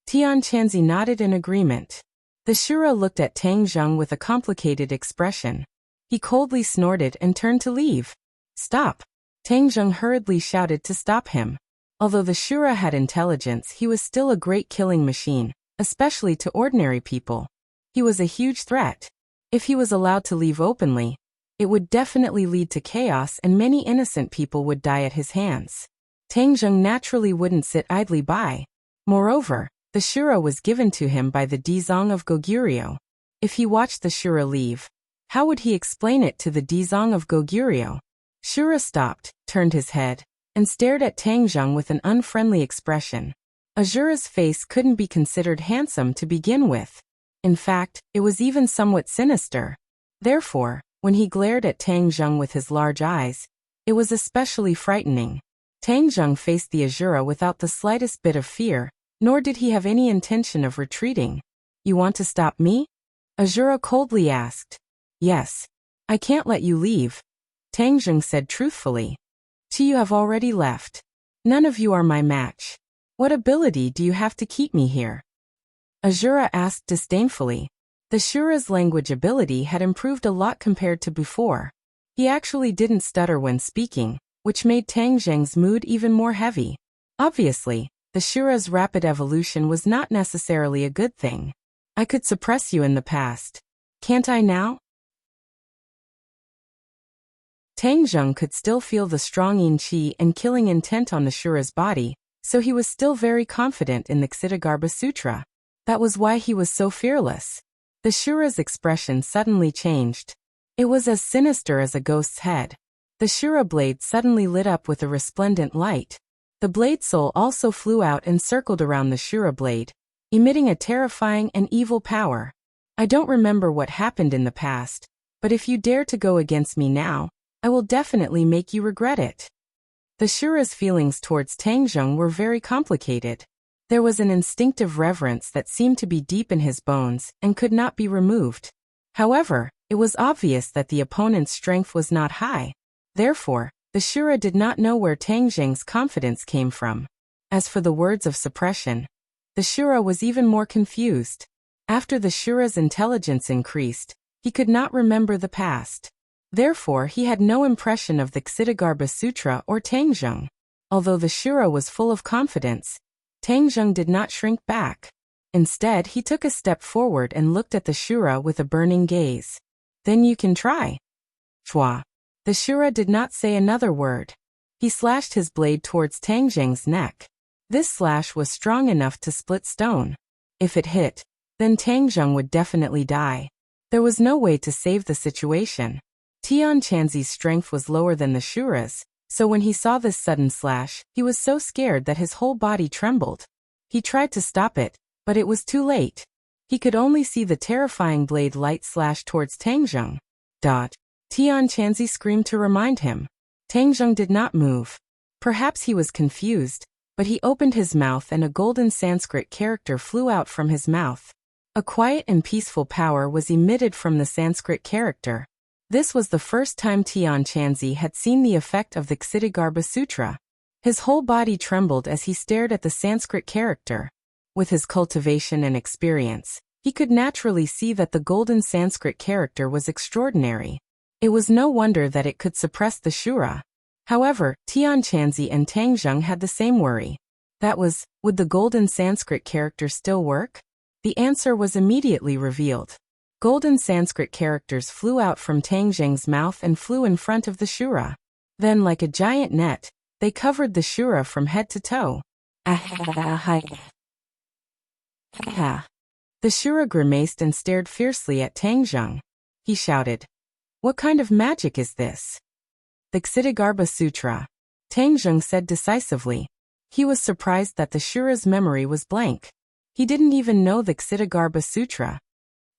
Tian Chanzi nodded in agreement. The Shura looked at Tang Zheng with a complicated expression. He coldly snorted and turned to leave. "Stop!" Tang Zheng hurriedly shouted to stop him. Although the Shura had intelligence, he was still a great killing machine, especially to ordinary people. He was a huge threat. If he was allowed to leave openly, it would definitely lead to chaos and many innocent people would die at his hands. Tang Zheng naturally wouldn't sit idly by. Moreover, the Shura was given to him by the Dizong of Goguryeo. If he watched the Shura leave, how would he explain it to the Dizong of Goguryeo? Shura stopped, turned his head, and stared at Tang Zheng with an unfriendly expression. Azura's face couldn't be considered handsome to begin with. In fact, it was even somewhat sinister. Therefore, when he glared at Tang Zheng with his large eyes, it was especially frightening. Tang Zheng faced the Azura without the slightest bit of fear, nor did he have any intention of retreating. "You want to stop me?" Azura coldly asked. "Yes. I can't let you leave," Tang Zheng said truthfully. "You have already left. None of you are my match. What ability do you have to keep me here? Azura asked disdainfully. The Shura's language ability had improved a lot compared to before. He actually didn't stutter when speaking, which made Tang Zheng's mood even more heavy. Obviously, the Shura's rapid evolution was not necessarily a good thing. I could suppress you in the past. Can't I now? Tang Zheng could still feel the strong yin qi and killing intent on the Shura's body, so he was still very confident in the Ksitigarbha Sutra. That was why he was so fearless. The Shura's expression suddenly changed. It was as sinister as a ghost's head. The Shura blade suddenly lit up with a resplendent light. The blade soul also flew out and circled around the Shura blade, emitting a terrifying and evil power. I don't remember what happened in the past, but if you dare to go against me now, I will definitely make you regret it. The Shura's feelings towards Tang Zheng were very complicated. There was an instinctive reverence that seemed to be deep in his bones and could not be removed. However, it was obvious that the opponent's strength was not high. Therefore, the Shura did not know where Tang Zheng's confidence came from. As for the words of suppression, the Shura was even more confused. After the Shura's intelligence increased, he could not remember the past. Therefore, he had no impression of the Ksitigarbha Sutra or Tang Zheng. Although the Shura was full of confidence, Tang Zheng did not shrink back. Instead, he took a step forward and looked at the Shura with a burning gaze. Then you can try. Chua. The Shura did not say another word. He slashed his blade towards Tang Zheng's neck. This slash was strong enough to split stone. If it hit, then Tang Zheng would definitely die. There was no way to save the situation. Tian Chanzi's strength was lower than the Shura's, so when he saw this sudden slash, he was so scared that his whole body trembled. He tried to stop it, but it was too late. He could only see the terrifying blade light slash towards Tang Zheng. Tian Chanzi screamed to remind him. Tang Zheng did not move. Perhaps he was confused, but he opened his mouth and a golden Sanskrit character flew out from his mouth. A quiet and peaceful power was emitted from the Sanskrit character. This was the first time Tian Chanzi had seen the effect of the Ksitigarbha Sutra. His whole body trembled as he stared at the Sanskrit character. With his cultivation and experience, he could naturally see that the golden Sanskrit character was extraordinary. It was no wonder that it could suppress the Shura. However, Tian Chanzi and Tang Zheng had the same worry. That was, would the golden Sanskrit character still work? The answer was immediately revealed. Golden Sanskrit characters flew out from Tang Zheng's mouth and flew in front of the Shura. Then, like a giant net, they covered the Shura from head to toe. The Shura grimaced and stared fiercely at Tang Zheng. He shouted, "What kind of magic is this?" "The Ksitigarbha Sutra," Tang Zheng said decisively. He was surprised that the Shura's memory was blank. He didn't even know the Ksitigarbha Sutra.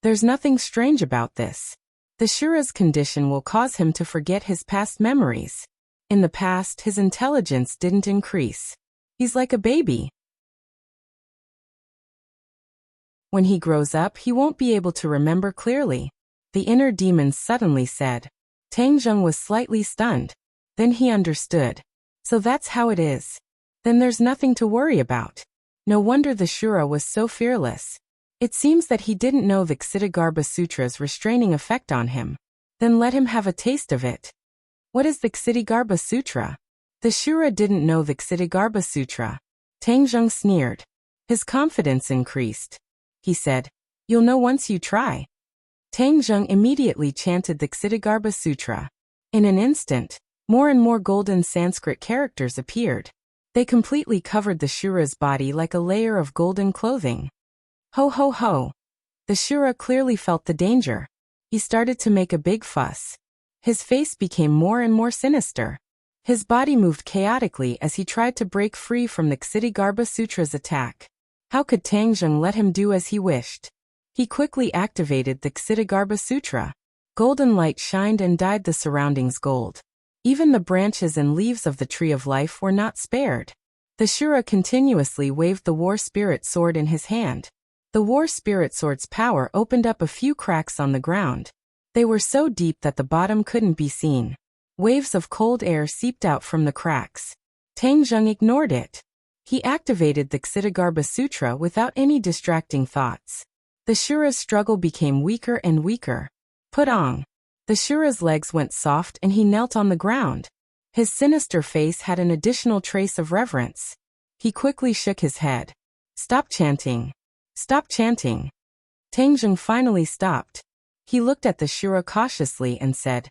There's nothing strange about this. The Shura's condition will cause him to forget his past memories. In the past, his intelligence didn't increase. He's like a baby. When he grows up, he won't be able to remember clearly. The inner demon suddenly said. Tang Zheng was slightly stunned. Then he understood. So that's how it is. Then there's nothing to worry about. No wonder the Shura was so fearless. It seems that he didn't know the Ksitigarbha Sutra's restraining effect on him. Then let him have a taste of it. What is the Ksitigarbha Sutra? The Shura didn't know the Ksitigarbha Sutra. Tang Zheng sneered. His confidence increased. He said, "You'll know once you try." Tang Zheng immediately chanted the Ksitigarbha Sutra. In an instant, more and more golden Sanskrit characters appeared. They completely covered the Shura's body like a layer of golden clothing. Ho ho ho! The Shura clearly felt the danger. He started to make a big fuss. His face became more and more sinister. His body moved chaotically as he tried to break free from the Ksitigarbha Sutra's attack. How could Tang Zheng let him do as he wished? He quickly activated the Ksitigarbha Sutra. Golden light shined and dyed the surroundings gold. Even the branches and leaves of the Tree of Life were not spared. The Shura continuously waved the War Spirit Sword in his hand. The War Spirit Sword's power opened up a few cracks on the ground. They were so deep that the bottom couldn't be seen. Waves of cold air seeped out from the cracks. Tang Zheng ignored it. He activated the Ksitigarbha Sutra without any distracting thoughts. The Shura's struggle became weaker and weaker. Put on. The Shura's legs went soft and he knelt on the ground. His sinister face had an additional trace of reverence. He quickly shook his head. Stop chanting. Stop chanting. Tang Zheng finally stopped. He looked at the Shura cautiously and said,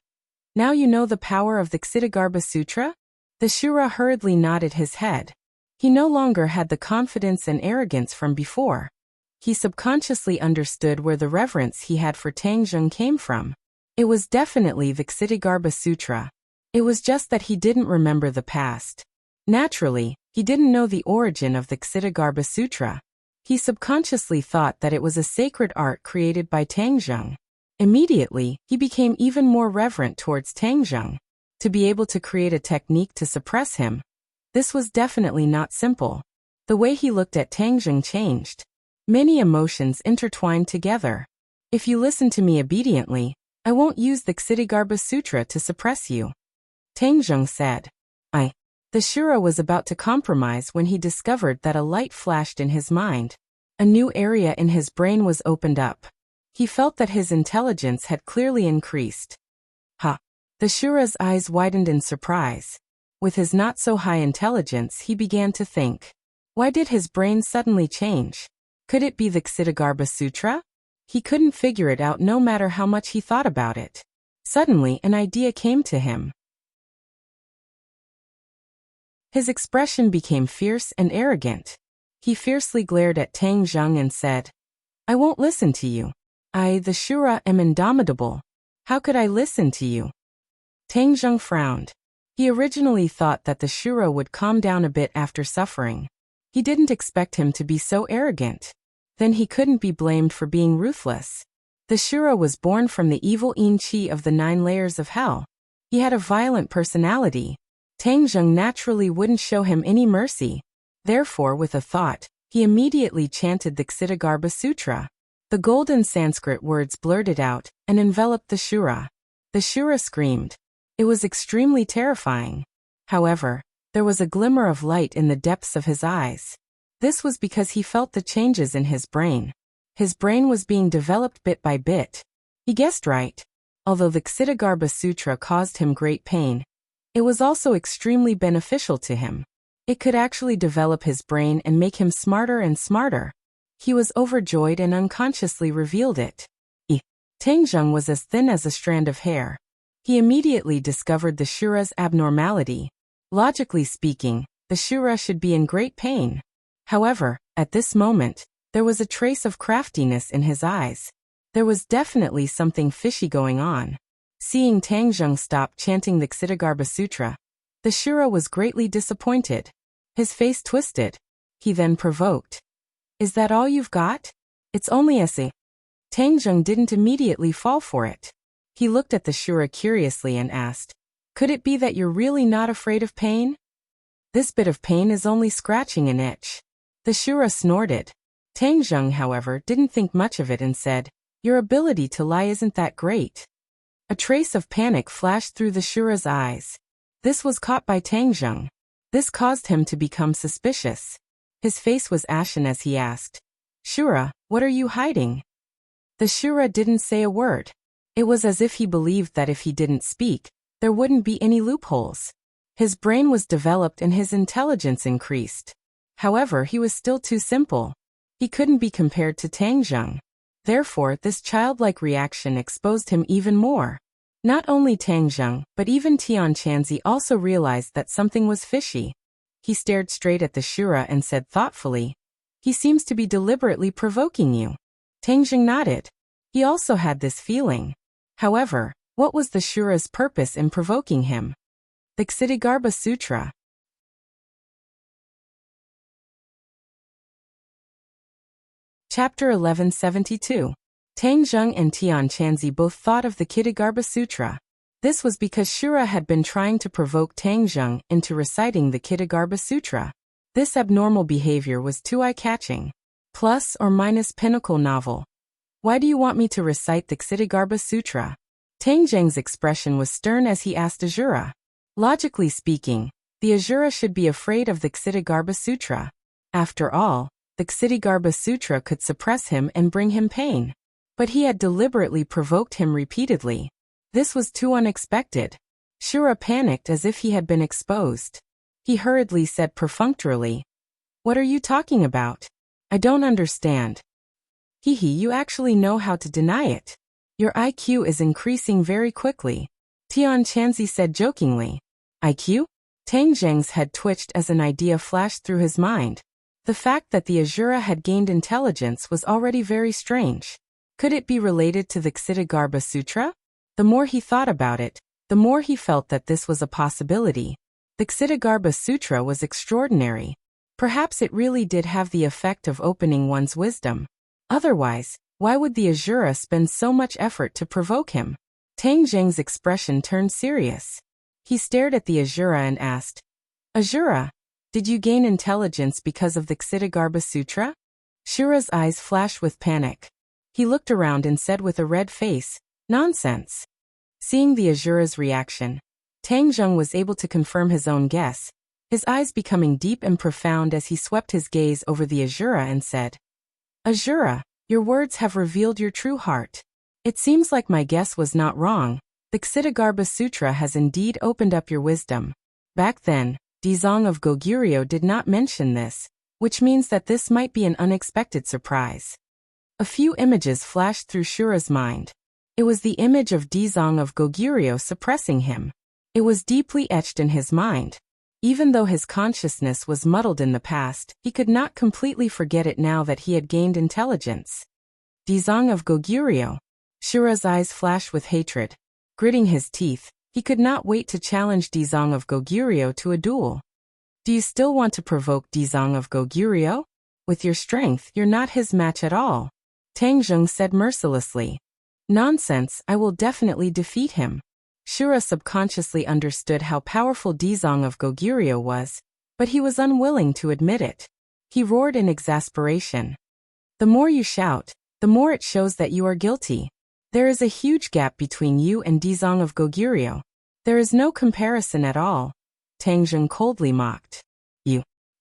Now you know the power of the Ksitigarbha Sutra? The Shura hurriedly nodded his head. He no longer had the confidence and arrogance from before. He subconsciously understood where the reverence he had for Tang Zheng came from. It was definitely the Ksitigarbha Sutra. It was just that he didn't remember the past. Naturally, he didn't know the origin of the Ksitigarbha Sutra. He subconsciously thought that it was a sacred art created by Tang Zheng. Immediately, he became even more reverent towards Tang Zheng. To be able to create a technique to suppress him, this was definitely not simple. The way he looked at Tang Zheng changed. Many emotions intertwined together. If you listen to me obediently, I won't use the Ksitigarbha Sutra to suppress you. Tang Zheng said. The Shura was about to compromise when he discovered that a light flashed in his mind. A new area in his brain was opened up. He felt that his intelligence had clearly increased. The Shura's eyes widened in surprise. With his not-so-high intelligence, he began to think. Why did his brain suddenly change? Could it be the Ksitigarbha Sutra? He couldn't figure it out no matter how much he thought about it. Suddenly, an idea came to him. His expression became fierce and arrogant. He fiercely glared at Tang Zheng and said, I won't listen to you. I, the Shura, am indomitable. How could I listen to you? Tang Zheng frowned. He originally thought that the Shura would calm down a bit after suffering. He didn't expect him to be so arrogant. Then he couldn't be blamed for being ruthless. The Shura was born from the evil yin qi of the 9 layers of hell. He had a violent personality. Tang Zheng naturally wouldn't show him any mercy. Therefore, with a thought, he immediately chanted the Ksitigarbha Sutra. The golden Sanskrit words blurted out and enveloped the Shura. The Shura screamed. It was extremely terrifying. However, there was a glimmer of light in the depths of his eyes. This was because he felt the changes in his brain. His brain was being developed bit by bit. He guessed right. Although the Ksitigarbha Sutra caused him great pain, it was also extremely beneficial to him. It could actually develop his brain and make him smarter and smarter. He was overjoyed and unconsciously revealed it. Tang Zheng was as thin as a strand of hair. He immediately discovered the Shura's abnormality. Logically speaking, the Shura should be in great pain. However, at this moment, there was a trace of craftiness in his eyes. There was definitely something fishy going on. Seeing Tang Zheng stop chanting the Ksitigarbha Sutra, the Shura was greatly disappointed. His face twisted. He then provoked. Is that all you've got? It's only a. Tang Zheng didn't immediately fall for it. He looked at the Shura curiously and asked, Could it be that you're really not afraid of pain? This bit of pain is only scratching an itch. The Shura snorted. Tang Zheng, however, didn't think much of it and said, Your ability to lie isn't that great. A trace of panic flashed through the Shura's eyes. This was caught by Tang Zheng. This caused him to become suspicious. His face was ashen as he asked, Shura, what are you hiding? The Shura didn't say a word. It was as if he believed that if he didn't speak, there wouldn't be any loopholes. His brain was developed and his intelligence increased. However, he was still too simple. He couldn't be compared to Tang Zheng. Therefore, this childlike reaction exposed him even more. Not only Tang Zheng, but even Tian Chanzi also realized that something was fishy. He stared straight at the Shura and said thoughtfully, He seems to be deliberately provoking you. Tang Zheng nodded. He also had this feeling. However, what was the Shura's purpose in provoking him? The Ksitigarbha Sutra. Chapter 1172. Tang Zheng and Tian Chanzi both thought of the Ksitigarbha Sutra. This was because Shura had been trying to provoke Tang Zheng into reciting the Ksitigarbha Sutra. This abnormal behavior was too eye-catching. Plus or minus pinnacle novel. Why do you want me to recite the Ksitigarbha Sutra? Tang Zheng's expression was stern as he asked Azura. Logically speaking, The Asura should be afraid of the Ksitigarbha Sutra. After all, the Ksitigarbha Sutra could suppress him and bring him pain. But he had deliberately provoked him repeatedly. This was too unexpected. Shura panicked as if he had been exposed. He hurriedly said perfunctorily, "What are you talking about? I don't understand." You actually know how to deny it. Your IQ is increasing very quickly," Tian Chanzi said jokingly. IQ? Tang Zheng's head twitched as an idea flashed through his mind. The fact that the Asura had gained intelligence was already very strange. Could it be related to the Ksitigarbha Sutra? The more he thought about it, the more he felt that this was a possibility. The Ksitigarbha Sutra was extraordinary. Perhaps it really did have the effect of opening one's wisdom. Otherwise, why would the Asura spend so much effort to provoke him? Tang Zheng's expression turned serious. He stared at the Asura and asked, "Asura, did you gain intelligence because of the Ksitigarbha Sutra?" Shura's eyes flashed with panic. He looked around and said with a red face, "Nonsense." Seeing the Asura's reaction, Tang Zheng was able to confirm his own guess, his eyes becoming deep and profound as he swept his gaze over the Asura and said, "Asura, your words have revealed your true heart. It seems like my guess was not wrong. The Ksitigarbha Sutra has indeed opened up your wisdom." Back then, Dizong of Goguryeo did not mention this, which means that this might be an unexpected surprise. A few images flashed through Shura's mind. It was the image of Dizong of Goguryeo suppressing him. It was deeply etched in his mind. Even though his consciousness was muddled in the past, he could not completely forget it now that he had gained intelligence. Dizong of Goguryeo. Shura's eyes flashed with hatred. Gritting his teeth, he could not wait to challenge Dizong of Goguryeo to a duel. "Do you still want to provoke Dizong of Goguryeo? With your strength, you're not his match at all," Tang Zheng said mercilessly. "Nonsense, I will definitely defeat him." Shura subconsciously understood how powerful Dizong of Goguryeo was, but he was unwilling to admit it. He roared in exasperation. "The more you shout, the more it shows that you are guilty. There is a huge gap between you and Dizong of Goguryeo. There is no comparison at all," Tang Zheng coldly mocked.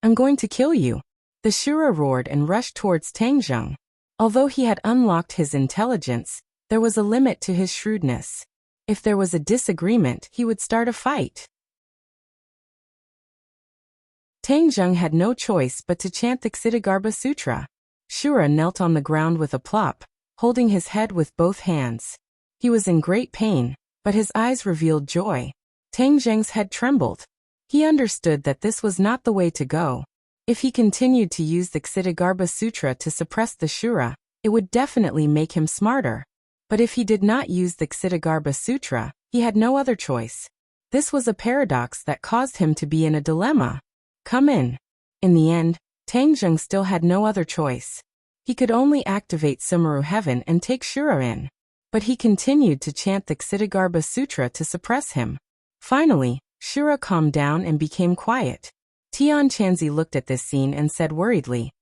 I'm going to kill you." The Shura roared and rushed towards Tang Zheng. Although he had unlocked his intelligence, there was a limit to his shrewdness. If there was a disagreement, he would start a fight. Tang Zheng had no choice but to chant the Ksitigarbha Sutra. Shura knelt on the ground with a plop, holding his head with both hands. He was in great pain, but his eyes revealed joy. Tang Zheng's head trembled. He understood that this was not the way to go. If he continued to use the Ksitigarbha Sutra to suppress the Shura, it would definitely make him smarter. But if he did not use the Ksitigarbha Sutra, he had no other choice. This was a paradox that caused him to be in a dilemma. "Come in." In the end, Tang Zheng still had no other choice. He could only activate Sumeru Heaven and take Shura in. But he continued to chant the Ksitigarbha Sutra to suppress him. Finally, Shura calmed down and became quiet. Tian Chanzi looked at this scene and said worriedly,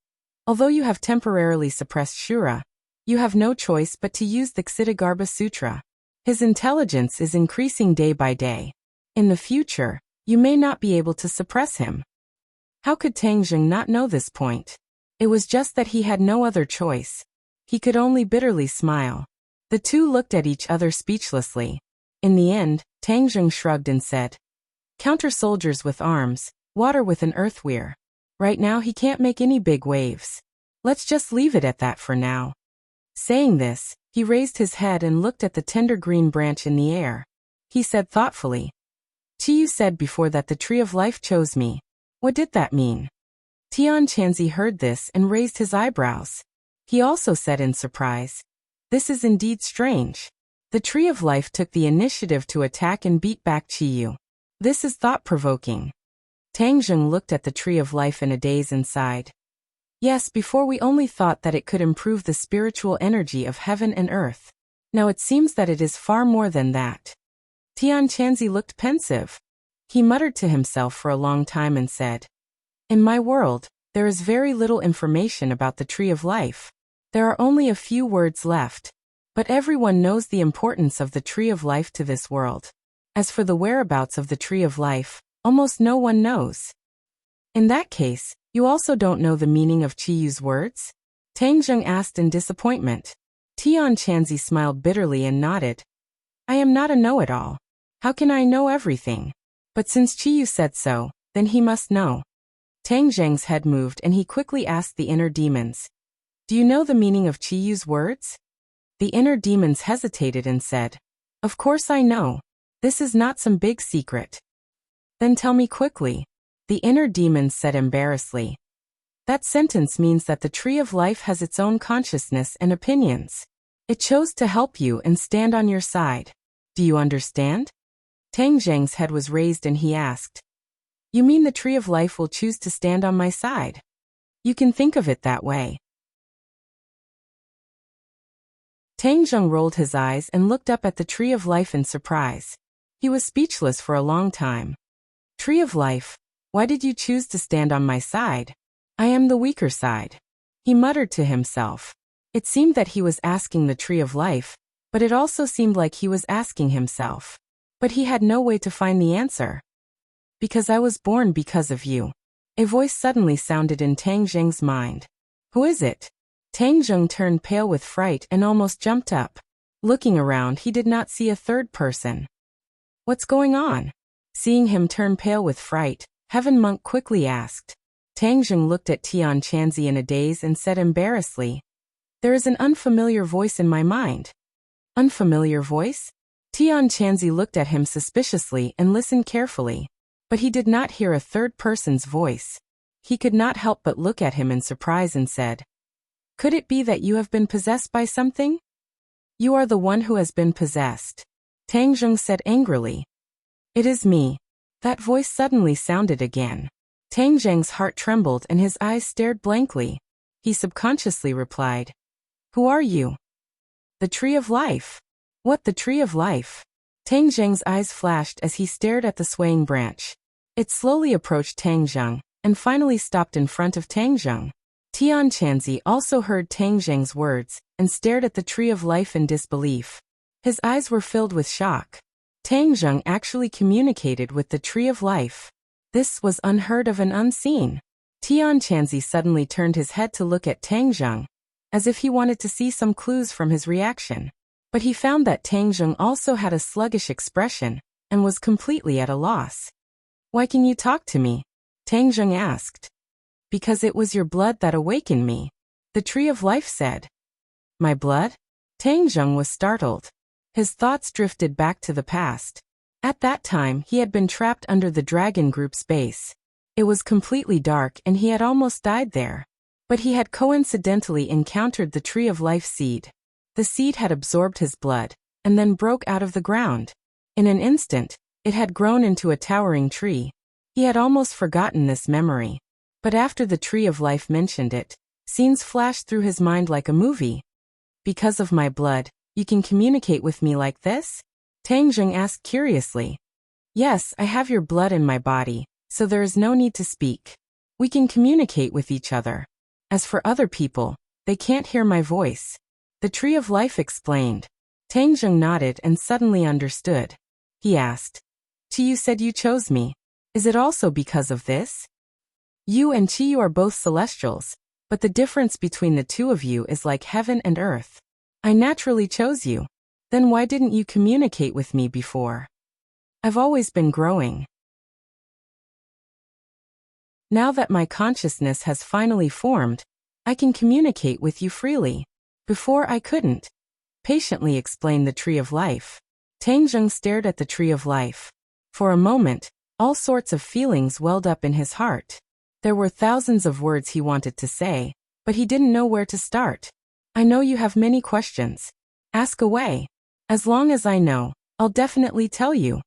"Although you have temporarily suppressed Shura, you have no choice but to use the Ksitigarbha Sutra. His intelligence is increasing day by day. In the future, you may not be able to suppress him." How could Tang Zheng not know this point? It was just that he had no other choice. He could only bitterly smile. The two looked at each other speechlessly. In the end, Tang Zheng shrugged and said, "Counter soldiers with arms, water with an earthweir. Right now he can't make any big waves. Let's just leave it at that for now." Saying this, he raised his head and looked at the tender green branch in the air. He said thoughtfully, "Chiyu said before that the tree of life chose me. What did that mean?" Tian Chanzi heard this and raised his eyebrows. He also said in surprise, "This is indeed strange. The tree of life took the initiative to attack and beat back Chiyu. This is thought-provoking." Tang Zheng looked at the tree of life in a daze and sighed. "Yes, before we only thought that it could improve the spiritual energy of heaven and earth. Now it seems that it is far more than that." Tian Chanzi looked pensive. He muttered to himself for a long time and said, "In my world, there is very little information about the tree of life. There are only a few words left. But everyone knows the importance of the tree of life to this world. As for the whereabouts of the tree of life, Almost no one knows. In that case, you also don't know the meaning of Chiyu's words? Tang Zheng asked in disappointment. Tian Chanzi smiled bitterly and nodded. I am not a know-it-all. How can I know everything? But since Chiyu said so, then he must know. Tang Zheng's head moved and he quickly asked the inner demons. Do you know the meaning of Chiyu's words? The inner demons hesitated and said, Of course I know. This is not some big secret. Then tell me quickly. The inner demons said embarrassedly. That sentence means that the tree of life has its own consciousness and opinions. It chose to help you and stand on your side. Do you understand? Tang Zheng's head was raised and he asked. You mean the tree of life will choose to stand on my side? You can think of it that way. Tang Zheng rolled his eyes and looked up at the tree of life in surprise. He was speechless for a long time. Tree of life, why did you choose to stand on my side? I am the weaker side. He muttered to himself. It seemed that he was asking the tree of life, but it also seemed like he was asking himself. But he had no way to find the answer. Because I was born because of you. A voice suddenly sounded in Tang Zheng's mind. Who is it? Tang Zheng turned pale with fright and almost jumped up. Looking around, he did not see a third person. What's going on? Seeing him turn pale with fright, Heaven Monk quickly asked. Tang Zheng looked at Tian Chanzi in a daze and said embarrassedly, There is an unfamiliar voice in my mind. Unfamiliar voice? Tian Chanzi looked at him suspiciously and listened carefully. But he did not hear a third person's voice. He could not help but look at him in surprise and said, Could it be that you have been possessed by something? You are the one who has been possessed. Tang Zheng said angrily. It is me. That voice suddenly sounded again. Tang Zheng's heart trembled and his eyes stared blankly. He subconsciously replied, Who are you? The tree of life. What, the tree of life? Tang Zheng's eyes flashed as he stared at the swaying branch. It slowly approached Tang Zheng, and finally stopped in front of Tang Zheng. Tian Chanzi also heard Tang Zheng's words, and stared at the tree of life in disbelief. His eyes were filled with shock. Tang Zheng actually communicated with the tree of life. This was unheard of and unseen. Tian Chanzi suddenly turned his head to look at Tang Zheng, as if he wanted to see some clues from his reaction. But he found that Tang Zheng also had a sluggish expression, and was completely at a loss. Why can you talk to me? Tang Zheng asked. Because it was your blood that awakened me. The tree of life said. My blood? Tang Zheng was startled. His thoughts drifted back to the past. At that time, he had been trapped under the dragon group's base. It was completely dark and he had almost died there. But he had coincidentally encountered the tree of life seed. The seed had absorbed his blood, and then broke out of the ground. In an instant, it had grown into a towering tree. He had almost forgotten this memory. But after the tree of life mentioned it, scenes flashed through his mind like a movie. Because of my blood, you can communicate with me like this? Tang Zheng asked curiously. Yes, I have your blood in my body, so there is no need to speak. We can communicate with each other. As for other people, they can't hear my voice. The tree of life explained. Tang Zheng nodded and suddenly understood. He asked, Chiyu said you chose me. Is it also because of this? You and Chiyu are both celestials, but the difference between the two of you is like heaven and earth. I naturally chose you. Then why didn't you communicate with me before? I've always been growing. Now that my consciousness has finally formed, I can communicate with you freely. Before I couldn't. Patiently explained the tree of life. Tang Zheng stared at the tree of life. For a moment, all sorts of feelings welled up in his heart. There were thousands of words he wanted to say, but he didn't know where to start. I know you have many questions. Ask away. As long as I know, I'll definitely tell you.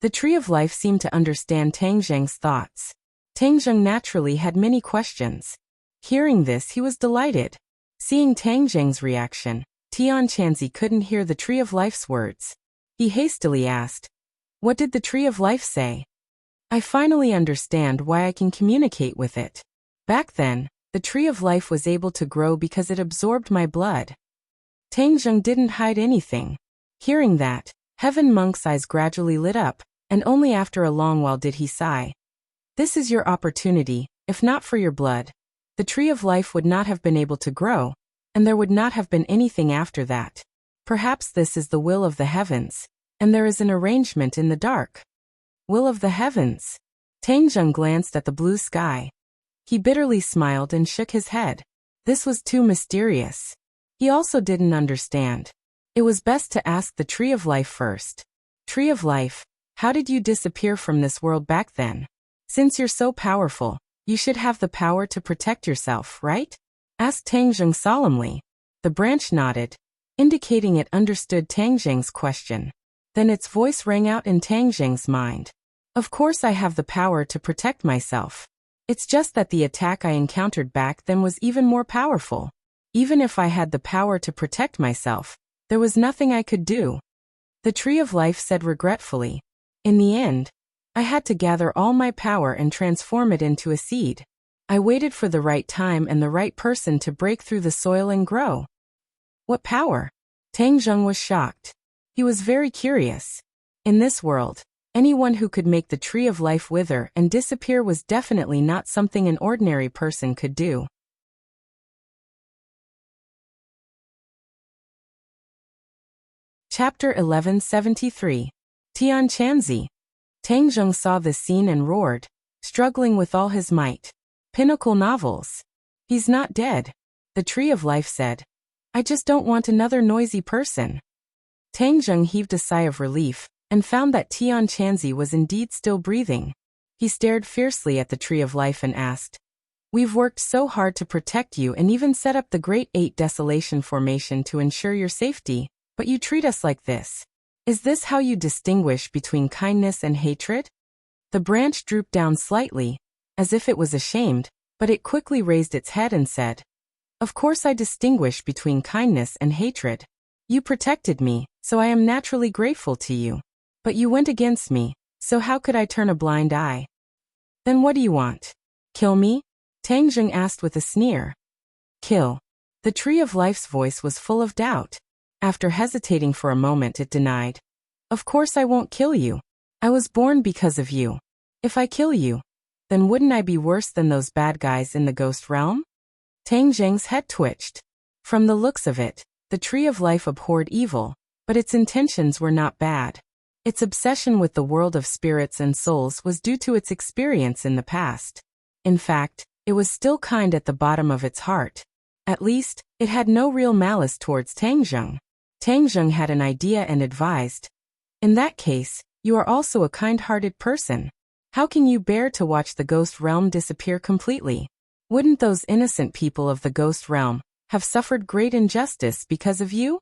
The tree of life seemed to understand Tang Zheng's thoughts. Tang Zheng naturally had many questions. Hearing this, he was delighted. Seeing Tang Zheng's reaction, Tian Chanzi couldn't hear the tree of life's words. He hastily asked, What did the tree of life say? I finally understand why I can communicate with it. Back then, the tree of life was able to grow because it absorbed my blood. Tang Zheng didn't hide anything. Hearing that, Heaven Monk's eyes gradually lit up, and only after a long while did he sigh. This is your opportunity. If not for your blood, the tree of life would not have been able to grow, and there would not have been anything after that. Perhaps this is the will of the heavens, and there is an arrangement in the dark. Will of the heavens. Tangjung glanced at the blue sky. He bitterly smiled and shook his head. This was too mysterious. He also didn't understand. It was best to ask the Tree of Life first. Tree of Life, how did you disappear from this world back then? Since you're so powerful, you should have the power to protect yourself, right? Asked Tangjung solemnly. The branch nodded, indicating it understood Tangjung's question. Then its voice rang out in Tangjung's mind. Of course I have the power to protect myself. It's just that the attack I encountered back then was even more powerful. Even if I had the power to protect myself, there was nothing I could do. The Tree of Life said regretfully. In the end, I had to gather all my power and transform it into a seed. I waited for the right time and the right person to break through the soil and grow. What power? Tangjung was shocked. He was very curious. In this world, anyone who could make the Tree of Life wither and disappear was definitely not something an ordinary person could do. Chapter 1173. Tian Chanzi. Tangjung saw this scene and roared, struggling with all his might. Pinnacle novels. He's not dead. The Tree of Life said. I just don't want another noisy person. Tangjung heaved a sigh of relief, and found that Tian Chanzi was indeed still breathing. He stared fiercely at the Tree of Life and asked, We've worked so hard to protect you and even set up the Great Eight Desolation Formation to ensure your safety, but you treat us like this. Is this how you distinguish between kindness and hatred? The branch drooped down slightly, as if it was ashamed, but it quickly raised its head and said, Of course I distinguish between kindness and hatred. You protected me, so I am naturally grateful to you. But you went against me, so how could I turn a blind eye? Then what do you want? Kill me? Tangjung asked with a sneer. Kill. The Tree of Life's voice was full of doubt. After hesitating for a moment it denied. Of course I won't kill you. I was born because of you. If I kill you, then wouldn't I be worse than those bad guys in the ghost realm? Tangjung's head twitched. From the looks of it, the Tree of Life abhorred evil, but its intentions were not bad. Its obsession with the world of spirits and souls was due to its experience in the past. In fact, it was still kind at the bottom of its heart. At least, it had no real malice towards Tangjung. Tangjung had an idea and advised. In that case, you are also a kind-hearted person. How can you bear to watch the ghost realm disappear completely? Wouldn't those innocent people of the ghost realm have suffered great injustice because of you?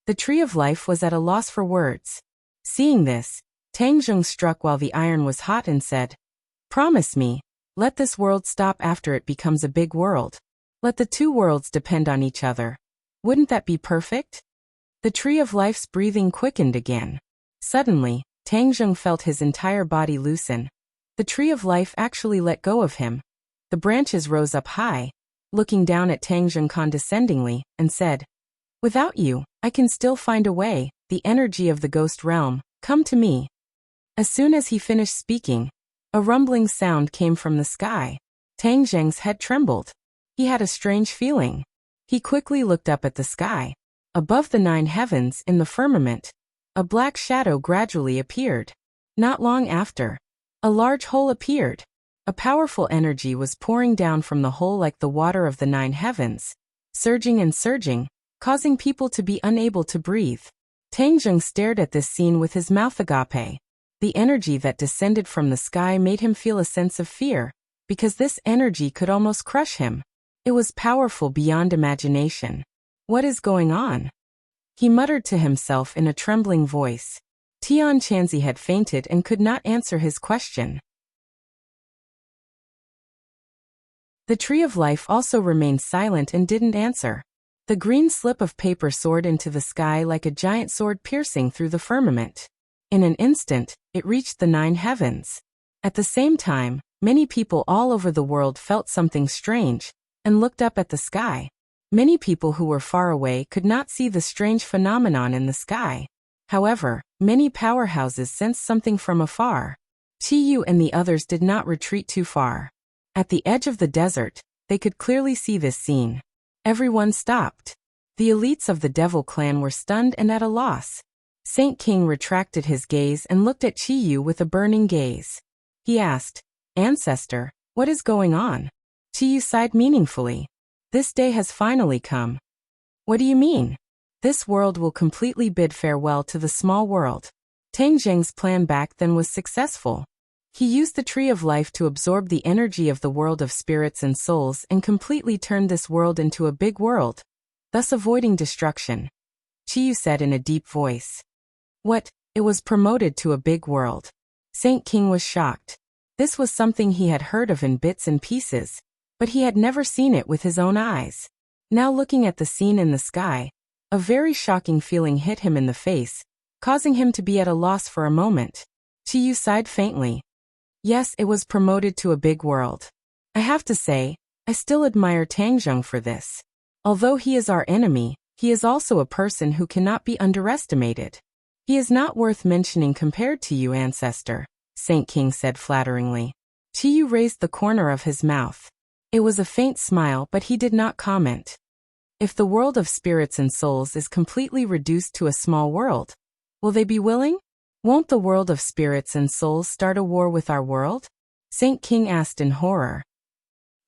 The Tree of Life was at a loss for words. Seeing this, Tangjung struck while the iron was hot and said, Promise me, let this world stop after it becomes a big world. Let the two worlds depend on each other. Wouldn't that be perfect? The Tree of Life's breathing quickened again. Suddenly, Tangjung felt his entire body loosen. The Tree of Life actually let go of him. The branches rose up high, looking down at Tangjung condescendingly, and said, Without you, I can still find a way, the energy of the ghost realm, come to me. As soon as he finished speaking, a rumbling sound came from the sky. Tangjung's head trembled. He had a strange feeling. He quickly looked up at the sky. Above the 9 heavens in the firmament, a black shadow gradually appeared. Not long after, a large hole appeared. A powerful energy was pouring down from the hole like the water of the 9 heavens, surging and surging, causing people to be unable to breathe. Tangjung stared at this scene with his mouth agape. The energy that descended from the sky made him feel a sense of fear, because this energy could almost crush him. It was powerful beyond imagination. What is going on? He muttered to himself in a trembling voice. Tian Chanzi had fainted and could not answer his question. The Tree of Life also remained silent and didn't answer. The green slip of paper soared into the sky like a giant sword piercing through the firmament. In an instant, it reached the 9 heavens. At the same time, many people all over the world felt something strange, and looked up at the sky. Many people who were far away could not see the strange phenomenon in the sky. However, Many powerhouses sensed something from afar. Qiyu and the others did not retreat too far. At the edge of the desert, they could clearly see this scene. Everyone stopped. The elites of the Devil clan were stunned and at a loss. Saint King retracted his gaze and looked at Qiyu with a burning gaze. He asked, "Ancestor, what is going on?" Qiyu sighed meaningfully. "This day has finally come." "What do you mean?" "This world will completely bid farewell to the small world." Tang Zheng's plan back then was successful. He used the Tree of Life to absorb the energy of the world of spirits and souls and completely turned this world into a big world, thus avoiding destruction. Qiyu said in a deep voice. "What? It was promoted to a big world?" Saint King was shocked. This was something he had heard of in bits and pieces, but he had never seen it with his own eyes. Now looking at the scene in the sky, a very shocking feeling hit him in the face, causing him to be at a loss for a moment. Qiyu sighed faintly. "Yes, it was promoted to a big world. I have to say, I still admire Tangzheng for this. Although he is our enemy, he is also a person who cannot be underestimated. He is not worth mentioning compared to you, ancestor," Saint King said flatteringly. Qiyu raised the corner of his mouth. It was a faint smile, but he did not comment. If the world of spirits and souls is completely reduced to a small world, will they be willing? Won't the world of spirits and souls start a war with our world? Saint King asked in horror.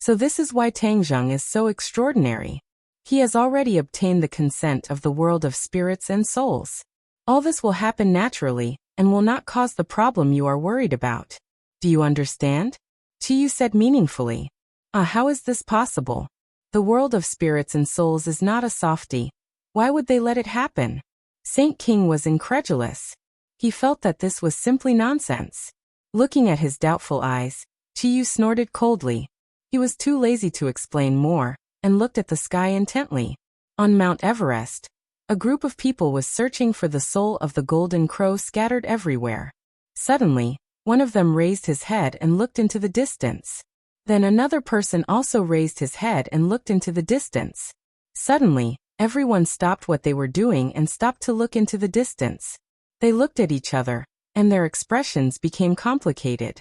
So this is why Tangzheng is so extraordinary. He has already obtained the consent of the world of spirits and souls. All this will happen naturally, and will not cause the problem you are worried about. Do you understand? Qiyu said meaningfully. How is this possible? The world of spirits and souls is not a softie. Why would they let it happen? Saint King was incredulous. He felt that this was simply nonsense. Looking at his doubtful eyes, Qiyu snorted coldly. He was too lazy to explain more, and looked at the sky intently. On Mount Everest, a group of people was searching for the soul of the golden crow scattered everywhere. Suddenly, one of them raised his head and looked into the distance. Then another person also raised his head and looked into the distance. Suddenly, everyone stopped what they were doing and stopped to look into the distance. They looked at each other, and their expressions became complicated.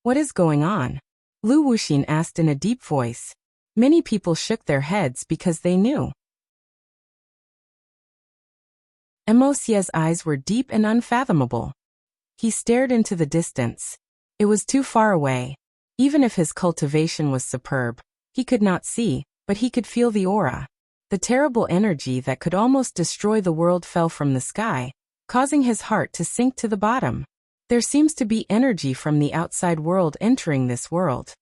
"What is going on?" Lu Wuxin asked in a deep voice. Many people shook their heads because they knew. Immerse's eyes were deep and unfathomable. He stared into the distance. It was too far away. Even if his cultivation was superb, he could not see, but he could feel the aura. The terrible energy that could almost destroy the world fell from the sky, causing his heart to sink to the bottom. There seems to be energy from the outside world entering this world.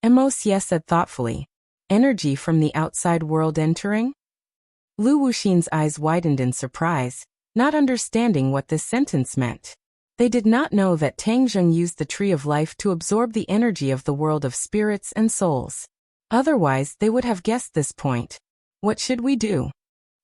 Immerse said thoughtfully. Energy from the outside world entering? Lu Wuxin's eyes widened in surprise, not understanding what this sentence meant. They did not know that Tangzheng used the Tree of Life to absorb the energy of the world of spirits and souls. Otherwise, they would have guessed this point. "What should we do?"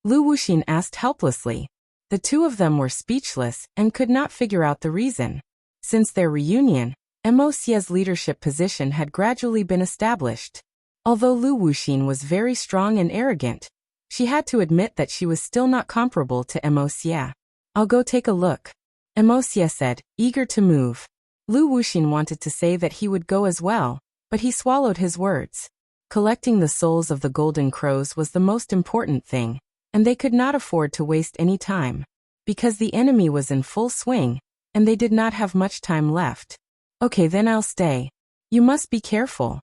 Lu Wuxin asked helplessly. The two of them were speechless and could not figure out the reason. Since their reunion, Immerse's leadership position had gradually been established. Although Lu Wuxin was very strong and arrogant, she had to admit that she was still not comparable to Immerse. "I'll go take a look," Immerse said, eager to move. Lu Wuxin wanted to say that he would go as well, but he swallowed his words. Collecting the souls of the golden crows was the most important thing, and they could not afford to waste any time, because the enemy was in full swing, and they did not have much time left. "Okay, then I'll stay. You must be careful,"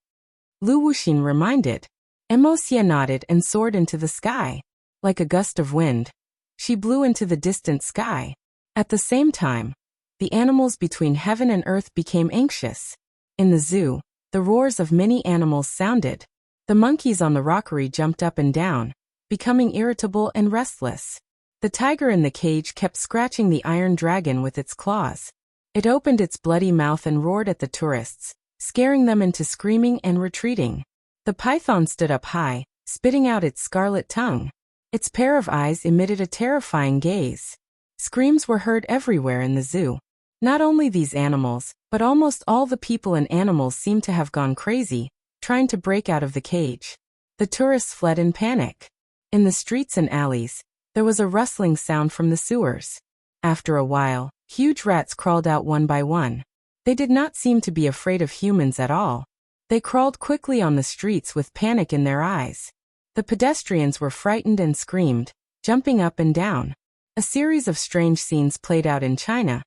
Lu Wuxin reminded. Immerse nodded and soared into the sky. Like a gust of wind, she blew into the distant sky. At the same time, the animals between heaven and earth became anxious. In the zoo, the roars of many animals sounded. The monkeys on the rockery jumped up and down, becoming irritable and restless. The tiger in the cage kept scratching the iron dragon with its claws. It opened its bloody mouth and roared at the tourists, scaring them into screaming and retreating. The python stood up high, spitting out its scarlet tongue. Its pair of eyes emitted a terrifying gaze. Screams were heard everywhere in the zoo. Not only these animals, but almost all the people and animals seemed to have gone crazy, trying to break out of the cage. The tourists fled in panic. In the streets and alleys, there was a rustling sound from the sewers. After a while, huge rats crawled out one by one. They did not seem to be afraid of humans at all. They crawled quickly on the streets with panic in their eyes. The pedestrians were frightened and screamed, jumping up and down. A series of strange scenes played out in China,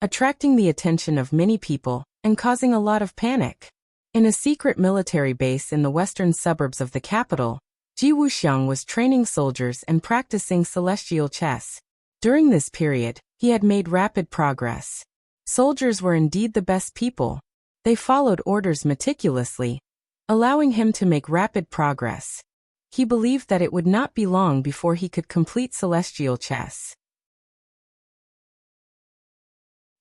attracting the attention of many people and causing a lot of panic. In a secret military base in the western suburbs of the capital, Ji Wuxiang was training soldiers and practicing celestial chess. During this period, he had made rapid progress. Soldiers were indeed the best people. They followed orders meticulously, allowing him to make rapid progress. He believed that it would not be long before he could complete celestial chess.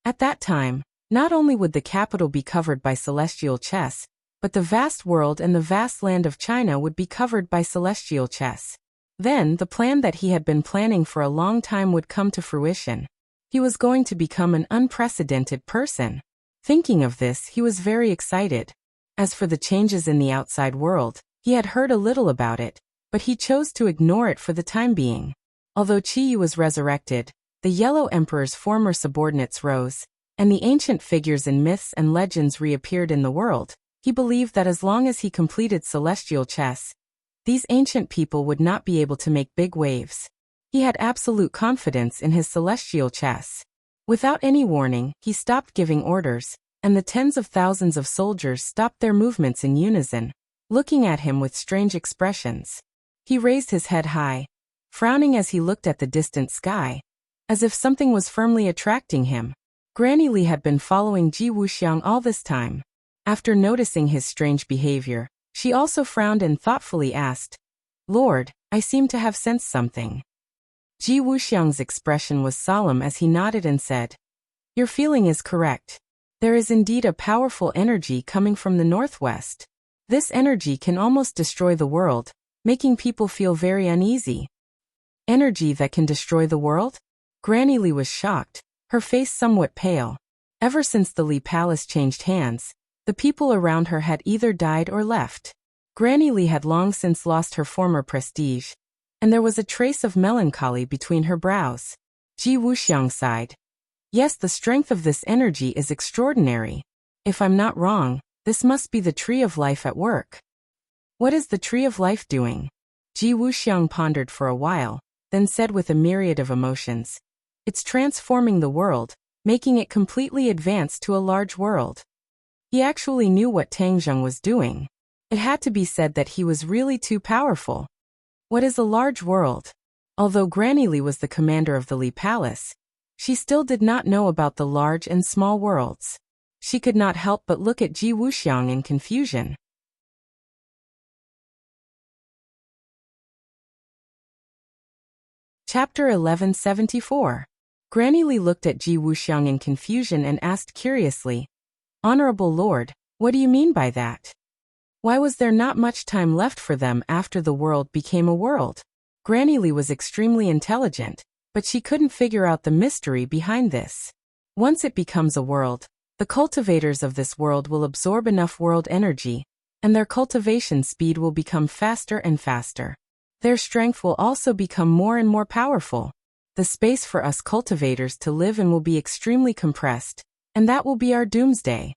At that time, not only would the capital be covered by celestial chess, but the vast world and the vast land of China would be covered by celestial chess. Then, the plan that he had been planning for a long time would come to fruition. He was going to become an unprecedented person. Thinking of this, he was very excited. As for the changes in the outside world, he had heard a little about it, but he chose to ignore it for the time being. Although Qi Yu was resurrected, the Yellow Emperor's former subordinates rose, and the ancient figures in myths and legends reappeared in the world. He believed that as long as he completed celestial chess, these ancient people would not be able to make big waves. He had absolute confidence in his celestial chess. Without any warning, he stopped giving orders, and the tens of thousands of soldiers stopped their movements in unison, looking at him with strange expressions. He raised his head high, frowning as he looked at the distant sky, as if something was firmly attracting him. Granny Li had been following Ji Wuxiang all this time. After noticing his strange behavior, she also frowned and thoughtfully asked, "Lord, I seem to have sensed something." Ji Wuxiang's expression was solemn as he nodded and said, "Your feeling is correct. There is indeed a powerful energy coming from the northwest. This energy can almost destroy the world, making people feel very uneasy." Energy that can destroy the world? Granny Li was shocked, her face somewhat pale. Ever since the Li Palace changed hands, the people around her had either died or left. Granny Li had long since lost her former prestige, and there was a trace of melancholy between her brows. Ji Wuxiang sighed. "Yes, the strength of this energy is extraordinary. If I'm not wrong, this must be the Tree of Life at work." "What is the Tree of Life doing?" Ji Wuxiang pondered for a while, then said with a myriad of emotions, "It's transforming the world, making it completely advance to a large world." He actually knew what Tang Zheng was doing. It had to be said that he was really too powerful. What is a large world? Although Granny Li was the commander of the Li Palace, she still did not know about the large and small worlds. She could not help but look at Ji Wuxiang in confusion. Chapter 1174. Granny Li looked at Ji Wuxiang in confusion and asked curiously, "Honorable Lord, what do you mean by that? Why was there not much time left for them after the world became a world?" Granny Li was extremely intelligent, but she couldn't figure out the mystery behind this. Once it becomes a world, the cultivators of this world will absorb enough world energy, and their cultivation speed will become faster and faster. Their strength will also become more and more powerful. The space for us cultivators to live in will be extremely compressed, and that will be our doomsday.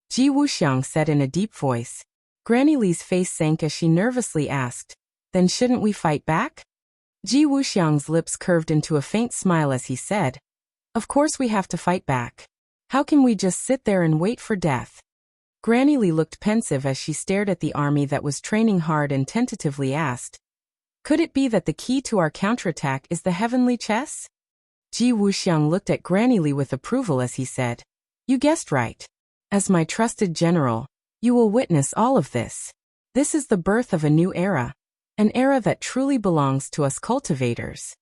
Ji Wuxiang said in a deep voice. Granny Li's face sank as she nervously asked, "Then shouldn't we fight back?" Ji Wuxiang's lips curved into a faint smile as he said, "Of course we have to fight back. How can we just sit there and wait for death?" Granny Li looked pensive as she stared at the army that was training hard and tentatively asked, "Could it be that the key to our counterattack is the heavenly chess?" Ji Wuxiang looked at Granny Li with approval as he said, "You guessed right. As my trusted general, you will witness all of this. This is the birth of a new era, an era that truly belongs to us cultivators."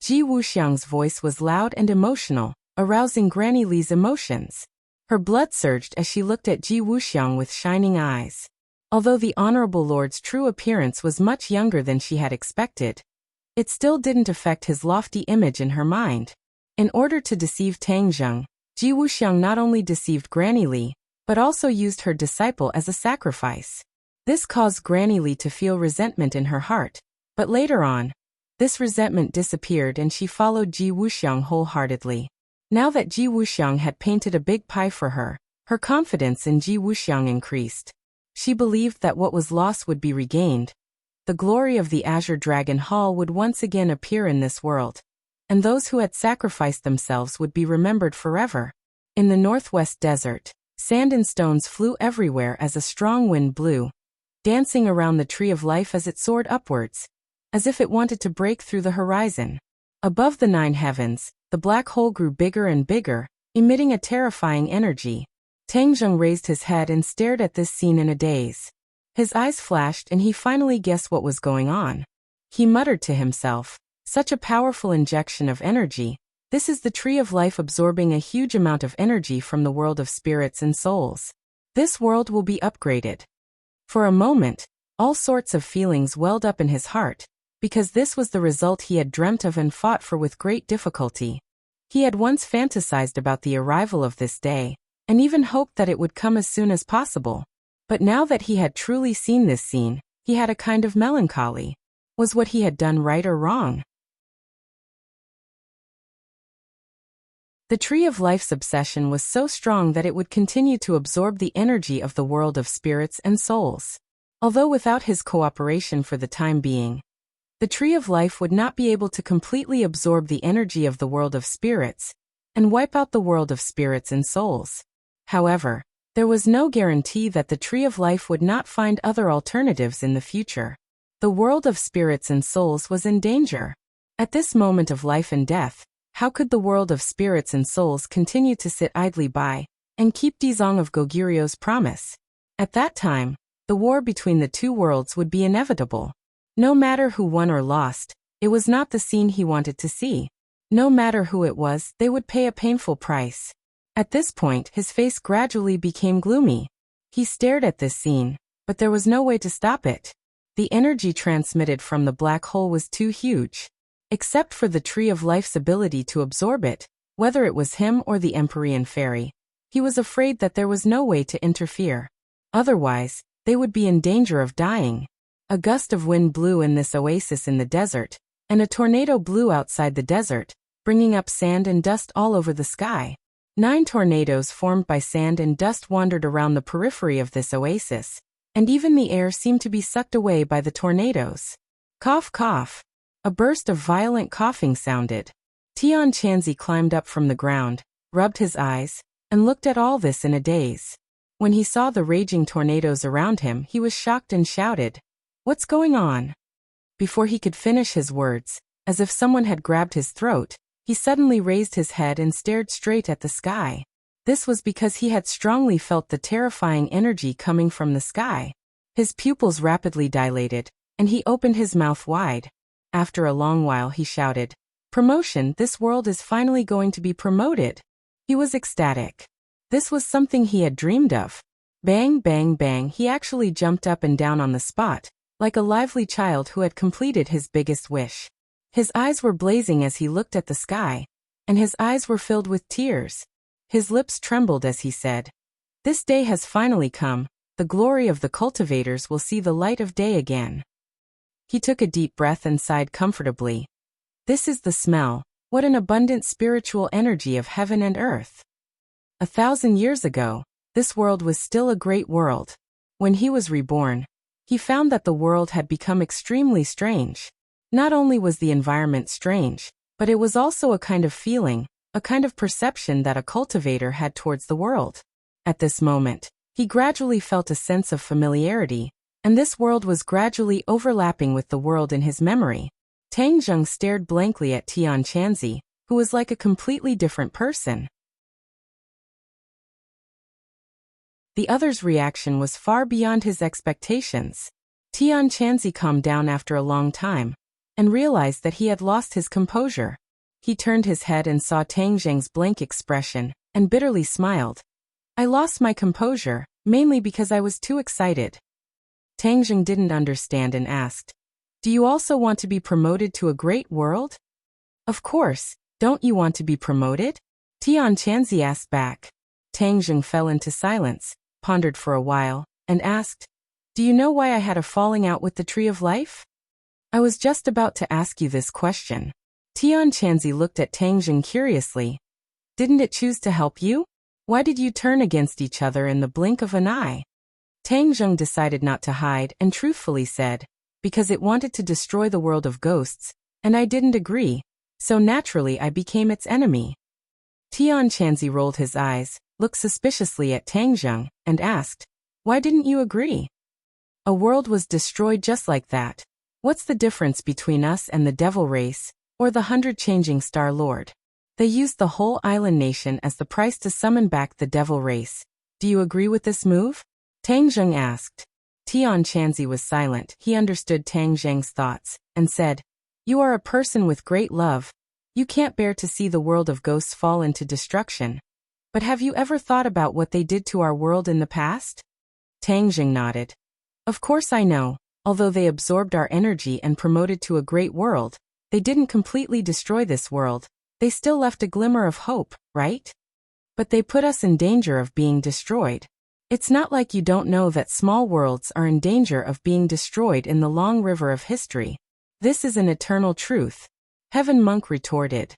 Ji Wuxiang's voice was loud and emotional, arousing Granny Li's emotions. Her blood surged as she looked at Ji Wuxiang with shining eyes. Although the Honorable Lord's true appearance was much younger than she had expected, it still didn't affect his lofty image in her mind. In order to deceive Tang Zheng, Ji Wuxiang not only deceived Granny Li, but also used her disciple as a sacrifice. This caused Granny Li to feel resentment in her heart, but later on, This resentment disappeared and she followed Ji Wuxiang wholeheartedly. Now that Ji Wuxiang had painted a big pie for her, her confidence in Ji Wuxiang increased. She believed that what was lost would be regained. The glory of the Azure Dragon Hall would once again appear in this world, and those who had sacrificed themselves would be remembered forever. In the northwest desert, sand and stones flew everywhere as a strong wind blew, dancing around the tree of life as it soared upwards, as if it wanted to break through the horizon. Above the 9 heavens, the black hole grew bigger and bigger, emitting a terrifying energy. Tang Zheng raised his head and stared at this scene in a daze. His eyes flashed and he finally guessed what was going on. He muttered to himself, "Such a powerful injection of energy. This is the tree of life absorbing a huge amount of energy from the world of spirits and souls. This world will be upgraded." For a moment, all sorts of feelings welled up in his heart, because this was the result he had dreamt of and fought for with great difficulty. He had once fantasized about the arrival of this day, and even hoped that it would come as soon as possible. But now that he had truly seen this scene, he had a kind of melancholy. Was what he had done right or wrong? The tree of life's obsession was so strong that it would continue to absorb the energy of the world of spirits and souls. Although without his cooperation for the time being, the tree of life would not be able to completely absorb the energy of the world of spirits and wipe out the world of spirits and souls. However, there was no guarantee that the tree of life would not find other alternatives in the future. The world of spirits and souls was in danger. At this moment of life and death, how could the world of spirits and souls continue to sit idly by and keep Dizong of Goguryu's promise? At that time, the war between the two worlds would be inevitable. No matter who won or lost, it was not the scene he wanted to see. No matter who it was, they would pay a painful price. At this point, his face gradually became gloomy. He stared at this scene, but there was no way to stop it. The energy transmitted from the black hole was too huge. Except for the tree of life's ability to absorb it, whether it was him or the Empyrean fairy, he was afraid that there was no way to interfere. Otherwise, they would be in danger of dying. A gust of wind blew in this oasis in the desert, and a tornado blew outside the desert, bringing up sand and dust all over the sky. 9 tornadoes formed by sand and dust wandered around the periphery of this oasis, and even the air seemed to be sucked away by the tornadoes. Cough, cough. A burst of violent coughing sounded. Tian Chanzi climbed up from the ground, rubbed his eyes, and looked at all this in a daze. When he saw the raging tornadoes around him, he was shocked and shouted, "What's going on?" Before he could finish his words, as if someone had grabbed his throat, he suddenly raised his head and stared straight at the sky. This was because he had strongly felt the terrifying energy coming from the sky. His pupils rapidly dilated, and he opened his mouth wide. After a long while he shouted, "Promotion! This world is finally going to be promoted!" He was ecstatic. This was something he had dreamed of. Bang, bang, bang, he actually jumped up and down on the spot, like a lively child who had completed his biggest wish. His eyes were blazing as he looked at the sky, and his eyes were filled with tears. His lips trembled as he said, "This day has finally come. The glory of the cultivators will see the light of day again." He took a deep breath and sighed comfortably. This is the smell. What an abundant spiritual energy of heaven and earth. 1,000 years ago, this world was still a great world. When he was reborn, he found that the world had become extremely strange. Not only was the environment strange, but it was also a kind of feeling, a kind of perception that a cultivator had towards the world. At this moment, he gradually felt a sense of familiarity, and this world was gradually overlapping with the world in his memory. Tang Zheng stared blankly at Tian Chanzi, who was like a completely different person. The other's reaction was far beyond his expectations. Tian Chanzi calmed down after a long time, and realized that he had lost his composure. He turned his head and saw Tang Zheng's blank expression, and bitterly smiled. "I lost my composure, mainly because I was too excited." Tang Zheng didn't understand and asked, "Do you also want to be promoted to a great world?" "Of course, don't you want to be promoted?" Tian Chanzi asked back. Tang Zheng fell into silence, pondered for a while, and asked, "Do you know why I had a falling out with the Tree of Life?" I was just about to ask you this question. Tian Chanzi looked at Tang Jing curiously. Didn't it choose to help you? Why did you turn against each other in the blink of an eye? Tang Jing decided not to hide and truthfully said, because it wanted to destroy the world of ghosts, and I didn't agree, so naturally I became its enemy. Tian Chanzi rolled his eyes, looked suspiciously at Tang Jing, and asked, why didn't you agree? A world was destroyed just like that. What's the difference between us and the devil race, or the 100 changing Star Lord? They used the whole island nation as the price to summon back the devil race. Do you agree with this move? Tang Jing asked. Tian Chanzi was silent. He understood Tang Jing's thoughts, and said, you are a person with great love. You can't bear to see the world of ghosts fall into destruction. But have you ever thought about what they did to our world in the past? Tang Jing nodded. Of course I know. Although they absorbed our energy and promoted to a great world, they didn't completely destroy this world. They still left a glimmer of hope, right? But they put us in danger of being destroyed. It's not like you don't know that small worlds are in danger of being destroyed in the long river of history. This is an eternal truth. Heaven Monk retorted.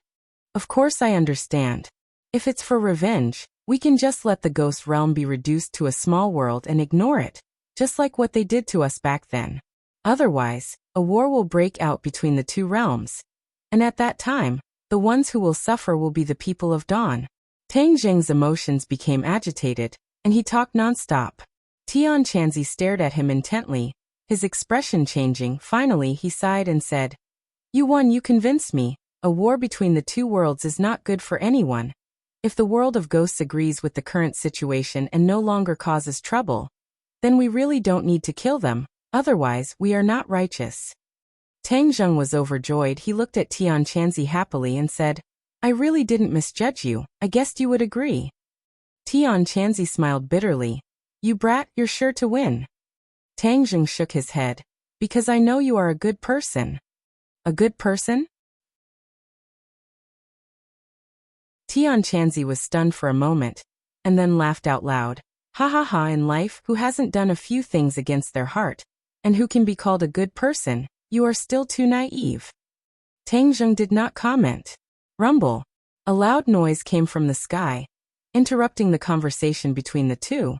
Of course I understand. If it's for revenge, we can just let the ghost realm be reduced to a small world and ignore it, just like what they did to us back then. Otherwise, a war will break out between the two realms. And at that time, the ones who will suffer will be the people of Dawn. Tang Jing's emotions became agitated, and he talked nonstop. Tian Chanzi stared at him intently, his expression changing. Finally he sighed and said, you won, you convinced me. A war between the two worlds is not good for anyone. If the world of ghosts agrees with the current situation and no longer causes trouble, then we really don't need to kill them, otherwise we are not righteous. Tang Jing was overjoyed. He looked at Tian Chanzi happily and said, I really didn't misjudge you. I guessed you would agree. Tian Chanzi smiled bitterly. You brat, you're sure to win. Tang Jing shook his head. Because I know you are a good person. A good person? Tian Chanzi was stunned for a moment, and then laughed out loud. Ha ha ha, in life, who hasn't done a few things against their heart, and who can be called a good person? You are still too naive. Tang Jing did not comment. Rumble. A loud noise came from the sky, interrupting the conversation between the two.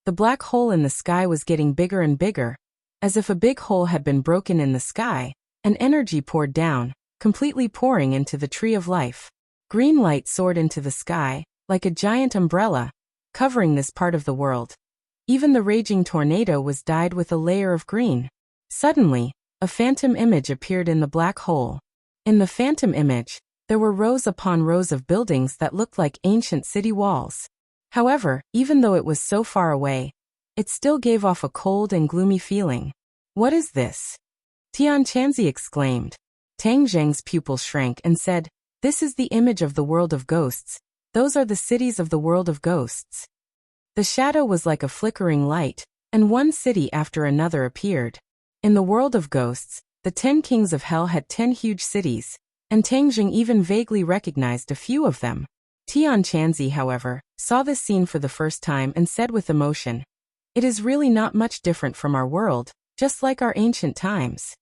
The black hole in the sky was getting bigger and bigger, as if a big hole had been broken in the sky, and energy poured down, completely pouring into the tree of life. Green light soared into the sky, like a giant umbrella, covering this part of the world. Even the raging tornado was dyed with a layer of green. Suddenly, a phantom image appeared in the black hole. In the phantom image, there were rows upon rows of buildings that looked like ancient city walls. However, even though it was so far away, it still gave off a cold and gloomy feeling. What is this? Tian Chanzi exclaimed. Tang Jing's pupil shrank and said, this is the image of the world of ghosts. Those are the cities of the world of ghosts. The shadow was like a flickering light, and one city after another appeared. In the world of ghosts, the 10 kings of hell had 10 huge cities, and Tang Jing even vaguely recognized a few of them. Tian Chanzi, however, saw this scene for the first time and said with emotion, it is really not much different from our world, just like our ancient times.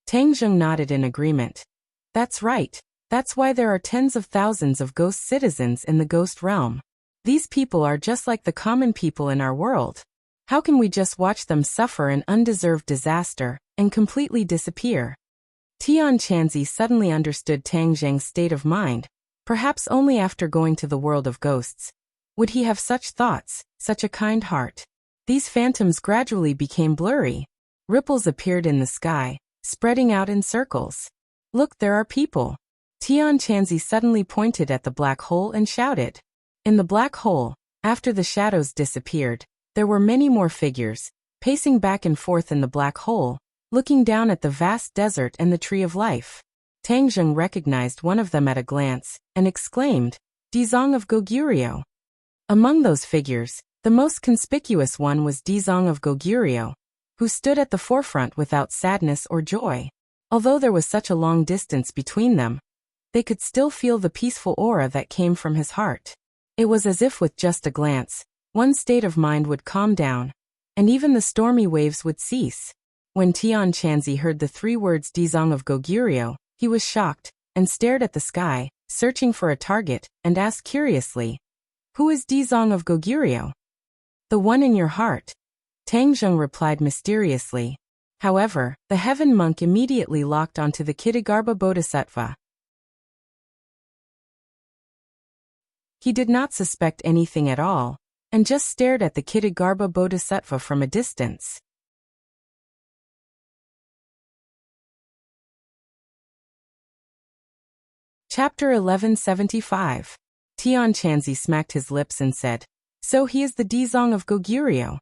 Tang Jing nodded in agreement. That's right. That's why there are tens of thousands of ghost citizens in the ghost realm. These people are just like the common people in our world. How can we just watch them suffer an undeserved disaster and completely disappear? Tian Chanzi suddenly understood Tang Jing's state of mind, perhaps only after going to the world of ghosts. Would he have such thoughts, such a kind heart? These phantoms gradually became blurry. Ripples appeared in the sky, spreading out in circles. Look, there are people. Tian Chanzi suddenly pointed at the black hole and shouted. In the black hole, after the shadows disappeared, there were many more figures, pacing back and forth in the black hole, looking down at the vast desert and the tree of life. Tang Jing recognized one of them at a glance, and exclaimed, Dizong of Goguryeo. Among those figures, the most conspicuous one was Dizong of Goguryeo, who stood at the forefront without sadness or joy. Although there was such a long distance between them, they could still feel the peaceful aura that came from his heart. It was as if with just a glance, one's state of mind would calm down, and even the stormy waves would cease. When Tianqianzi heard the 3 words Dizong of Goguryeo, he was shocked, and stared at the sky, searching for a target, and asked curiously, "Who is Dizong of Goguryeo?" "The one in your heart," Tang Zheng replied mysteriously. However, the heaven monk immediately locked onto the Kittagarbha Bodhisattva. He did not suspect anything at all, and just stared at the Kittagarbha Bodhisattva from a distance. Chapter 1175. Tianqianzi smacked his lips and said, "So he is the Dizong of Goguryeo."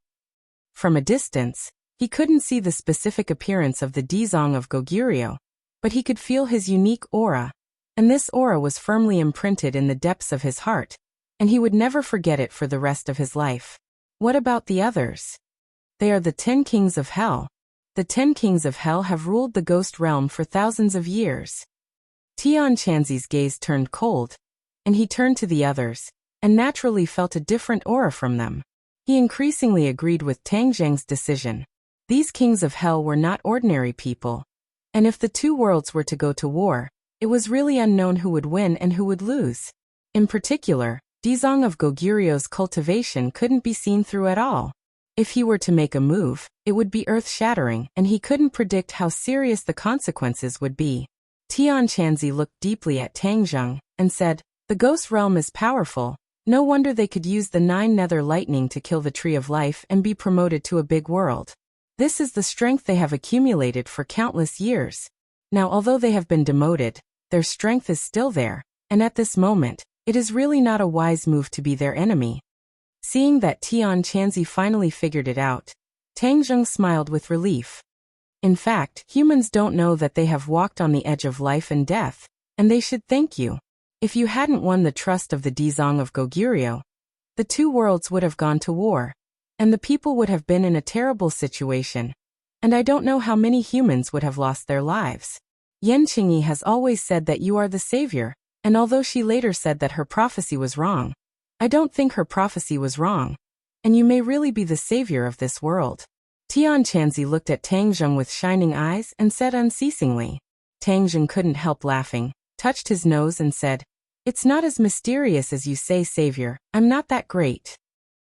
From a distance, he couldn't see the specific appearance of the Dizong of Goguryeo, but he could feel his unique aura, and this aura was firmly imprinted in the depths of his heart, and he would never forget it for the rest of his life. What about the others? They are the 10 kings of hell. The 10 kings of hell have ruled the ghost realm for thousands of years. Tianqianzi's gaze turned cold, and he turned to the others, and naturally felt a different aura from them. He increasingly agreed with Tang Zheng's decision. These kings of hell were not ordinary people, and if the 2 worlds were to go to war, it was really unknown who would win and who would lose. In particular, Dizong of Goguryeo's cultivation couldn't be seen through at all. If he were to make a move, it would be earth-shattering, and he couldn't predict how serious the consequences would be. Tianqianzi looked deeply at Tang Zheng, and said, "The ghost realm is powerful. No wonder they could use the 9 nether lightning to kill the Tree of Life and be promoted to a big world. This is the strength they have accumulated for countless years. Now although they have been demoted, their strength is still there, and at this moment, it is really not a wise move to be their enemy." Seeing that Tianqianzi finally figured it out, Tang Zheng smiled with relief. In fact, humans don't know that they have walked on the edge of life and death, and they should thank you. If you hadn't won the trust of the Dizong of Goguryeo, the 2 worlds would have gone to war, and the people would have been in a terrible situation, and I don't know how many humans would have lost their lives. Yan Qingyi has always said that you are the savior, and although she later said that her prophecy was wrong, I don't think her prophecy was wrong, and you may really be the savior of this world. Tianqianzi looked at Tang Zheng with shining eyes and said unceasingly. Tang Zheng couldn't help laughing, touched his nose and said, "It's not as mysterious as you say, savior. I'm not that great."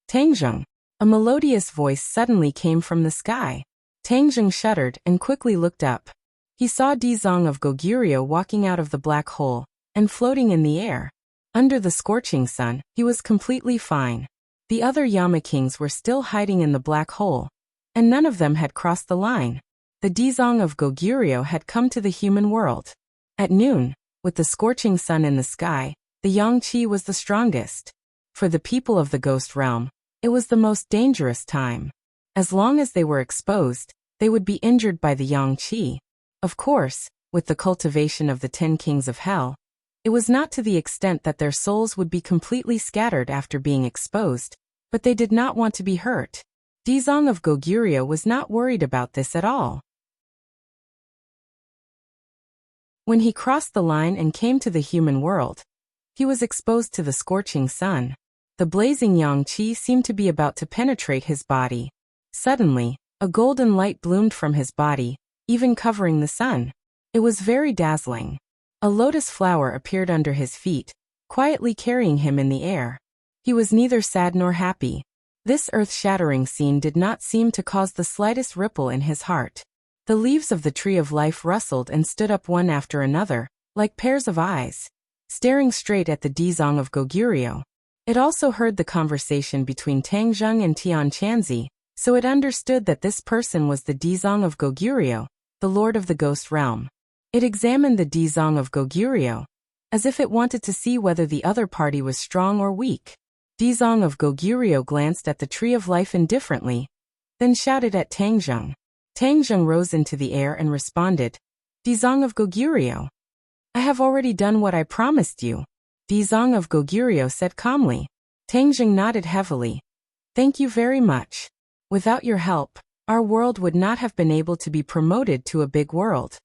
"Tang Zheng." A melodious voice suddenly came from the sky. Tang Zheng shuddered and quickly looked up. He saw Dizong of Goguryeo walking out of the black hole and floating in the air. Under the scorching sun, he was completely fine. The other Yama kings were still hiding in the black hole, and none of them had crossed the line. The Dizong of Goguryeo had come to the human world. At noon, with the scorching sun in the sky, the yang qi was the strongest. For the people of the ghost realm, it was the most dangerous time. As long as they were exposed, they would be injured by the yang qi. Of course, with the cultivation of the 10 kings of hell, it was not to the extent that their souls would be completely scattered after being exposed, but they did not want to be hurt. Dizong of Goguryeo was not worried about this at all. When he crossed the line and came to the human world, he was exposed to the scorching sun. The blazing yang qi seemed to be about to penetrate his body. Suddenly, a golden light bloomed from his body, even covering the sun. It was very dazzling. A lotus flower appeared under his feet, quietly carrying him in the air. He was neither sad nor happy. This earth-shattering scene did not seem to cause the slightest ripple in his heart. The leaves of the Tree of Life rustled and stood up one after another, like pairs of eyes, staring straight at the Dizong of Goguryeo. It also heard the conversation between Tang Zheng and Tianqianzi, so it understood that this person was the Dizong of Goguryeo, the Lord of the Ghost Realm. It examined the Dizong of Goguryeo, as if it wanted to see whether the other party was strong or weak. Dizong of Goguryeo glanced at the Tree of Life indifferently, then shouted at Tang Zheng. Tang Zheng rose into the air and responded, "Dizong of Goguryeo, I have already done what I promised you." Dizong of Goguryeo said calmly. Tang Zheng nodded heavily. "Thank you very much. Without your help, our world would not have been able to be promoted to a big world.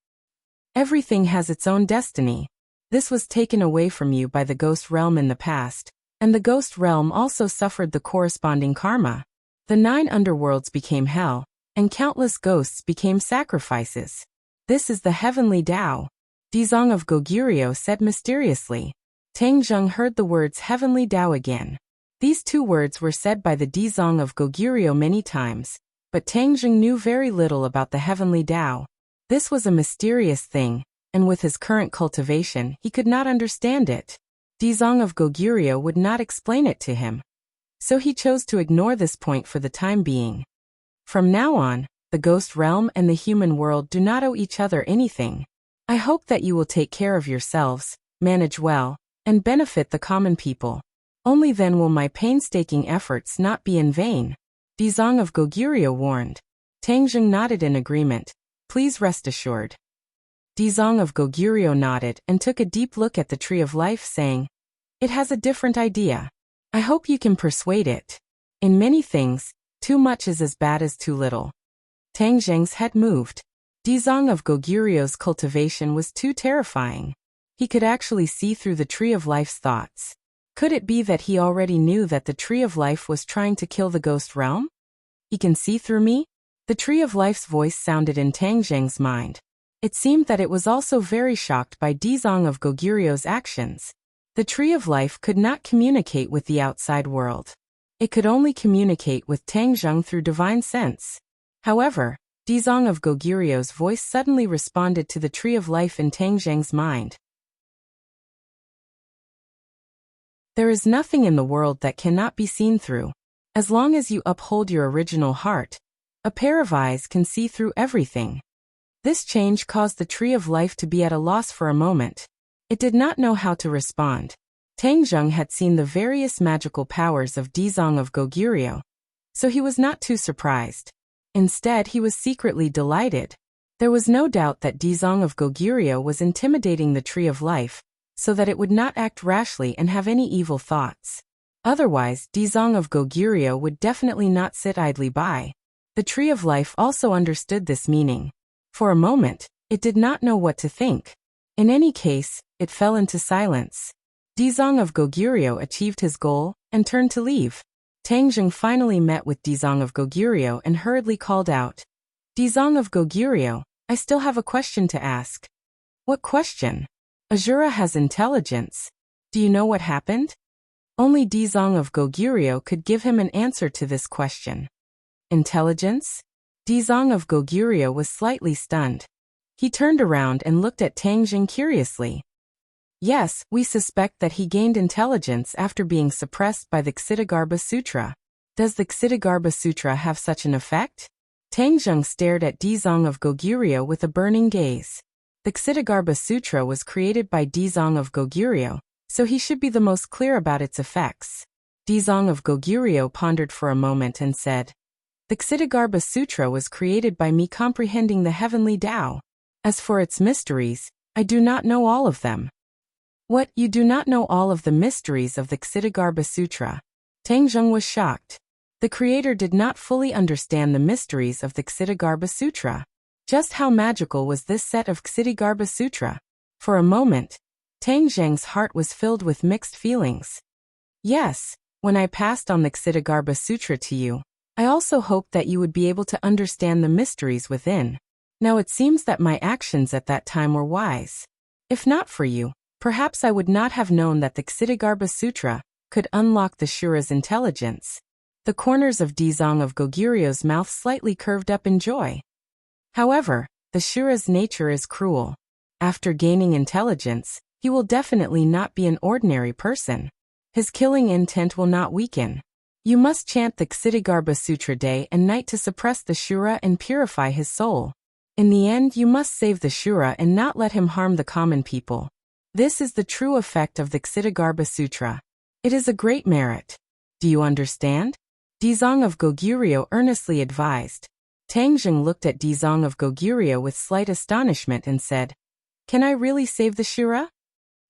Everything has its own destiny. This was taken away from you by the ghost realm in the past, and the ghost realm also suffered the corresponding karma. The 9 underworlds became hell, and countless ghosts became sacrifices. This is the heavenly Tao, Dizong of Goguryeo said mysteriously. Tang Zheng heard the words heavenly Tao again. These two words were said by the Dizong of Goguryeo many times, but Tang Zheng knew very little about the heavenly Tao. This was a mysterious thing, and with his current cultivation he could not understand it. Dizong of Goguryeo would not explain it to him. So he chose to ignore this point for the time being. From now on, the ghost realm and the human world do not owe each other anything. I hope that you will take care of yourselves, manage well, and benefit the common people. Only then will my painstaking efforts not be in vain. Dizong of Goguryeo warned. Tang Zheng nodded in agreement. Please rest assured. Dizong of Goguryeo nodded and took a deep look at the Tree of Life, saying, "It has a different idea. I hope you can persuade it. In many things, too much is as bad as too little." Tang Zheng's head moved. Dizong of Goguryeo's cultivation was too terrifying. He could actually see through the Tree of Life's thoughts. Could it be that he already knew that the Tree of Life was trying to kill the ghost realm? He can see through me? The Tree of Life's voice sounded in Tang Zheng's mind. It seemed that it was also very shocked by Dizong of Goguryeo's actions. The Tree of Life could not communicate with the outside world. It could only communicate with Tang Zheng through divine sense. However, Dizong of Goguryeo's voice suddenly responded to the Tree of Life in Tang Zheng's mind. There is nothing in the world that cannot be seen through. As long as you uphold your original heart, a pair of eyes can see through everything. This change caused the Tree of Life to be at a loss for a moment. It did not know how to respond. Tang Zheng had seen the various magical powers of Dizong of Goguryeo, so he was not too surprised. Instead, he was secretly delighted. There was no doubt that Dizong of Goguryeo was intimidating the Tree of Life, so that it would not act rashly and have any evil thoughts. Otherwise, Dizong of Goguryeo would definitely not sit idly by. The Tree of Life also understood this meaning. For a moment, it did not know what to think. In any case, it fell into silence. Dizong of Goguryeo achieved his goal and turned to leave. Tang Zheng finally met with Dizong of Goguryeo and hurriedly called out, "Dizong of Goguryeo, I still have a question to ask." "What question?" "Azura has intelligence. Do you know what happened?" Only Dizong of Goguryeo could give him an answer to this question. Intelligence? Dizong of Goguryeo was slightly stunned. He turned around and looked at Tang Zheng curiously. "Yes, we suspect that he gained intelligence after being suppressed by the Ksitigarbha Sutra. Does the Ksitigarbha Sutra have such an effect?" Tang Zheng stared at Dizong of Goguryeo with a burning gaze. The Ksitigarbha Sutra was created by Dizong of Goguryeo, so he should be the most clear about its effects. Dizong of Goguryeo pondered for a moment and said, "The Ksitigarbha Sutra was created by me comprehending the heavenly Tao. As for its mysteries, I do not know all of them." "What, you do not know all of the mysteries of the Ksitigarbha Sutra?" Tang Zheng was shocked. The creator did not fully understand the mysteries of the Ksitigarbha Sutra. Just how magical was this set of Ksitigarbha Sutra? For a moment, Tang Zheng's heart was filled with mixed feelings. "Yes, when I passed on the Ksitigarbha Sutra to you, I also hoped that you would be able to understand the mysteries within. Now it seems that my actions at that time were wise. If not for you, perhaps I would not have known that the Ksitigarbha Sutra could unlock the Shura's intelligence." The corners of Dizong of Goguryeo's mouth slightly curved up in joy. However, the Shura's nature is cruel. After gaining intelligence, he will definitely not be an ordinary person. His killing intent will not weaken. You must chant the Ksitigarbha Sutra day and night to suppress the Shura and purify his soul. In the end, you must save the Shura and not let him harm the common people. This is the true effect of the Ksitigarbha Sutra. It is a great merit. Do you understand? Dizong of Goguryeo earnestly advised. Tang Zheng looked at Dizong of Goguryeo with slight astonishment and said, "Can I really save the Shura?"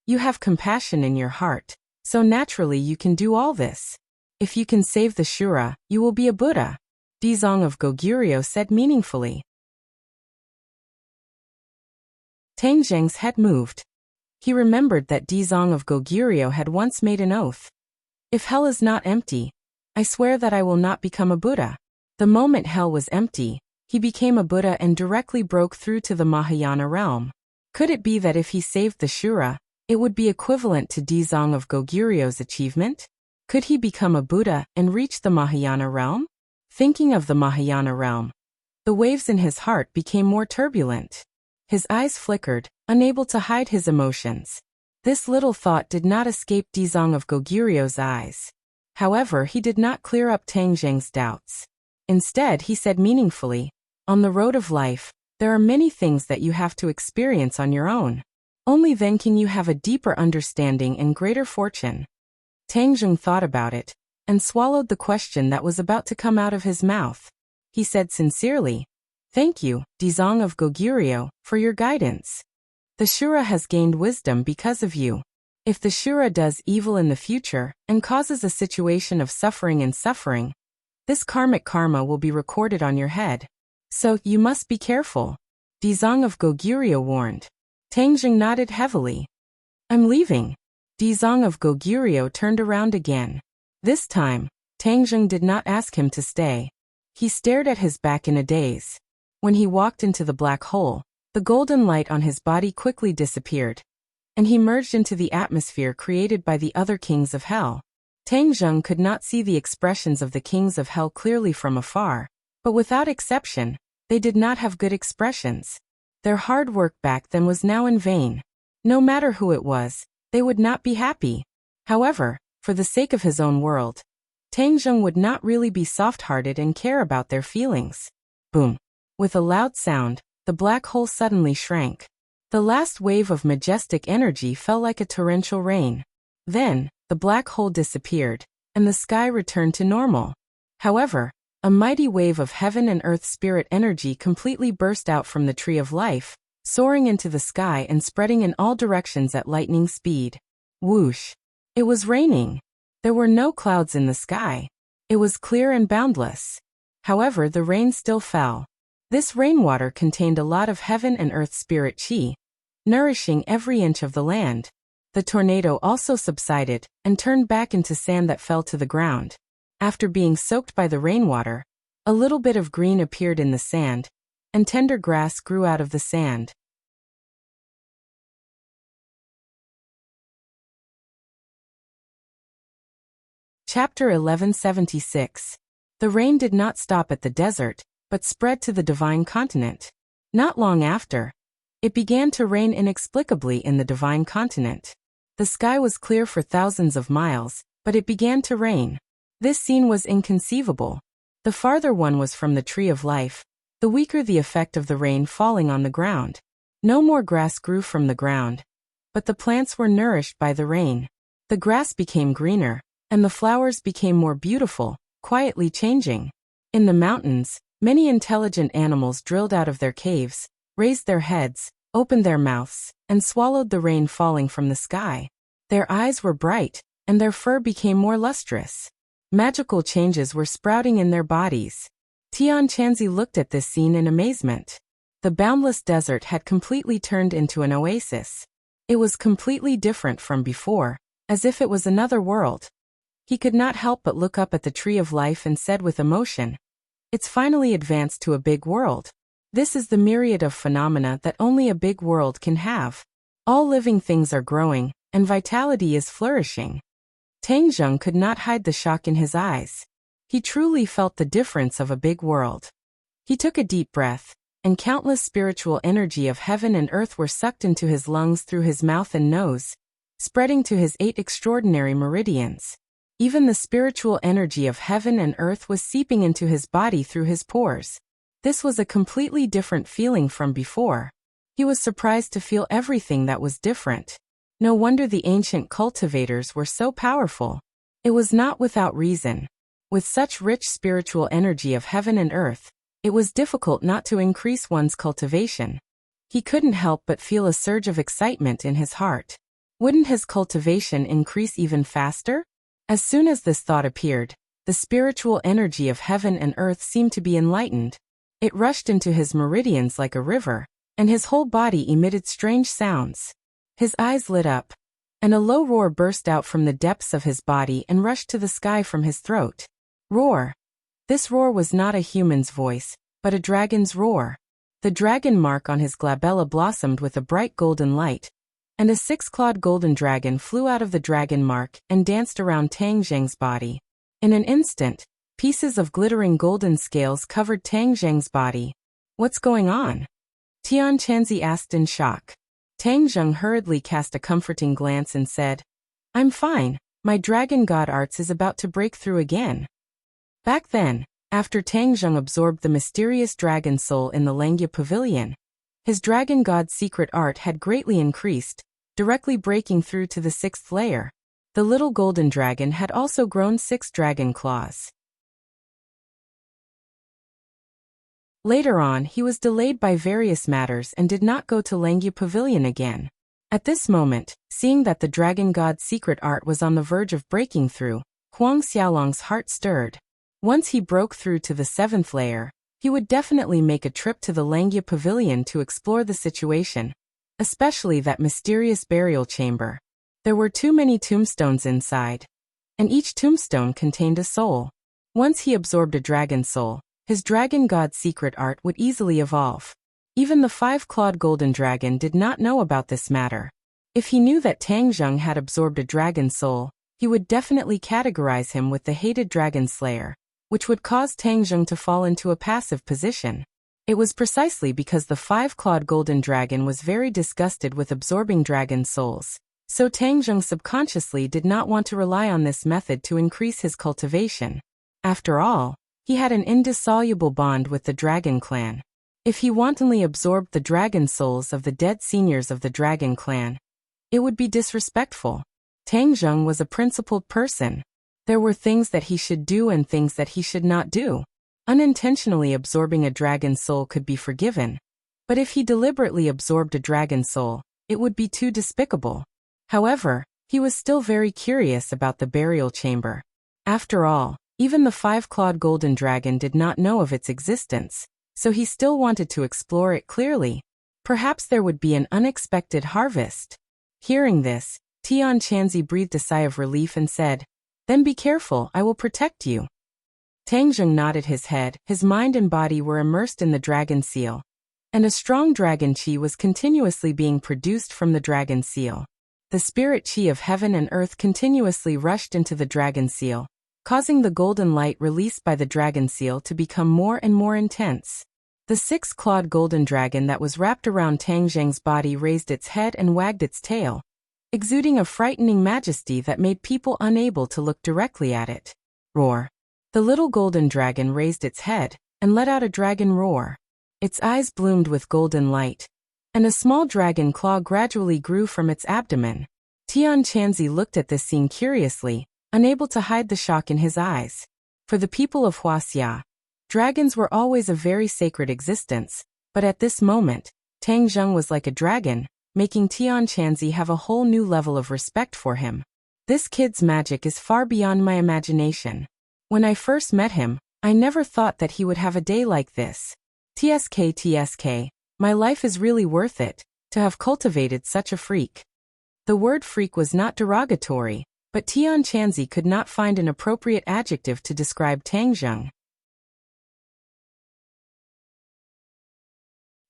"You have compassion in your heart, so naturally you can do all this. If you can save the Shura, you will be a Buddha," Dizong of Goguryeo said meaningfully. Tang Zheng's head moved. He remembered that Dizong of Goguryeo had once made an oath. "If hell is not empty, I swear that I will not become a Buddha." The moment hell was empty, He became a Buddha and directly broke through to the Mahayana realm. Could it be that if he saved the Shura, it would be equivalent to Dizang of Goguryyo's achievement? Could he become a Buddha and reach the Mahayana realm? Thinking of the Mahayana realm, the waves in his heart became more turbulent. His eyes flickered, unable to hide his emotions. This little thought did not escape Dizang of Goguryyo's eyes. However, he did not clear up Tang Zheng's doubts. Instead, he said meaningfully, "On the road of life, there are many things that you have to experience on your own. Only then can you have a deeper understanding and greater fortune." Tang Zheng thought about it, and swallowed the question that was about to come out of his mouth. He said sincerely, "Thank you, Dizang of Goguryo, for your guidance. The Shura has gained wisdom because of you. If the Shura does evil in the future and causes a situation of suffering and suffering, this karmic karma will be recorded on your head. So, you must be careful," Dizang of Goguryo warned. Tang Zheng nodded heavily. "I'm leaving." Dizang of Goguryo turned around again. This time, Tang Zheng did not ask him to stay. He stared at his back in a daze. When he walked into the black hole, the golden light on his body quickly disappeared, and he merged into the atmosphere created by the other kings of hell. Tang Zheng could not see the expressions of the kings of hell clearly from afar, but without exception, they did not have good expressions. Their hard work back then was now in vain. No matter who it was, they would not be happy. However, for the sake of his own world, Tang Zheng would not really be soft-hearted and care about their feelings. Boom! With a loud sound, the black hole suddenly shrank. The last wave of majestic energy fell like a torrential rain. Then, the black hole disappeared, and the sky returned to normal. However, a mighty wave of heaven and earth spirit energy completely burst out from the tree of life, soaring into the sky and spreading in all directions at lightning speed. Whoosh! It was raining. There were no clouds in the sky. It was clear and boundless. However, the rain still fell. This rainwater contained a lot of heaven and earth spirit chi, nourishing every inch of the land. The tornado also subsided and turned back into sand that fell to the ground. After being soaked by the rainwater, a little bit of green appeared in the sand, and tender grass grew out of the sand. Chapter 1176. The rain did not stop at the desert, but spread to the divine continent. Not long after, it began to rain inexplicably in the divine continent. The sky was clear for thousands of miles, but it began to rain. This scene was inconceivable. The farther one was from the tree of life, the weaker the effect of the rain falling on the ground. No more grass grew from the ground, but the plants were nourished by the rain. The grass became greener, and the flowers became more beautiful, quietly changing. In the mountains, many intelligent animals drilled out of their caves, raised their heads, opened their mouths, and swallowed the rain falling from the sky. Their eyes were bright, and their fur became more lustrous. Magical changes were sprouting in their bodies. Tian Chanzi looked at this scene in amazement. The boundless desert had completely turned into an oasis. It was completely different from before, as if it was another world. He could not help but look up at the tree of life and said with emotion, "It's finally advanced to a big world. This is the myriad of phenomena that only a big world can have. All living things are growing, and vitality is flourishing." Tang Zheng could not hide the shock in his eyes. He truly felt the difference of a big world. He took a deep breath, and countless spiritual energy of heaven and earth were sucked into his lungs through his mouth and nose, spreading to his 8 extraordinary meridians. Even the spiritual energy of heaven and earth was seeping into his body through his pores. This was a completely different feeling from before. He was surprised to feel everything that was different. No wonder the ancient cultivators were so powerful. It was not without reason. With such rich spiritual energy of heaven and earth, it was difficult not to increase one's cultivation. He couldn't help but feel a surge of excitement in his heart. Wouldn't his cultivation increase even faster? As soon as this thought appeared, the spiritual energy of heaven and earth seemed to be enlightened. It rushed into his meridians like a river, and his whole body emitted strange sounds. His eyes lit up, and a low roar burst out from the depths of his body and rushed to the sky from his throat. Roar! This roar was not a human's voice, but a dragon's roar. The dragon mark on his glabella blossomed with a bright golden light, and a six-clawed golden dragon flew out of the dragon mark and danced around Tang Zheng's body. In an instant, pieces of glittering golden scales covered Tang Zheng's body. "What's going on?" Tian Chanzi asked in shock. Tang Zheng hurriedly cast a comforting glance and said, "I'm fine, my dragon god arts is about to break through again." Back then, after Tang Zheng absorbed the mysterious dragon soul in the Langya Pavilion, his dragon god secret art had greatly increased, directly breaking through to the 6th layer. The little golden dragon had also grown 6 dragon claws. Later on, he was delayed by various matters and did not go to Langya Pavilion again. At this moment, seeing that the dragon god's secret art was on the verge of breaking through, Huang Xiaolong's heart stirred. Once he broke through to the 7th layer, he would definitely make a trip to the Langya Pavilion to explore the situation, especially that mysterious burial chamber. There were too many tombstones inside, and each tombstone contained a soul. Once he absorbed a dragon soul, his dragon god secret art would easily evolve. Even the 5-clawed golden dragon did not know about this matter. If he knew that Tang Zheng had absorbed a dragon soul, he would definitely categorize him with the hated dragon slayer, which would cause Tang Zheng to fall into a passive position. It was precisely because the 5-clawed golden dragon was very disgusted with absorbing dragon souls, so Tang Zheng subconsciously did not want to rely on this method to increase his cultivation. After all, he had an indissoluble bond with the dragon clan. If he wantonly absorbed the dragon souls of the dead seniors of the dragon clan, it would be disrespectful. Tang Zheng was a principled person. There were things that he should do and things that he should not do. Unintentionally absorbing a dragon soul could be forgiven, but if he deliberately absorbed a dragon soul, it would be too despicable. However, he was still very curious about the burial chamber. After all, even the 5-clawed golden dragon did not know of its existence, so he still wanted to explore it clearly. Perhaps there would be an unexpected harvest. Hearing this, Tian Chanzi breathed a sigh of relief and said, "Then be careful, I will protect you." Tang Zheng nodded his head, his mind and body were immersed in the dragon seal, and a strong dragon chi was continuously being produced from the dragon seal. The spirit chi of heaven and earth continuously rushed into the dragon seal, causing the golden light released by the dragon seal to become more and more intense. The 6-clawed golden dragon that was wrapped around Tang Zheng's body raised its head and wagged its tail, exuding a frightening majesty that made people unable to look directly at it. Roar. The little golden dragon raised its head and let out a dragon roar. Its eyes bloomed with golden light, and a small dragon claw gradually grew from its abdomen. Tian Chanzi looked at this scene curiously, unable to hide the shock in his eyes. For the people of Huaxia, dragons were always a very sacred existence, but at this moment, Tang Zheng was like a dragon, making Tian Chanzi have a whole new level of respect for him. This kid's magic is far beyond my imagination. When I first met him, I never thought that he would have a day like this. TSK, my life is really worth it, to have cultivated such a freak. The word freak was not derogatory, but Tian Chanzi could not find an appropriate adjective to describe Tang Zheng.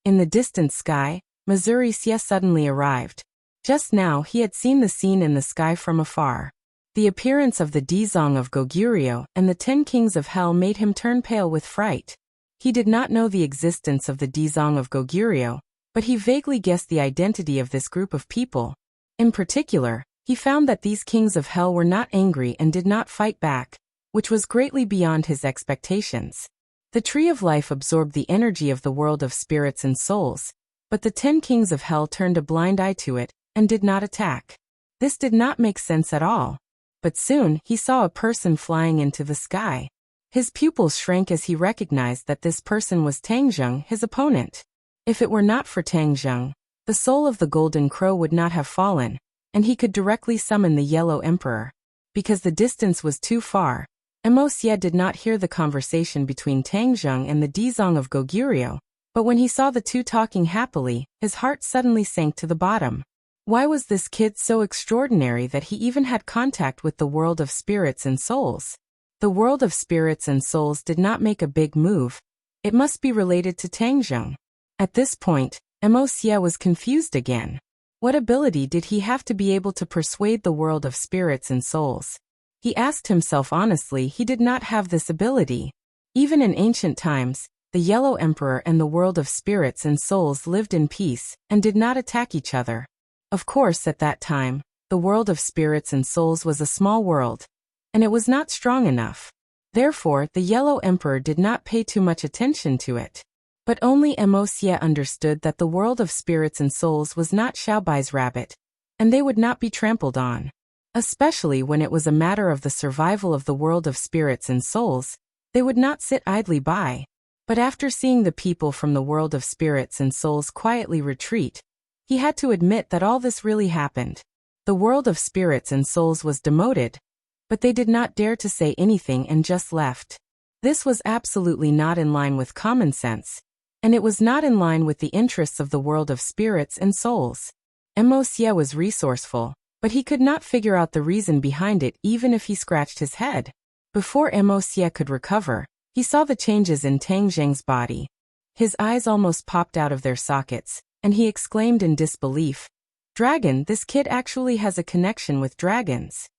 In the distant sky, Missouri Xie suddenly arrived. Just now he had seen the scene in the sky from afar. The appearance of the Dizong of Goguryeo and the 10 kings of hell made him turn pale with fright. He did not know the existence of the Dizong of Goguryeo, but he vaguely guessed the identity of this group of people. In particular, he found that these kings of hell were not angry and did not fight back, which was greatly beyond his expectations. The tree of life absorbed the energy of the world of spirits and souls, but the 10 kings of hell turned a blind eye to it and did not attack. This did not make sense at all. But soon he saw a person flying into the sky. His pupils shrank as he recognized that this person was Tang Zheng, his opponent. If it were not for Tang Zheng, the soul of the golden crow would not have fallen, and he could directly summon the Yellow Emperor. Because the distance was too far, Mo Xie did not hear the conversation between Tang Zheng and the Dizong of Goguryeo, but when he saw the two talking happily, his heart suddenly sank to the bottom. Why was this kid so extraordinary that he even had contact with the world of spirits and souls? The world of spirits and souls did not make a big move, It must be related to Tangjung. At this point, Immerse was confused again. What ability did he have to be able to persuade the world of spirits and souls? He asked himself honestly he did not have this ability. Even in ancient times, the Yellow Emperor and the world of spirits and souls lived in peace and did not attack each other. Of course, at that time, the world of spirits and souls was a small world, and it was not strong enough. Therefore, the Yellow Emperor did not pay too much attention to it. But only Immerse understood that the world of spirits and souls was not Xiaobai's rabbit, and they would not be trampled on. Especially when it was a matter of the survival of the world of spirits and souls, they would not sit idly by. But after seeing the people from the world of spirits and souls quietly retreat, he had to admit that all this really happened. The world of spirits and souls was demoted, but they did not dare to say anything and just left. This was absolutely not in line with common sense, and it was not in line with the interests of the world of spirits and souls. Immerse was resourceful, but he could not figure out the reason behind it even if he scratched his head. Before Immerse could recover, he saw the changes in Tangjung's body. His eyes almost popped out of their sockets, and he exclaimed in disbelief, "Dragon, this kid actually has a connection with dragons."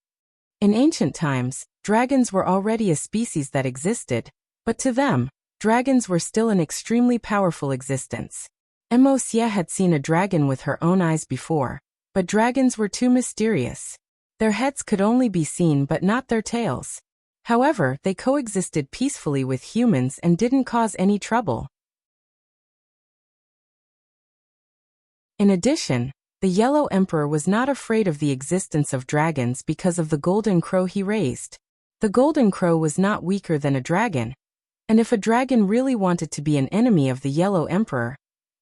In ancient times, dragons were already a species that existed, but to them, dragons were still an extremely powerful existence. Immerse had seen a dragon with her own eyes before, but dragons were too mysterious. Their heads could only be seen but not their tails. However, they coexisted peacefully with humans and didn't cause any trouble. In addition, the Yellow Emperor was not afraid of the existence of dragons because of the golden crow he raised. The golden crow was not weaker than a dragon, and if a dragon really wanted to be an enemy of the Yellow Emperor,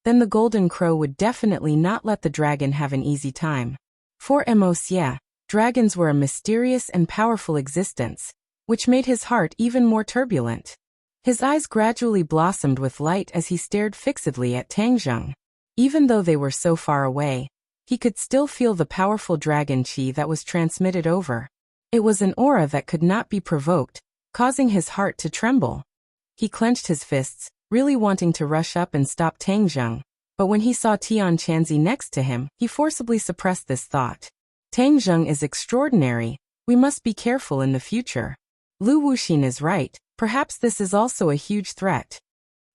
then the golden crow would definitely not let the dragon have an easy time. For Immerse, dragons were a mysterious and powerful existence, which made his heart even more turbulent. His eyes gradually blossomed with light as he stared fixedly at Tangjung. Even though they were so far away, he could still feel the powerful dragon chi that was transmitted over. It was an aura that could not be provoked, causing his heart to tremble. He clenched his fists, really wanting to rush up and stop Tangjung, but when he saw Tian Chanzi next to him, he forcibly suppressed this thought. Tangjung is extraordinary, we must be careful in the future. Lu Wuxin is right, perhaps this is also a huge threat.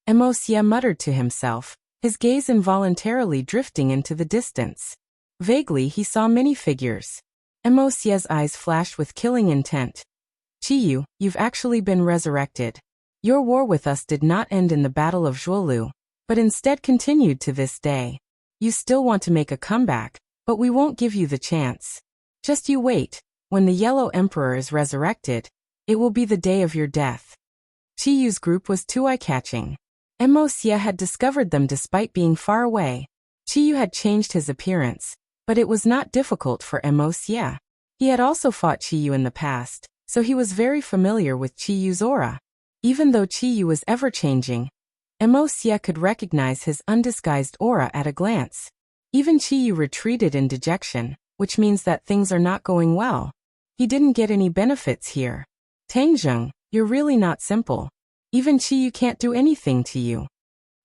Immerse muttered to himself, his gaze involuntarily drifting into the distance. Vaguely he saw many figures. Immerse's eyes flashed with killing intent. "Chiyu, you've actually been resurrected. Your war with us did not end in the Battle of Zhuolu, but instead continued to this day. You still want to make a comeback, but we won't give you the chance. Just you wait, when the Yellow Emperor is resurrected, it will be the day of your death." Chiyu's group was too eye-catching. Immerse had discovered them despite being far away. Chiyu had changed his appearance, but it was not difficult for Immerse. He had also fought Chiyu in the past, so he was very familiar with Chiyu's aura. Even though Chiyu was ever-changing, Immerse could recognize his undisguised aura at a glance. Even Chiyu retreated in dejection, which means that things are not going well. He didn't get any benefits here. "Tangjung, you're really not simple. Even Chiyu can't do anything to you."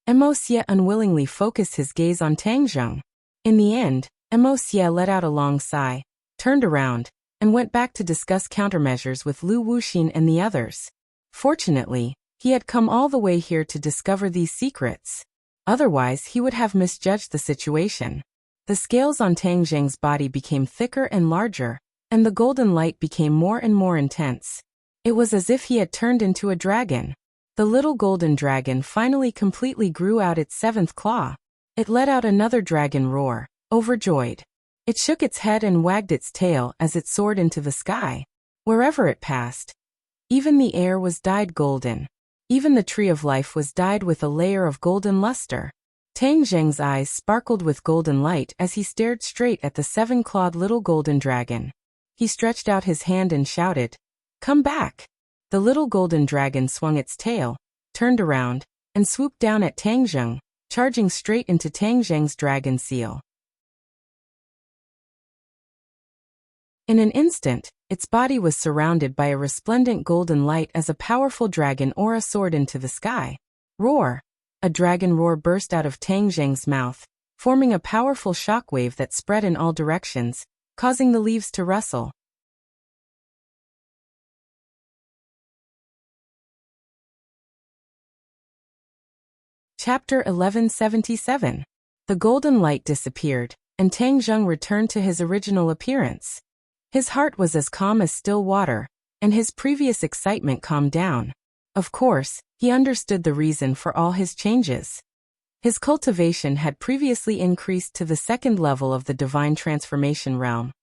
Immerse unwillingly focused his gaze on Tangjung. In the end, Immerse let out a long sigh, turned around, and went back to discuss countermeasures with Lu Wuxin and the others. Fortunately, he had come all the way here to discover these secrets. Otherwise, he would have misjudged the situation. The scales on Tangjung's body became thicker and larger, and the golden light became more and more intense. It was as if he had turned into a dragon. The little golden dragon finally completely grew out its seventh claw. It let out another dragon roar, overjoyed. It shook its head and wagged its tail as it soared into the sky. Wherever it passed, even the air was dyed golden. Even the tree of life was dyed with a layer of golden luster. Tangjung's eyes sparkled with golden light as he stared straight at the seven-clawed little golden dragon. He stretched out his hand and shouted, "Come back!" The little golden dragon swung its tail, turned around, and swooped down at Tangjung, charging straight into Tangjung's dragon seal. In an instant, its body was surrounded by a resplendent golden light as a powerful dragon aura soared into the sky. Roar! A dragon roar burst out of Tang Zheng's mouth, forming a powerful shockwave that spread in all directions, causing the leaves to rustle. Chapter 1177. The golden light disappeared, and Tang Zheng returned to his original appearance. His heart was as calm as still water, and his previous excitement calmed down. Of course, he understood the reason for all his changes. His cultivation had previously increased to the second level of the divine transformation realm,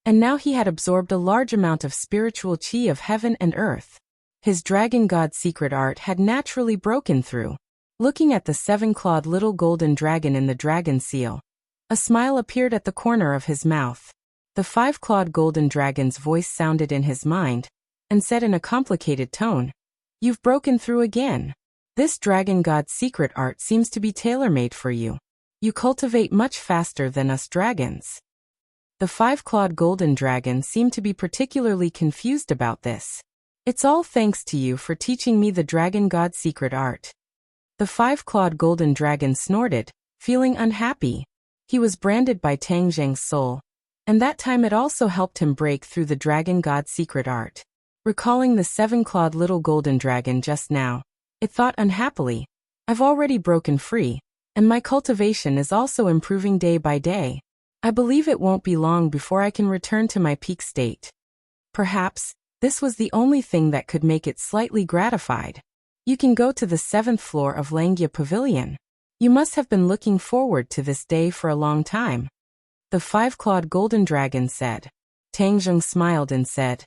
and now he had absorbed a large amount of spiritual qi of heaven and earth. His dragon god secret art had naturally broken through. Looking at the seven-clawed little golden dragon in the dragon seal, a smile appeared at the corner of his mouth. The five-clawed golden dragon's voice sounded in his mind, and said in a complicated tone, "You've broken through again. This dragon god secret art seems to be tailor-made for you. You cultivate much faster than us dragons." The five-clawed golden dragon seemed to be particularly confused about this. "It's all thanks to you for teaching me the dragon god secret art." The five-clawed golden dragon snorted, feeling unhappy. He was branded by Tang Zheng's soul, and that time it also helped him break through the dragon god secret art. Recalling the seven-clawed little golden dragon just now, it thought unhappily, "I've already broken free, and my cultivation is also improving day by day. I believe it won't be long before I can return to my peak state." Perhaps, this was the only thing that could make it slightly gratified. "You can go to the 7th floor of Langia Pavilion. You must have been looking forward to this day for a long time," the five-clawed golden dragon said. Tang Zheng smiled and said,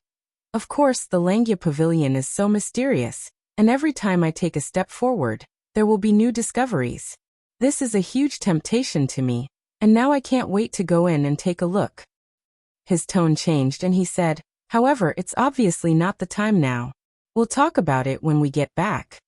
"Of course, the Langia Pavilion is so mysterious, and every time I take a step forward, there will be new discoveries. This is a huge temptation to me, and now I can't wait to go in and take a look." His tone changed and he said, "However, it's obviously not the time now. We'll talk about it when we get back.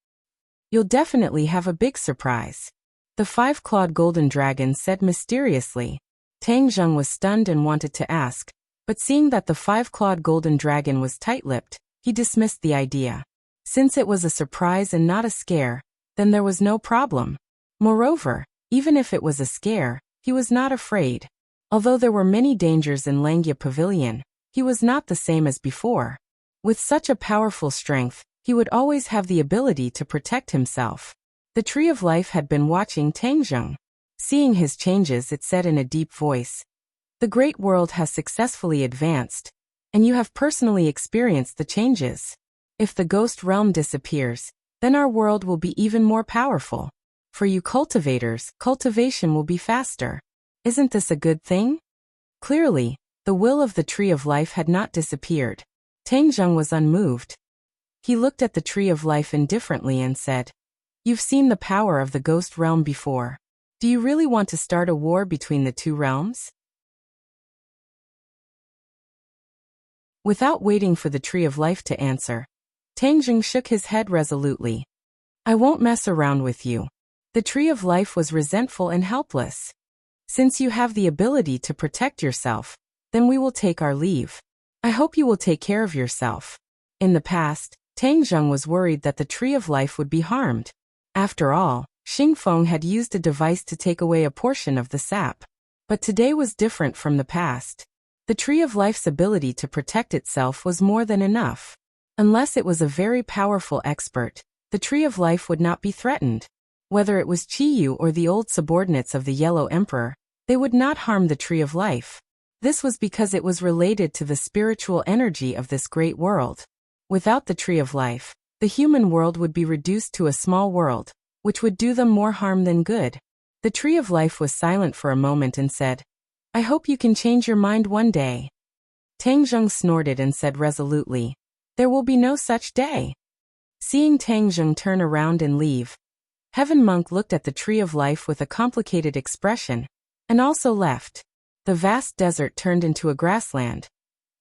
You'll definitely have a big surprise," the five-clawed golden dragon said mysteriously. Tang Zheng was stunned and wanted to ask, but seeing that the five-clawed golden dragon was tight-lipped, he dismissed the idea. Since it was a surprise and not a scare, then there was no problem. Moreover, even if it was a scare, he was not afraid. Although there were many dangers in Langia Pavilion, he was not the same as before. With such a powerful strength, he would always have the ability to protect himself. The Tree of Life had been watching Tang Zheng. Seeing his changes, it said in a deep voice, "The great world has successfully advanced, and you have personally experienced the changes. If the ghost realm disappears, then our world will be even more powerful. For you cultivators, cultivation will be faster. Isn't this a good thing?" Clearly, the will of the Tree of Life had not disappeared. Tang Zheng was unmoved. He looked at the Tree of Life indifferently and said, "You've seen the power of the ghost realm before. Do you really want to start a war between the two realms?" Without waiting for the Tree of Life to answer, Tang Zheng shook his head resolutely. "I won't mess around with you." The Tree of Life was resentful and helpless. "Since you have the ability to protect yourself, then we will take our leave. I hope you will take care of yourself." In the past, Tang Zheng was worried that the Tree of Life would be harmed. After all, Xingfeng had used a device to take away a portion of the sap. But today was different from the past. The Tree of Life's ability to protect itself was more than enough. Unless it was a very powerful expert, the Tree of Life would not be threatened. Whether it was Qiyu or the old subordinates of the Yellow Emperor, they would not harm the Tree of Life. This was because it was related to the spiritual energy of this great world. Without the Tree of Life, the human world would be reduced to a small world, which would do them more harm than good. The Tree of Life was silent for a moment and said, "I hope you can change your mind one day." Tang Zheng snorted and said resolutely, "There will be no such day." Seeing Tang Zheng turn around and leave, Heaven Monk looked at the Tree of Life with a complicated expression, and also left. The vast desert turned into a grassland,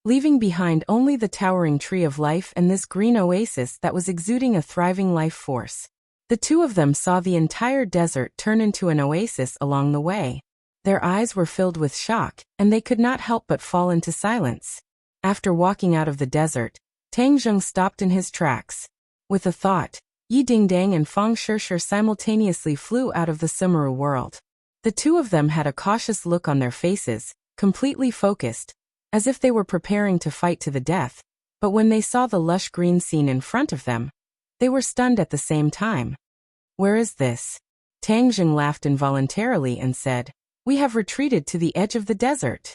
leaving behind only the towering Tree of Life and this green oasis that was exuding a thriving life force. The two of them saw the entire desert turn into an oasis along the way. Their eyes were filled with shock, and they could not help but fall into silence. After walking out of the desert, Tang Zheng stopped in his tracks. With a thought, Yi Dingdang and Feng Shishir simultaneously flew out of the Sumeru world. The two of them had a cautious look on their faces, completely focused, as if they were preparing to fight to the death, but when they saw the lush green scene in front of them, they were stunned at the same time. Where is this? Tang Jing laughed involuntarily and said, We have retreated to the edge of the desert.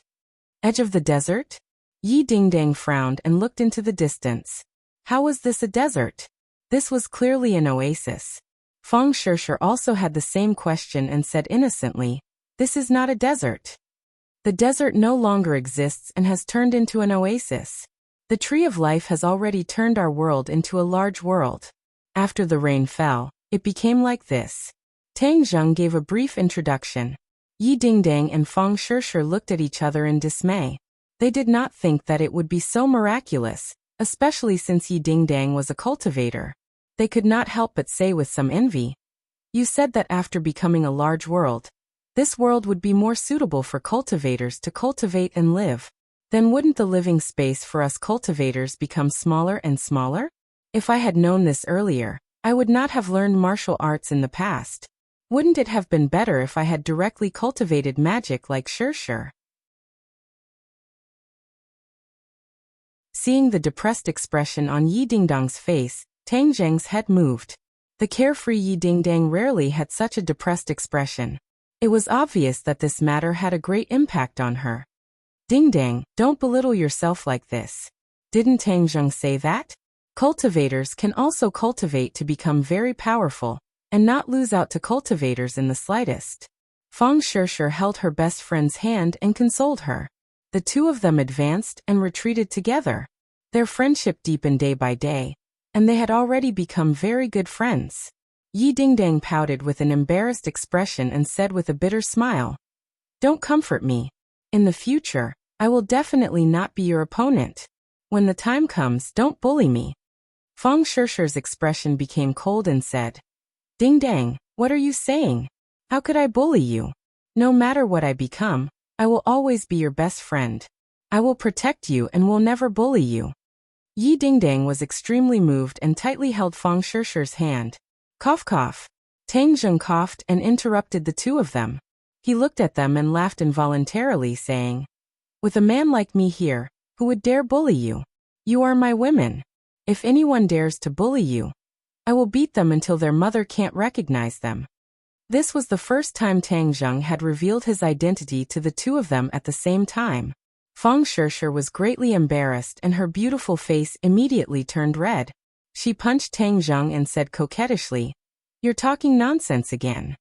Edge of the desert? Yi Dingdang frowned and looked into the distance. How was this a desert? This was clearly an oasis. Feng Shishir also had the same question and said innocently, This is not a desert. The desert no longer exists and has turned into an oasis. The tree of life has already turned our world into a large world. After the rain fell, it became like this. Tang Zheng gave a brief introduction. Yi Dingdang and Feng Shishir looked at each other in dismay. They did not think that it would be so miraculous, especially since Yi Dingdang was a cultivator. They could not help but say with some envy, You said that after becoming a large world, this world would be more suitable for cultivators to cultivate and live. Then wouldn't the living space for us cultivators become smaller and smaller? If I had known this earlier, I would not have learned martial arts in the past. Wouldn't it have been better if I had directly cultivated magic like Shishir? Seeing the depressed expression on Yi Dingdang's face, Tang Zheng's head moved. The carefree Yi Dingdang rarely had such a depressed expression. It was obvious that this matter had a great impact on her. Dingdang, don't belittle yourself like this. Didn't Tang Zheng say that? Cultivators can also cultivate to become very powerful, and not lose out to cultivators in the slightest. Feng Shishir held her best friend's hand and consoled her. The two of them advanced and retreated together. Their friendship deepened day by day, and they had already become very good friends. Yi Dingdang pouted with an embarrassed expression and said with a bitter smile, Don't comfort me. In the future, I will definitely not be your opponent. When the time comes, don't bully me. Feng Shishir's expression became cold and said, Dingdang, what are you saying? How could I bully you? No matter what I become, I will always be your best friend. I will protect you and will never bully you. Yi Dingdang was extremely moved and tightly held Feng Shishir's hand. Cough cough. Tang Zheng coughed and interrupted the two of them. He looked at them and laughed involuntarily, saying, With a man like me here, who would dare bully you? You are my women. If anyone dares to bully you, I will beat them until their mother can't recognize them. This was the first time Tang Zheng had revealed his identity to the two of them at the same time. Feng Shishir was greatly embarrassed and her beautiful face immediately turned red. She punched Tang Zheng and said coquettishly, You're talking nonsense again.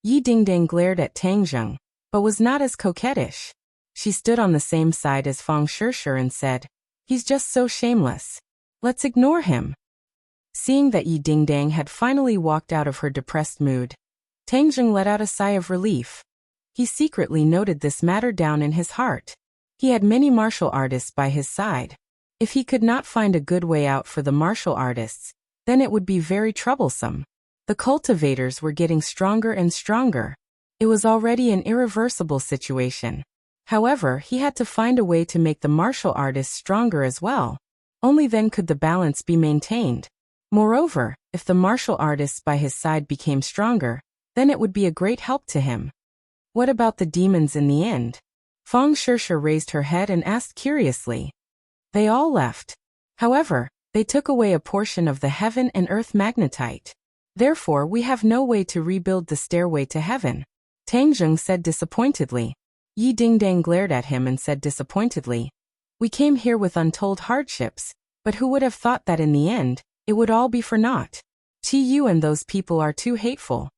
Yi Dingdang glared at Tang Zheng, but was not as coquettish. She stood on the same side as Feng Shishir and said, He's just so shameless. Let's ignore him. Seeing that Yi Dingdang had finally walked out of her depressed mood, Tang Zheng let out a sigh of relief. He secretly noted this matter down in his heart. He had many martial artists by his side. If he could not find a good way out for the martial artists, then it would be very troublesome. The cultivators were getting stronger and stronger. It was already an irreversible situation. However, he had to find a way to make the martial artists stronger as well. Only then could the balance be maintained. Moreover, if the martial artists by his side became stronger, then it would be a great help to him. What about the demons in the end? Feng Shishir raised her head and asked curiously. They all left. However, they took away a portion of the heaven and earth magnetite. Therefore, we have no way to rebuild the stairway to heaven. Tang Zheng said disappointedly. Yi Dingdang glared at him and said disappointedly, We came here with untold hardships, but who would have thought that in the end, it would all be for naught? Qiyu and those people are too hateful.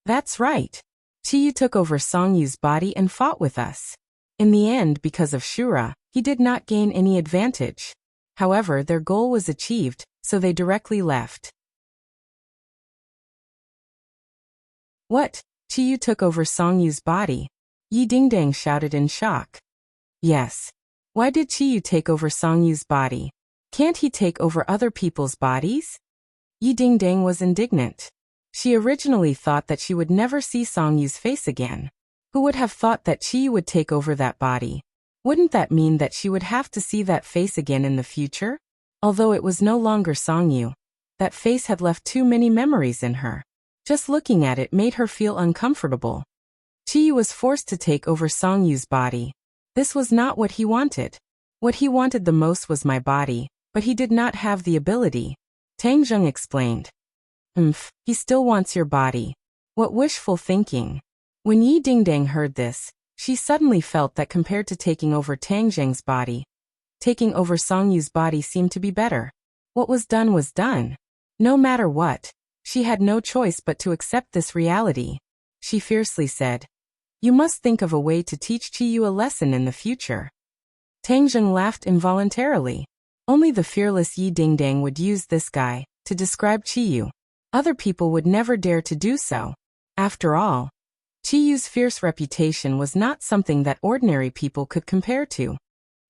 That's right. Qiyu took over Songyu's body and fought with us. In the end, because of Shura, he did not gain any advantage. However, their goal was achieved, so they directly left. What? Qiyu took over Songyu's body? Yi Dingdang shouted in shock. Yes. Why did Qiyu take over Songyu's body? Can't he take over other people's bodies? Yi Dingdang was indignant. She originally thought that she would never see Songyu's face again. Who would have thought that Qiyu would take over that body? Wouldn't that mean that she would have to see that face again in the future? Although it was no longer Songyu, That face had left too many memories in her. Just looking at it made her feel uncomfortable. Chiyu was forced to take over Songyu's body. This was not what he wanted. What he wanted the most was my body, but he did not have the ability. Tangjung explained. He still wants your body. What wishful thinking. When Yi Dingdang heard this, she suddenly felt that compared to taking over Tangjung's body, taking over Songyu's body seemed to be better. What was done was done. No matter what, she had no choice but to accept this reality. She fiercely said, "You must think of a way to teach Chiyu a lesson in the future." Tangjung laughed involuntarily. Only the fearless Yi Dingdang would use this guy to describe Chiyu. Other people would never dare to do so. After all, Chiyu's fierce reputation was not something that ordinary people could compare to.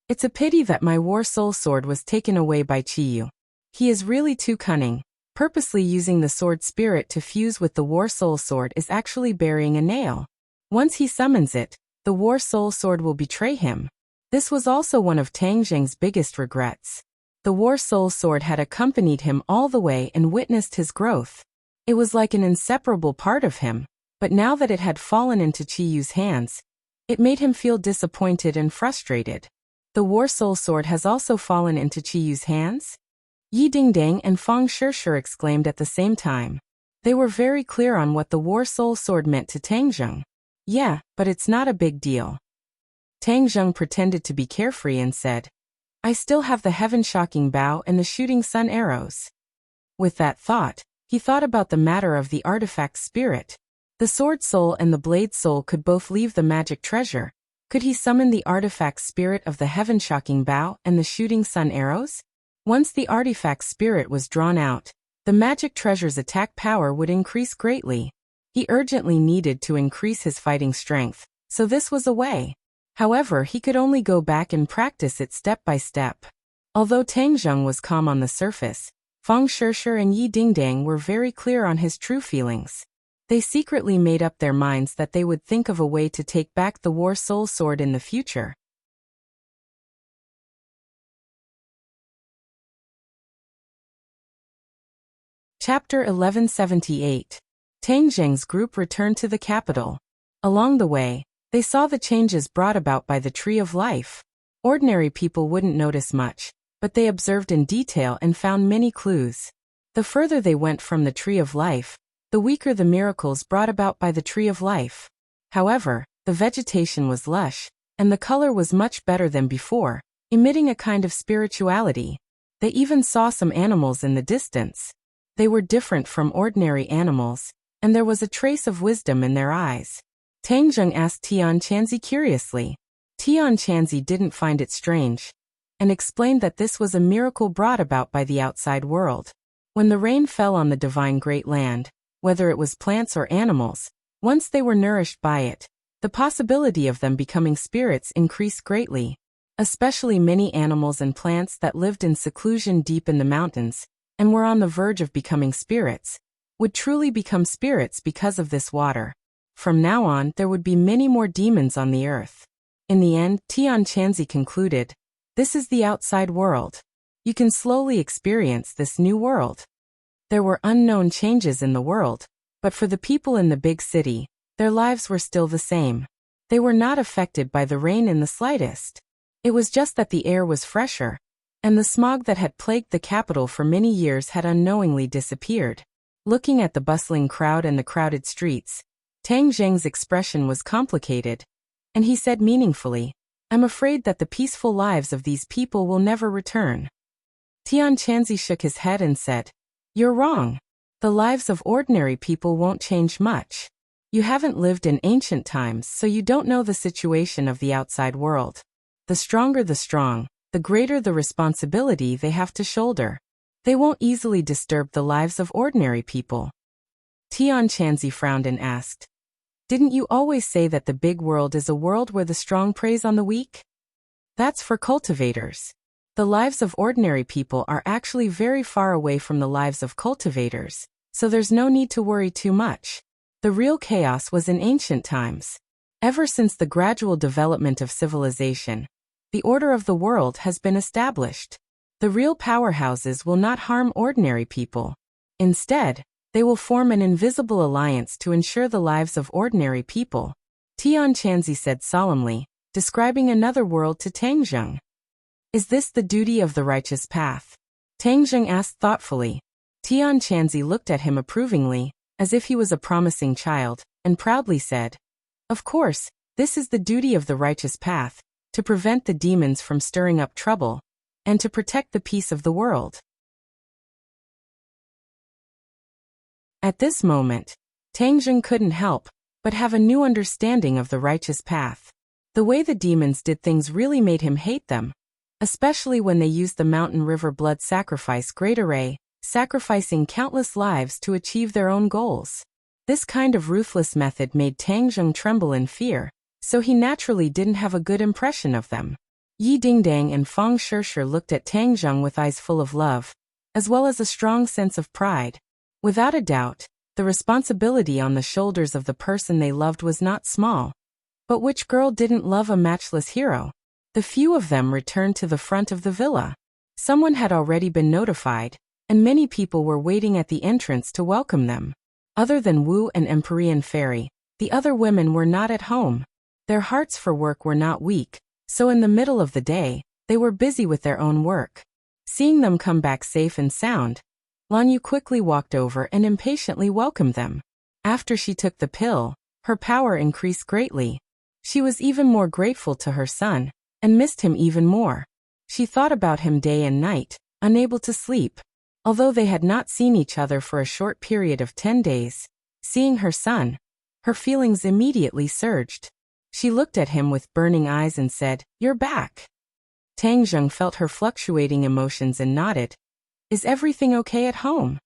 It's a pity that my War Soul Sword was taken away by Chiyu. He is really too cunning. Purposely using the sword spirit to fuse with the War Soul Sword is actually burying a nail. Once he summons it, the War Soul Sword will betray him. This was also one of Tangjung's biggest regrets. The War Soul Sword had accompanied him all the way and witnessed his growth. It was like an inseparable part of him, but now that it had fallen into Chiyu's hands, it made him feel disappointed and frustrated. The War Soul Sword has also fallen into Chiyu's hands? Yi Dingdang and Fang Shishir exclaimed at the same time. They were very clear on what the War Soul Sword meant to Tangjung. Yeah, but it's not a big deal. Tangjung pretended to be carefree and said, "I still have the heaven-shocking bow and the shooting sun arrows." With that thought, he thought about the matter of the artifact spirit. The sword soul and the blade soul could both leave the magic treasure. Could he summon the artifact spirit of the heaven-shocking bow and the shooting sun arrows? Once the artifact spirit was drawn out, the magic treasure's attack power would increase greatly. He urgently needed to increase his fighting strength, so this was a way. However, he could only go back and practice it step by step. Although Tangjung was calm on the surface, Fang Shishir and Yi Dingdang were very clear on his true feelings. They secretly made up their minds that they would think of a way to take back the War Soul Sword in the future. Chapter 1178. Tangjung's group returned to the capital. Along the way, they saw the changes brought about by the Tree of Life. Ordinary people wouldn't notice much, but they observed in detail and found many clues. The further they went from the Tree of Life, the weaker the miracles brought about by the Tree of Life. However, the vegetation was lush, and the color was much better than before, emitting a kind of spirituality. They even saw some animals in the distance. They were different from ordinary animals, and there was a trace of wisdom in their eyes. Tangjung asked Tian Chanzi curiously. Tian Chanzi didn't find it strange, and explained that this was a miracle brought about by the outside world. When the rain fell on the divine great land, whether it was plants or animals, once they were nourished by it, the possibility of them becoming spirits increased greatly. Especially many animals and plants that lived in seclusion deep in the mountains, and were on the verge of becoming spirits, would truly become spirits because of this water. From now on, there would be many more demons on the earth. In the end, Tian Chanzi concluded, "This is the outside world. You can slowly experience this new world." There were unknown changes in the world, but for the people in the big city, their lives were still the same. They were not affected by the rain in the slightest. It was just that the air was fresher, and the smog that had plagued the capital for many years had unknowingly disappeared. Looking at the bustling crowd and the crowded streets, Tangjung's expression was complicated, and he said meaningfully, "I'm afraid that the peaceful lives of these people will never return." Tian Chanzi shook his head and said, "You're wrong. The lives of ordinary people won't change much. You haven't lived in ancient times, so you don't know the situation of the outside world. The stronger the strong, the greater the responsibility they have to shoulder. They won't easily disturb the lives of ordinary people." Tian Chanzi frowned and asked, "Didn't you always say that the big world is a world where the strong preys on the weak?" "That's for cultivators. The lives of ordinary people are actually very far away from the lives of cultivators, so there's no need to worry too much. The real chaos was in ancient times. Ever since the gradual development of civilization, the order of the world has been established. The real powerhouses will not harm ordinary people. Instead, they will form an invisible alliance to ensure the lives of ordinary people, Tian Chanzi said solemnly, describing another world to Tang Zheng. Is this the duty of the righteous path? Tang Zheng asked thoughtfully. Tian Chanzi looked at him approvingly, as if he was a promising child, and proudly said, "Of course, this is the duty of the righteous path, to prevent the demons from stirring up trouble, and to protect the peace of the world." At this moment, Tang Zheng couldn't help but have a new understanding of the righteous path. The way the demons did things really made him hate them, especially when they used the mountain river blood sacrifice great array, sacrificing countless lives to achieve their own goals. This kind of ruthless method made Tang Zheng tremble in fear, so he naturally didn't have a good impression of them. Yi Dingdang and Fang Shishir looked at Tang Zheng with eyes full of love, as well as a strong sense of pride. Without a doubt, the responsibility on the shoulders of the person they loved was not small. But which girl didn't love a matchless hero? The few of them returned to the front of the villa. Someone had already been notified, and many people were waiting at the entrance to welcome them. Other than Wu and Empyrean Fairy, the other women were not at home. Their hearts for work were not weak, so in the middle of the day, they were busy with their own work. Seeing them come back safe and sound, Lan Yu quickly walked over and impatiently welcomed them. After she took the pill, her power increased greatly. She was even more grateful to her son, and missed him even more. She thought about him day and night, unable to sleep. Although they had not seen each other for a short period of 10 days, seeing her son, her feelings immediately surged. She looked at him with burning eyes and said, "You're back." Tang Zheng felt her fluctuating emotions and nodded. "Is everything okay at home?"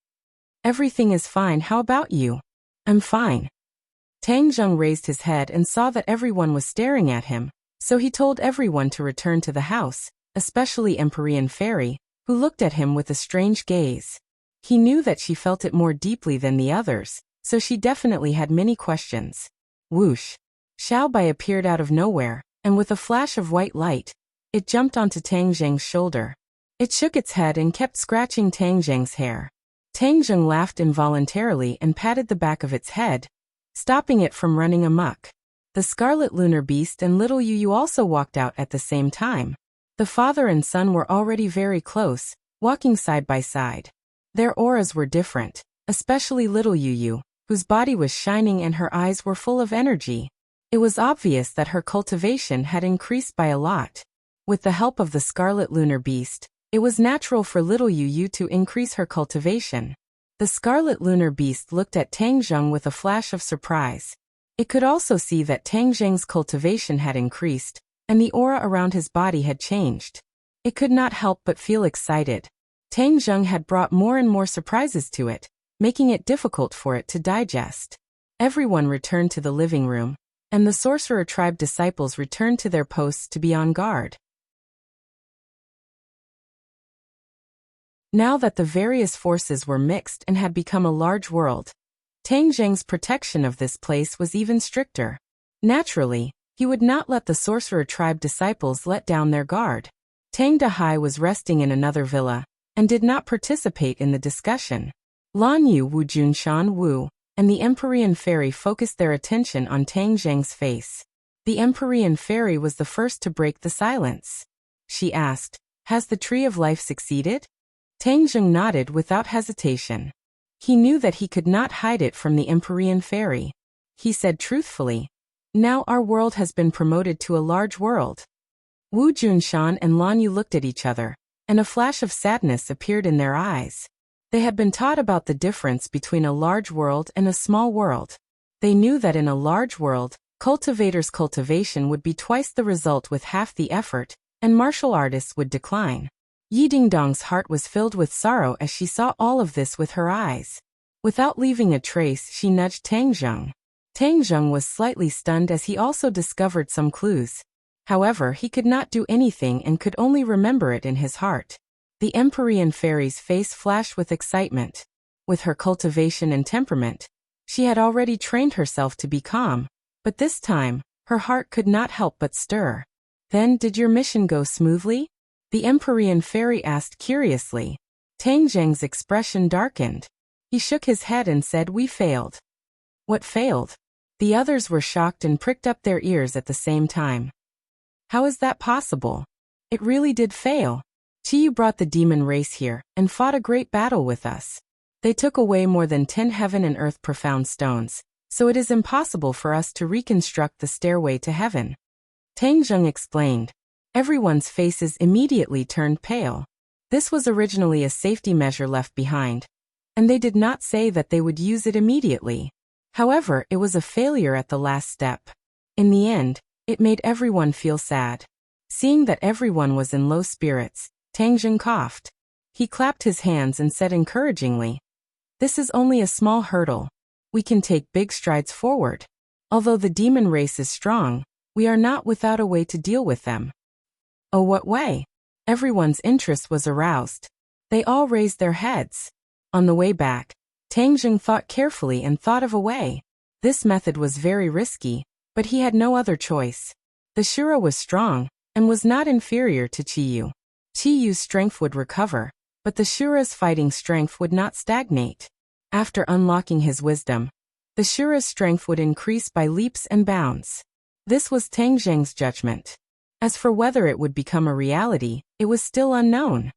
"Everything is fine, how about you?" "I'm fine." Tang Zheng raised his head and saw that everyone was staring at him, so he told everyone to return to the house, especially Empyrean Fairy, who looked at him with a strange gaze. He knew that she felt it more deeply than the others, so she definitely had many questions. Whoosh! Xiao Bai appeared out of nowhere, and with a flash of white light, it jumped onto Tang Zheng's shoulder. It shook its head and kept scratching Tang Zheng's hair. Tang Zheng laughed involuntarily and patted the back of its head, stopping it from running amok. The Scarlet Lunar Beast and little Yu also walked out at the same time. The father and son were already very close, walking side by side. Their auras were different, especially little Yu, whose body was shining and her eyes were full of energy. It was obvious that her cultivation had increased by a lot. With the help of the Scarlet Lunar Beast, it was natural for little Yu to increase her cultivation. The Scarlet Lunar Beast looked at Tang Zheng with a flash of surprise. It could also see that Tang Zheng's cultivation had increased, and the aura around his body had changed. It could not help but feel excited. Tang Zheng had brought more and more surprises to it, making it difficult for it to digest. Everyone returned to the living room, and the Sorcerer Tribe disciples returned to their posts to be on guard. Now that the various forces were mixed and had become a large world, Tang Zheng's protection of this place was even stricter. Naturally, he would not let the Sorcerer Tribe disciples let down their guard. Tang Dahai was resting in another villa, and did not participate in the discussion. Lan Yu, Wu Junshan Wu, and the Empyrean Fairy focused their attention on Tang Zheng's face. The Empyrean Fairy was the first to break the silence. She asked, "Has the Tree of Life succeeded?" Tang Zheng nodded without hesitation. He knew that he could not hide it from the Empyrean Fairy. He said truthfully, "Now our world has been promoted to a large world." Wu Junshan and Lan Yu looked at each other, and a flash of sadness appeared in their eyes. They had been taught about the difference between a large world and a small world. They knew that in a large world, cultivators' cultivation would be twice the result with half the effort, and martial artists would decline. Yi Dingdong's heart was filled with sorrow as she saw all of this with her eyes. Without leaving a trace, she nudged Tang Zheng. Tang Zheng was slightly stunned as he also discovered some clues. However, he could not do anything and could only remember it in his heart. The Empyrean Fairy's face flashed with excitement. With her cultivation and temperament, she had already trained herself to be calm, but this time, her heart could not help but stir. "Then, did your mission go smoothly?" The Empyrean Fairy asked curiously. Tang Zheng's expression darkened. He shook his head and said, "We failed." "What failed?" The others were shocked and pricked up their ears at the same time. "How is that possible? It really did fail. Chiyu brought the demon race here and fought a great battle with us. They took away more than 10 heaven and earth profound stones, so it is impossible for us to reconstruct the stairway to heaven." Tang Zheng explained. Everyone's faces immediately turned pale. This was originally a safety measure left behind, and they did not say that they would use it immediately. However, it was a failure at the last step. In the end, it made everyone feel sad. Seeing that everyone was in low spirits, Tang Zheng coughed. He clapped his hands and said encouragingly, "This is only a small hurdle. We can take big strides forward. Although the demon race is strong, we are not without a way to deal with them." "Oh, what way?" Everyone's interest was aroused. They all raised their heads. On the way back, Tang Zheng thought carefully and thought of a way. This method was very risky, but he had no other choice. The Shura was strong, and was not inferior to Chiyu. Chiyu's strength would recover, but the Shura's fighting strength would not stagnate. After unlocking his wisdom, the Shura's strength would increase by leaps and bounds. This was Tang Zheng's judgment. As for whether it would become a reality, it was still unknown.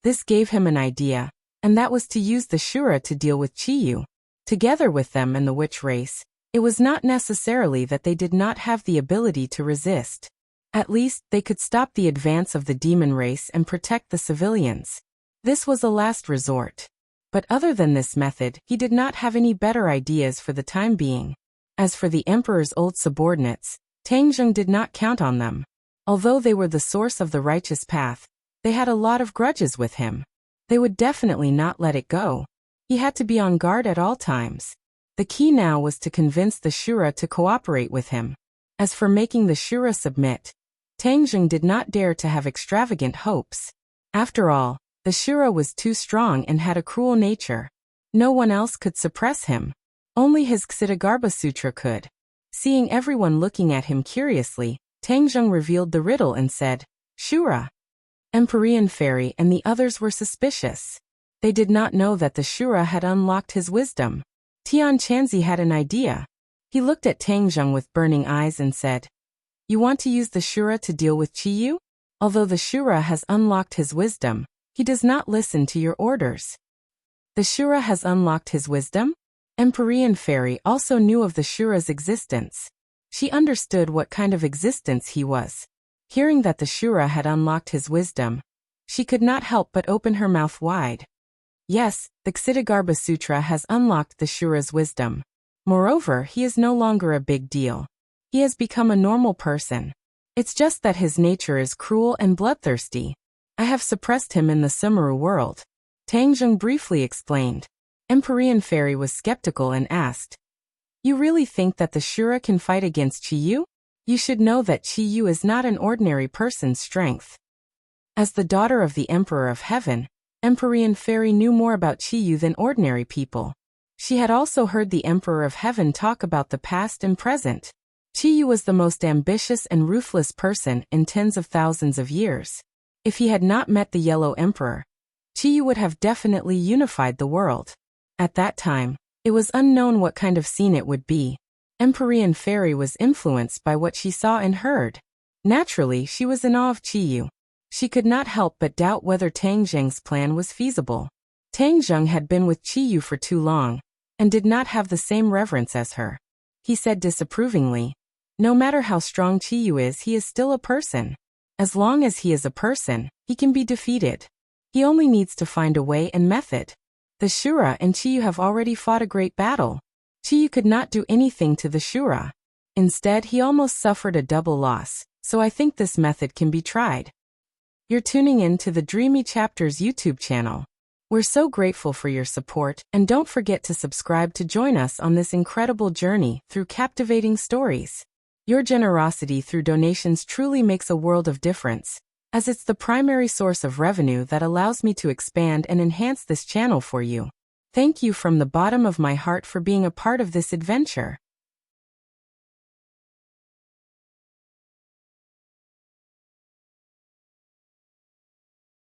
This gave him an idea, and that was to use the Shura to deal with Chiyu. Together with them and the witch race, it was not necessarily that they did not have the ability to resist. At least, they could stop the advance of the demon race and protect the civilians. This was a last resort. But other than this method, he did not have any better ideas for the time being. As for the emperor's old subordinates, Tang Zheng did not count on them. Although they were the source of the righteous path, they had a lot of grudges with him. They would definitely not let it go. He had to be on guard at all times. The key now was to convince the Shura to cooperate with him. As for making the Shura submit, Tang Zheng did not dare to have extravagant hopes. After all, the Shura was too strong and had a cruel nature. No one else could suppress him. Only his Ksitigarbha Sutra could. Seeing everyone looking at him curiously, Tang Zheng revealed the riddle and said, "Shura." Empyrean Fairy and the others were suspicious. They did not know that the Shura had unlocked his wisdom. Tian Chanzi had an idea. He looked at Tang Zheng with burning eyes and said, "You want to use the Shura to deal with Chiyu? Although the Shura has unlocked his wisdom, he does not listen to your orders." "The Shura has unlocked his wisdom?" Empyrean Fairy also knew of the Shura's existence. She understood what kind of existence he was. Hearing that the Shura had unlocked his wisdom, she could not help but open her mouth wide. Yes, the Ksitigarbha Sutra has unlocked the Shura's wisdom. Moreover, he is no longer a big deal. He has become a normal person. It's just that his nature is cruel and bloodthirsty. I have suppressed him in the Sumeru world. Tang Zheng briefly explained. Empyrean Fairy was skeptical and asked, "You really think that the Shura can fight against Chiyu? You should know that Chiyu is not an ordinary person's strength." As the daughter of the Emperor of Heaven, Empyrean Fairy knew more about Chiyu than ordinary people. She had also heard the Emperor of Heaven talk about the past and present. Chiyu was the most ambitious and ruthless person in tens of thousands of years. If he had not met the Yellow Emperor, Chiyu would have definitely unified the world. At that time, it was unknown what kind of scene it would be. Empyrean Fairy was influenced by what she saw and heard. Naturally, she was in awe of Chiyu. She could not help but doubt whether Tang Zheng's plan was feasible. Tang Zheng had been with Chiyu for too long, and did not have the same reverence as her. He said disapprovingly, "No matter how strong Chiyu is, he is still a person. As long as he is a person, he can be defeated. He only needs to find a way and method. The Shura and Chiyu have already fought a great battle. Chiyu could not do anything to the Shura. Instead, he almost suffered a double loss, so I think this method can be tried." You're tuning in to the Dreamy Chapters YouTube channel. We're so grateful for your support, and don't forget to subscribe to join us on this incredible journey through captivating stories. Your generosity through donations truly makes a world of difference, as it's the primary source of revenue that allows me to expand and enhance this channel for you. Thank you from the bottom of my heart for being a part of this adventure.